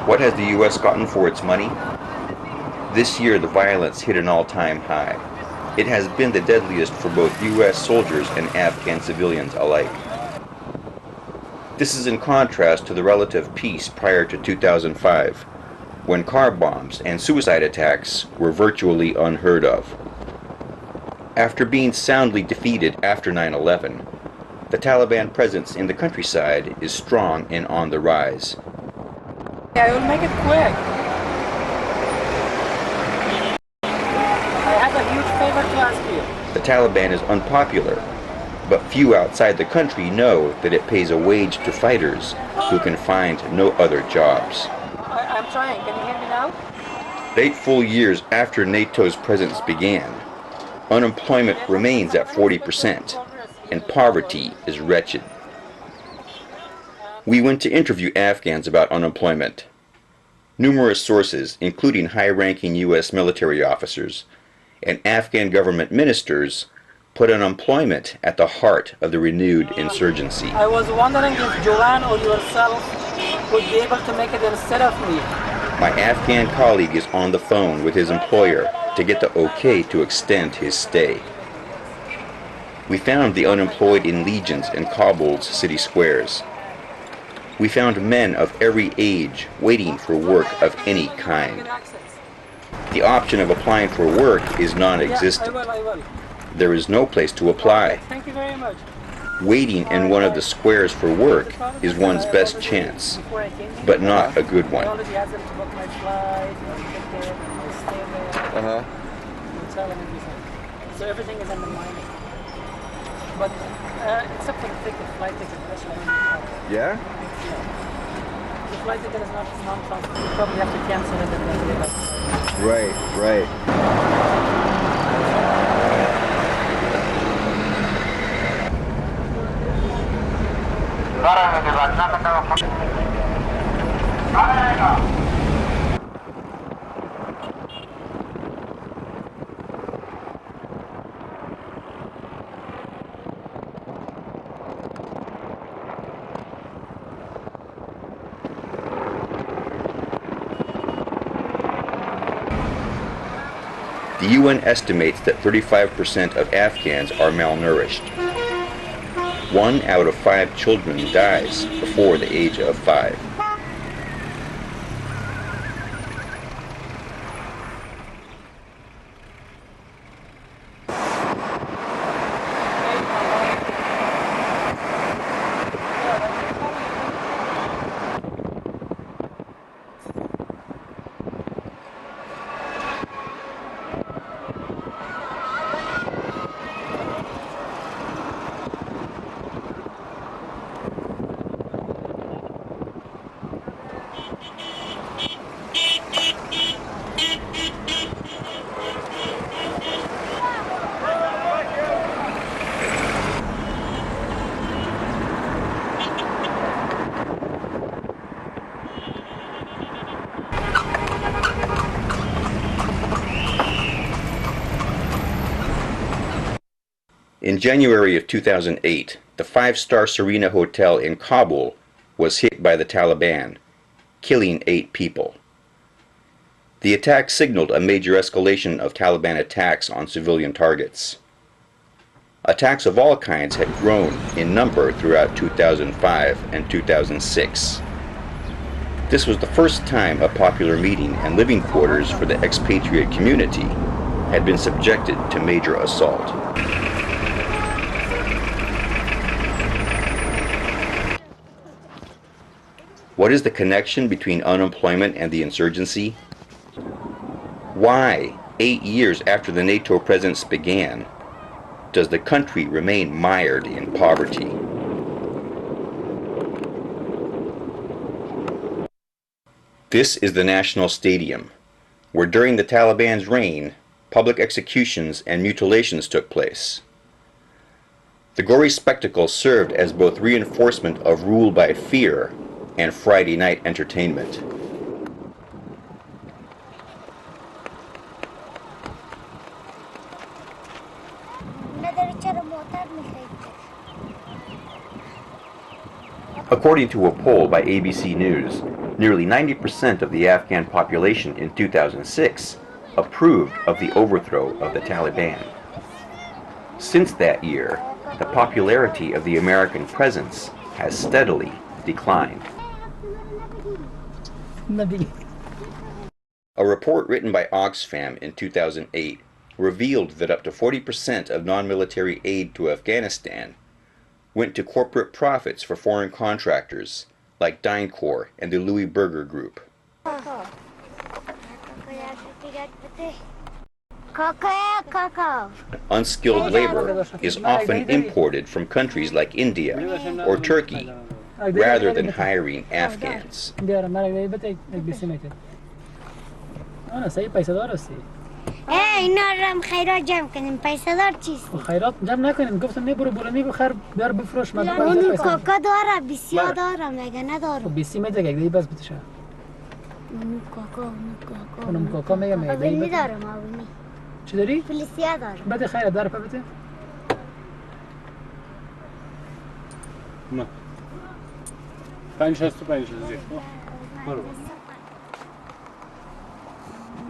What has the U.S. gotten for its money? This year, the violence hit an all-time high. It has been the deadliest for both U.S. soldiers and Afghan civilians alike. This is in contrast to the relative peace prior to 2005, when car bombs and suicide attacks were virtually unheard of. After being soundly defeated after 9/11, the Taliban presence in the countryside is strong and on the rise. I will make it quick. I have a huge favor to ask you. The Taliban is unpopular, but few outside the country know that it pays a wage to fighters who can find no other jobs. I'm trying. Can you hear me now? 8 full years after NATO's presence began, unemployment remains at 40%, and poverty is wretched. We went to interview Afghans about unemployment. Numerous sources, including high-ranking U.S. military officers and Afghan government ministers, put unemployment at the heart of the renewed insurgency. I was wondering if Joanne or yourself would be able to make it instead of me. My Afghan colleague is on the phone with his employer to get the okay to extend his stay. We found the unemployed in legions in Kabul's city squares. We found men of every age waiting for work of any kind. The option of applying for work is non-existent. Yeah, I will. There is no place to apply. Thank you very much. Waiting in one of the squares for work is one's best chance, but not a good one. I already asked them to book my flight, ticket, stay there, hotel and everything. So everything is in the mining. But except for the ticket, flight ticket, that's what Yeah? The flight ticket is not non-transfer. You probably have to cancel it and then get it. Right. The UN estimates that 35% of Afghans are malnourished. 1 out of 5 children dies before the age of 5. In January of 2008, the 5-star Serena Hotel in Kabul was hit by the Taliban, killing 8 people. The attack signaled a major escalation of Taliban attacks on civilian targets. Attacks of all kinds had grown in number throughout 2005 and 2006. This was the first time a popular meeting and living quarters for the expatriate community had been subjected to major assault. What is the connection between unemployment and the insurgency? Why 8 years after the NATO presence began, does the country remain mired in poverty? This is the National Stadium, where during the Taliban's reign, public executions and mutilations took place. The gory spectacle served as both reinforcement of rule by fear and Friday night entertainment. According to a poll by ABC News, nearly 90% of the Afghan population in 2006 approved of the overthrow of the Taliban. Since that year, the popularity of the American presence has steadily declined. A report written by Oxfam in 2008 revealed that up to 40% of non-military aid to Afghanistan went to corporate profits for foreign contractors like DynCorp and the Louis Berger Group. Unskilled labor is often imported from countries like India or Turkey rather than hiring Afghans. اینا رم خیرات جمع کنیم پیسه دار چیست؟ خیرات جمع نکنیم گفتم نبرو برو بخر بیار بفروش من اون کاکا داره بسیار دارم مگه ندارم 20 متر یک دیگه بس بتشه اون کاکا اونم کاکا میگم اونی دارم اونی چی داری؟ فلسیا دارم بده خیرات داره پا بده نه 565 برو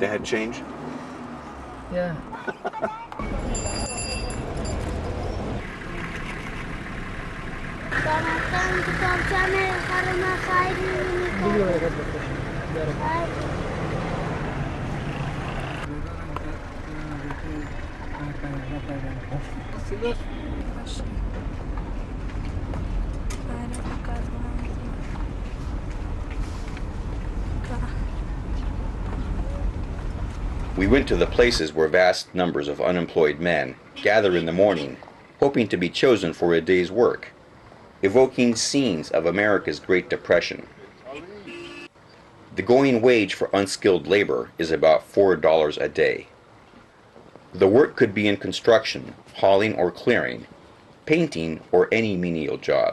They had change? Yeah. We went to the places where vast numbers of unemployed men gather in the morning, hoping to be chosen for a day's work, evoking scenes of America's Great Depression. The going wage for unskilled labor is about $4 a day. The work could be in construction, hauling or clearing, painting, or any menial job.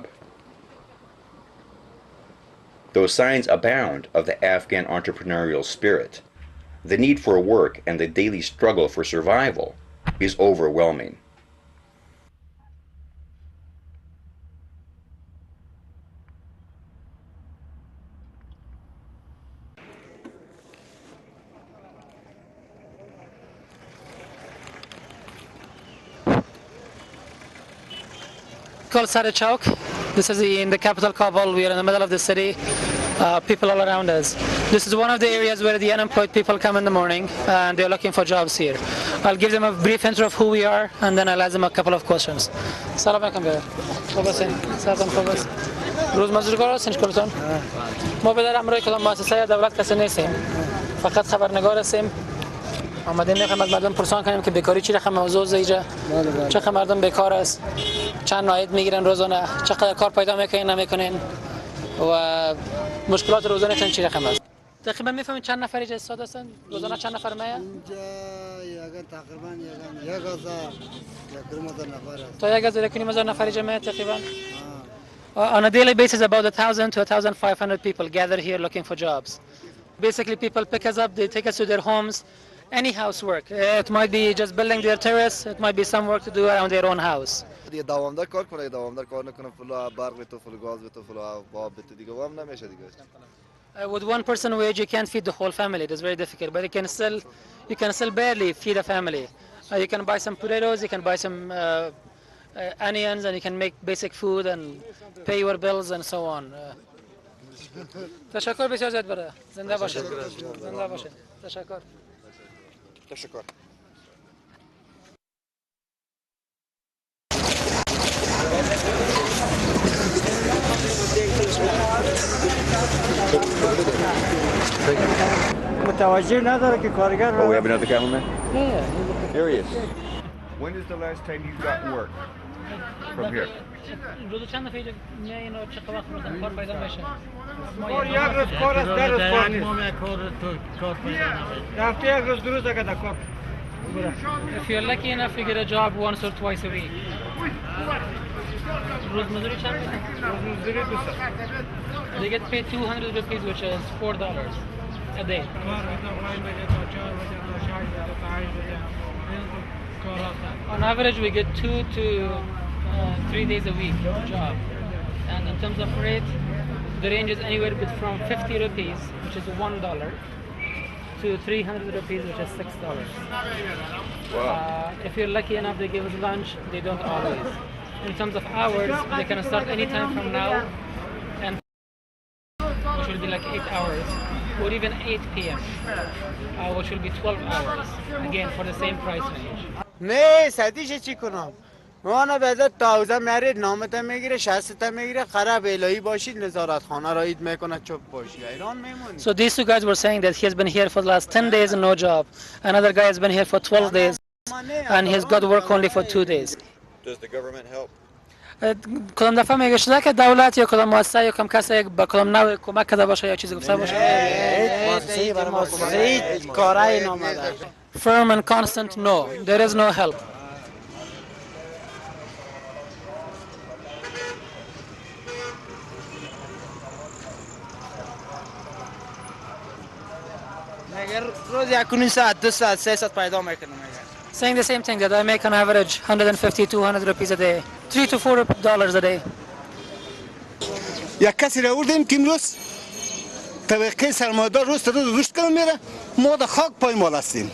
Though signs abound of the Afghan entrepreneurial spirit, the need for work and the daily struggle for survival is overwhelming. Called Sada Chowk. This is in the capital Kabul. We are in the middle of the city. People all around us. This is one of the areas where the unemployed people come in the morning and they're looking for jobs here. I'll give them a brief intro of who we are and then I'll ask them a couple of questions. Salam alaikum brother. Salam alaikum. روز مزدورگار هستین کلتون؟ ما به در امروی کدام مؤسسه دولت کسی نیستیم. فقط خبرنگار هستیم. آمدیم میخوایم از مردم پرسان کنیم که بیکاری چی رقم موضوع اینجا؟ چقدر مردم بیکار است؟ چند عاید میگیرن روزانه؟ چقدر کار پیدا میکنین نمیکنین؟ و مشکلات روزانه‌تون چی رقم است؟ تقریبا میفهمید چند نفر اینجا استاد هستن؟ روزانه چند نفر میاد؟ اینجا تقریبا 1000 نفر است. تا 1000 نفر اینجا میاد تقریبا. On a daily basis, about 1,000 to 1,500 people gather here looking for jobs. Basically, people pick us up, they take us to their homes, any housework. It might be just building their terrace, it might be some work to do around their own house. دوامدار کار کنه، دوامدار کار نکنه، فلو برق به تو، فلو گاز به تو، فلو آب به تو، دیگه وام نمیشه دیگه. With one person wage, you can't feed the whole family. It is very difficult, but you can still barely feed a family. You can buy some potatoes, you can buy some onions, and you can make basic food and pay your bills and so on. تشکر بسیار زیاد برای زنده باشید. زنده باشید. تشکر. تشکر. متوجه نداره که کارگر Oh, we have another cattleman? Yeah. Here he is. When is the last time you got work from here? روز چند دفعه میای اینا چه وقت روزن کار پیدا بشه یک روز کار است در روز کار نیست هفته یک روز دو روز اگه در کار If you're lucky enough you get a job once or twice a week روز مزدوری چند میده؟ روز مزدوری 200 They get paid 200 rupees which is $4 a day On average we get 2 to 3 days a week job and in terms of rate the range is anywhere from 50 rupees which is $1 to 300 rupees which is $6 if you're lucky enough they give us lunch they don't always in terms of hours they can start anytime from now and which will be like 8 hours or even 8 p.m. Which will be 12 hours again for the same price range نه صدیش چی کنم وانا به ازت تاوزه میرید نامت میگیره شست میگیره قرب الهی باشید نظارت خانه را اید میکنه چوب باشی ایران میمونی So these two guys were saying that he has been here for the last 10 days and no job another guy has been here for 12 days and he's got work only for 2 days Does the government help? کدام دفعه میگه شده که دولت یا کدام مؤسسه یا کم کسی با کدام نوع کمک کرده باشه یا چیزی گفته باشه هیچ کارایی نامده Firm and constant no there is no help مگر روز یکونی ساعت 2 ساعت 3 ساعت پیدا میکنم saying the same thing that I make on average 150 200 rupees a day $3 to $4 a day یک کسی را آوردیم که امروز طبقه سرمایه‌دار روز تا روز رشد کنه میره ما در خاک پایمال هستیم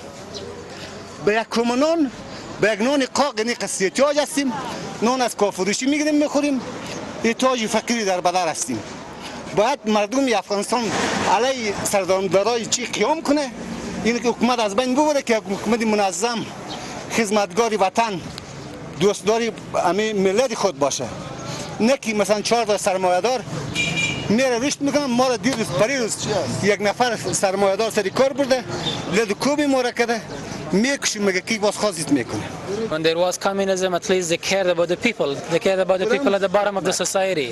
به یک کرومنان به یک نان قاق یعنی قصه احتیاج هستیم نان از کافروشی میگیریم میخوریم احتیاج فقیری در بدر هستیم باید مردم افغانستان علیه سردمدارای چی قیام کنه این که حکومت از بین ببره که حکومت منظم خدمتگار وطن دوستداری همه ملت خود باشه نه که مثلا 4 تا سرمایه‌دار میره رشد میکنه ما را دیروز پریروز یک نفر سرمایه‌دار سری کار برده لد کوبی ما را کرده میکشیم مگه کی باز خواستید میکنه When there was communism, at least they cared about the people. They cared about the people at the bottom of the society.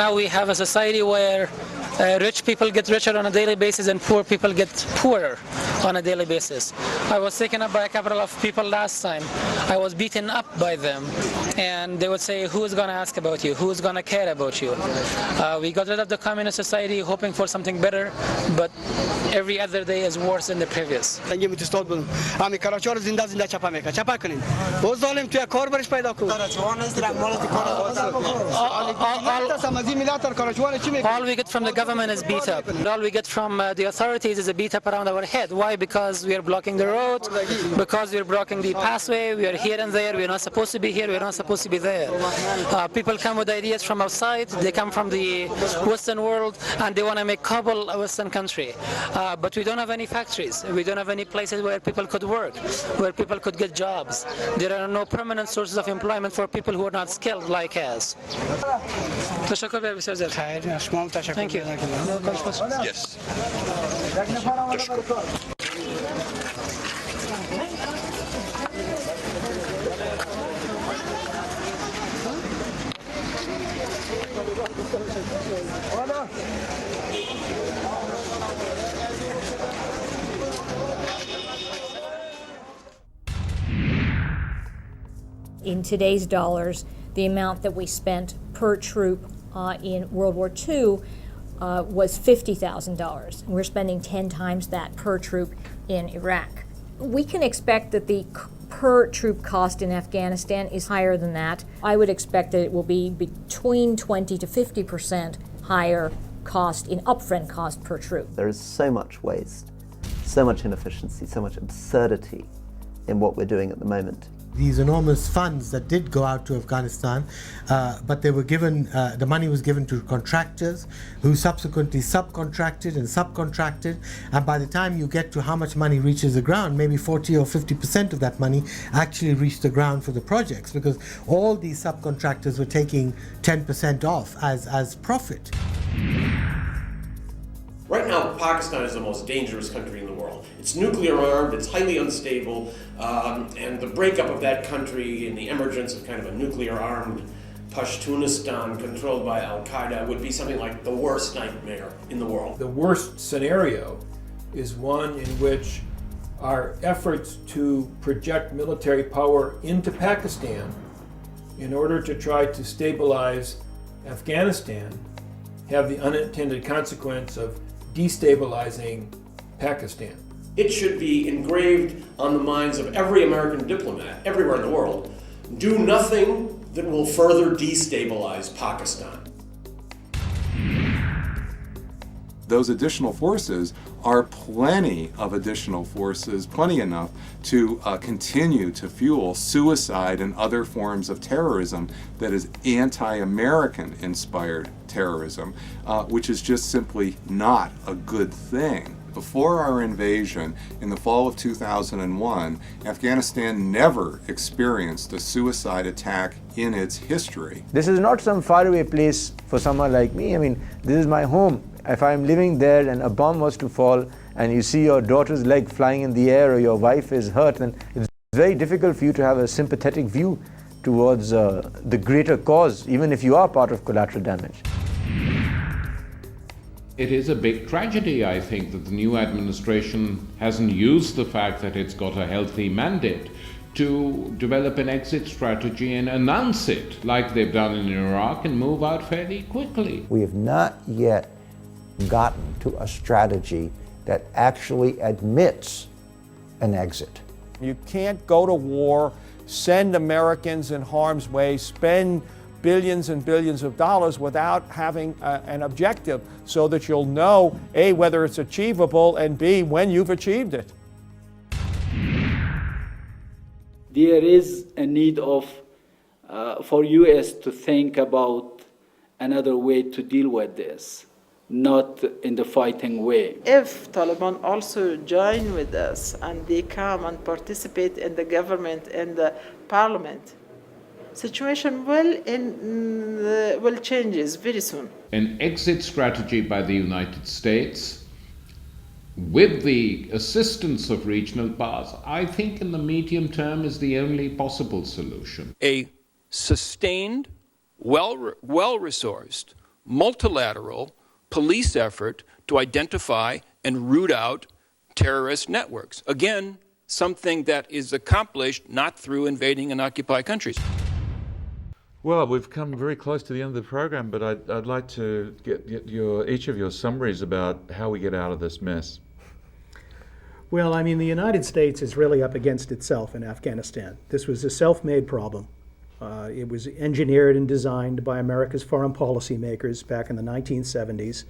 Now we have a society where rich people get richer on a daily basis and poor people get poorer on a daily basis. I was taken up by a couple of people last time. I was beaten up by them and they would say, who is going to ask about you? Who is going to care about you? We got rid of the communist society hoping for something better, but every other day is worse than the previous. همین کراچار زنده زنده چپا میکنه چپا کنین باز ظالم توی کار برش پیدا کن All we get from the government is beat up. All we get from the authorities is a beat up around our head. Why? Because we are blocking the road, because we are blocking the pathway, we are here and there, we are not supposed to be here, we are not supposed to be there. People come with ideas from outside, they come from the Western world and they want to make Kabul a Western country. But we don't have any factories, we don't have any places where people could work, where people could get jobs. There are no permanent sources of employment for people who are not skilled like us. تشکر بسیار زیاد. خیر شما تشکر. Thank you. Yes. In today's dollars, the amount that we spent per troop in World War II was $50,000. We're spending 10 times that per troop in Iraq. We can expect that the per troop cost in Afghanistan is higher than that. I would expect that it will be between 20 to 50% higher cost in upfront cost per troop. There is so much waste, so much inefficiency, so much absurdity in what we're doing at the moment. These enormous funds that did go out to Afghanistan, but they were given, the money was given to contractors who subsequently subcontracted and subcontracted, and by the time you get to how much money reaches the ground, maybe 40 or 50% of that money actually reached the ground for the projects, because all these subcontractors were taking 10% off as profit. Right now, Pakistan is the most dangerous country in the world. It's nuclear armed, it's highly unstable, and the breakup of that country and the emergence of kind of a nuclear armed Pashtunistan controlled by Al-Qaeda would be something like the worst nightmare in the world. The worst scenario is one in which our efforts to project military power into Pakistan in order to try to stabilize Afghanistan have the unintended consequence of destabilizing Pakistan. It should be engraved on the minds of every American diplomat everywhere in the world. Do nothing that will further destabilize Pakistan. Those additional forces are plenty of additional forces, plenty enough to continue to fuel suicide and other forms of terrorism that is anti-American inspired terrorism, which is just simply not a good thing. Before our invasion in the fall of 2001, Afghanistan never experienced a suicide attack in its history. This is not some faraway place for someone like me. I mean, this is my home. If I'm living there and a bomb was to fall and you see your daughter's leg flying in the air or your wife is hurt, then it's very difficult for you to have a sympathetic view towards the greater cause, even if you are part of collateral damage. It is a big tragedy, I think, that the new administration hasn't used the fact that it's got a healthy mandate to develop an exit strategy and announce it like they've done in Iraq and move out fairly quickly. We have not yet gotten to a strategy that actually admits an exit. You can't go to war, send Americans in harm's way, spend billions and billions of dollars without having an objective so that you'll know, A, whether it's achievable, and B, when you've achieved it. There is a need of for U.S. to think about another way to deal with this, not in the fighting way. If Taliban also join with us and they come and participate in the government and the parliament, situation will change very soon. An exit strategy by the United States with the assistance of regional powers, I think in the medium term is the only possible solution. A sustained, well-resourced, multilateral police effort to identify and root out terrorist networks. Again, something that is accomplished not through invading and occupied countries. Well, we've come very close to the end of the program, but I'd like to get each of your summaries about how we get out of this mess. Well, I mean, the United States is really up against itself in Afghanistan. This was a self-made problem. It was engineered and designed by America's foreign policy makers back in the 1970s,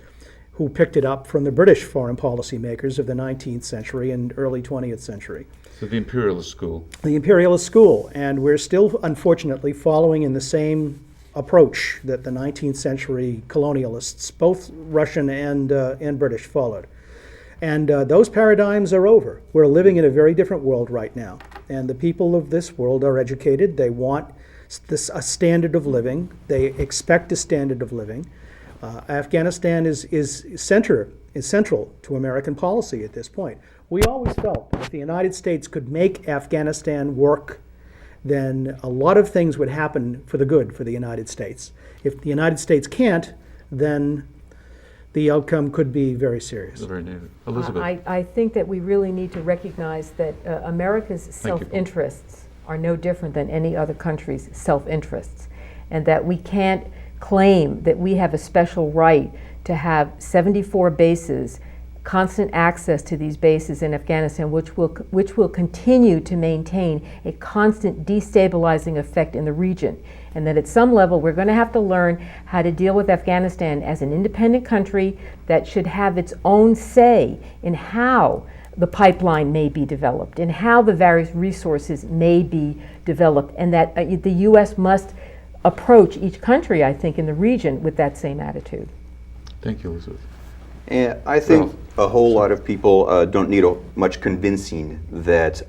who picked it up from the British foreign policy makers of the 19th century and early 20th century. So the imperialist school. The imperialist school, and we're still, unfortunately, following in the same approach that the 19th century colonialists, both Russian and British, followed. And those paradigms are over. We're living in a very different world right now. And the people of this world are educated. They want a standard of living. They expect a standard of living. Afghanistan is central to American policy at this point. We always felt that if the United States could make Afghanistan work, then a lot of things would happen for the good for the United States. If the United States can't, then the outcome could be very serious. Elizabeth. I think that we really need to recognize that America's self-interests are no different than any other country's self-interests, and that we can't claim that we have a special right to have 74 bases, constant access to these bases in Afghanistan, which will continue to maintain a constant destabilizing effect in the region. And that at some level we're going to have to learn how to deal with Afghanistan as an independent country that should have its own say in how the pipeline may be developed and how the various resources may be developed, and that the U.S. must approach each country, I think, in the region with that same attitude. Thank you, Elizabeth. And I think a whole lot of people don't need much convincing that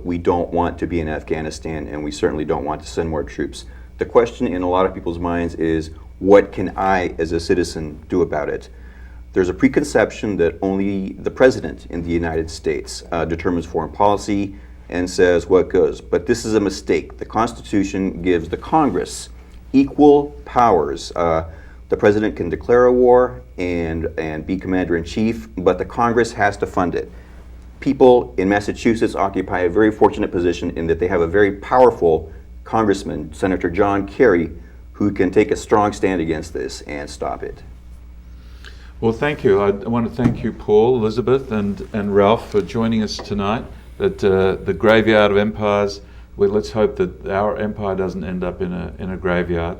we don't want to be in Afghanistan, and we certainly don't want to send more troops. The question in a lot of people's minds is, what can I, as a citizen, do about it? There's a preconception that only the president in the United States determines foreign policy and says what goes. But this is a mistake. The Constitution gives the Congress equal powers. The president can declare a war and be commander-in-chief, but the Congress has to fund it. People in Massachusetts occupy a very fortunate position in that they have a very powerful congressman, Senator John Kerry, who can take a strong stand against this and stop it. Well, thank you. I want to thank you, Paul, Elizabeth, and Ralph for joining us tonight at the Graveyard of Empires. Well, let's hope that our empire doesn't end up in a graveyard,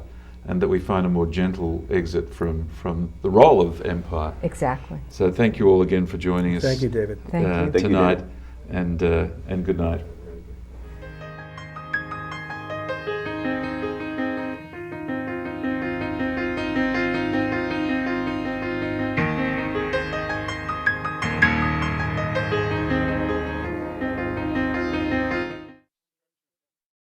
and that we find a more gentle exit from the role of empire. Exactly. So thank you all again for joining us. Thank you, David. Thank you. Tonight, and good night.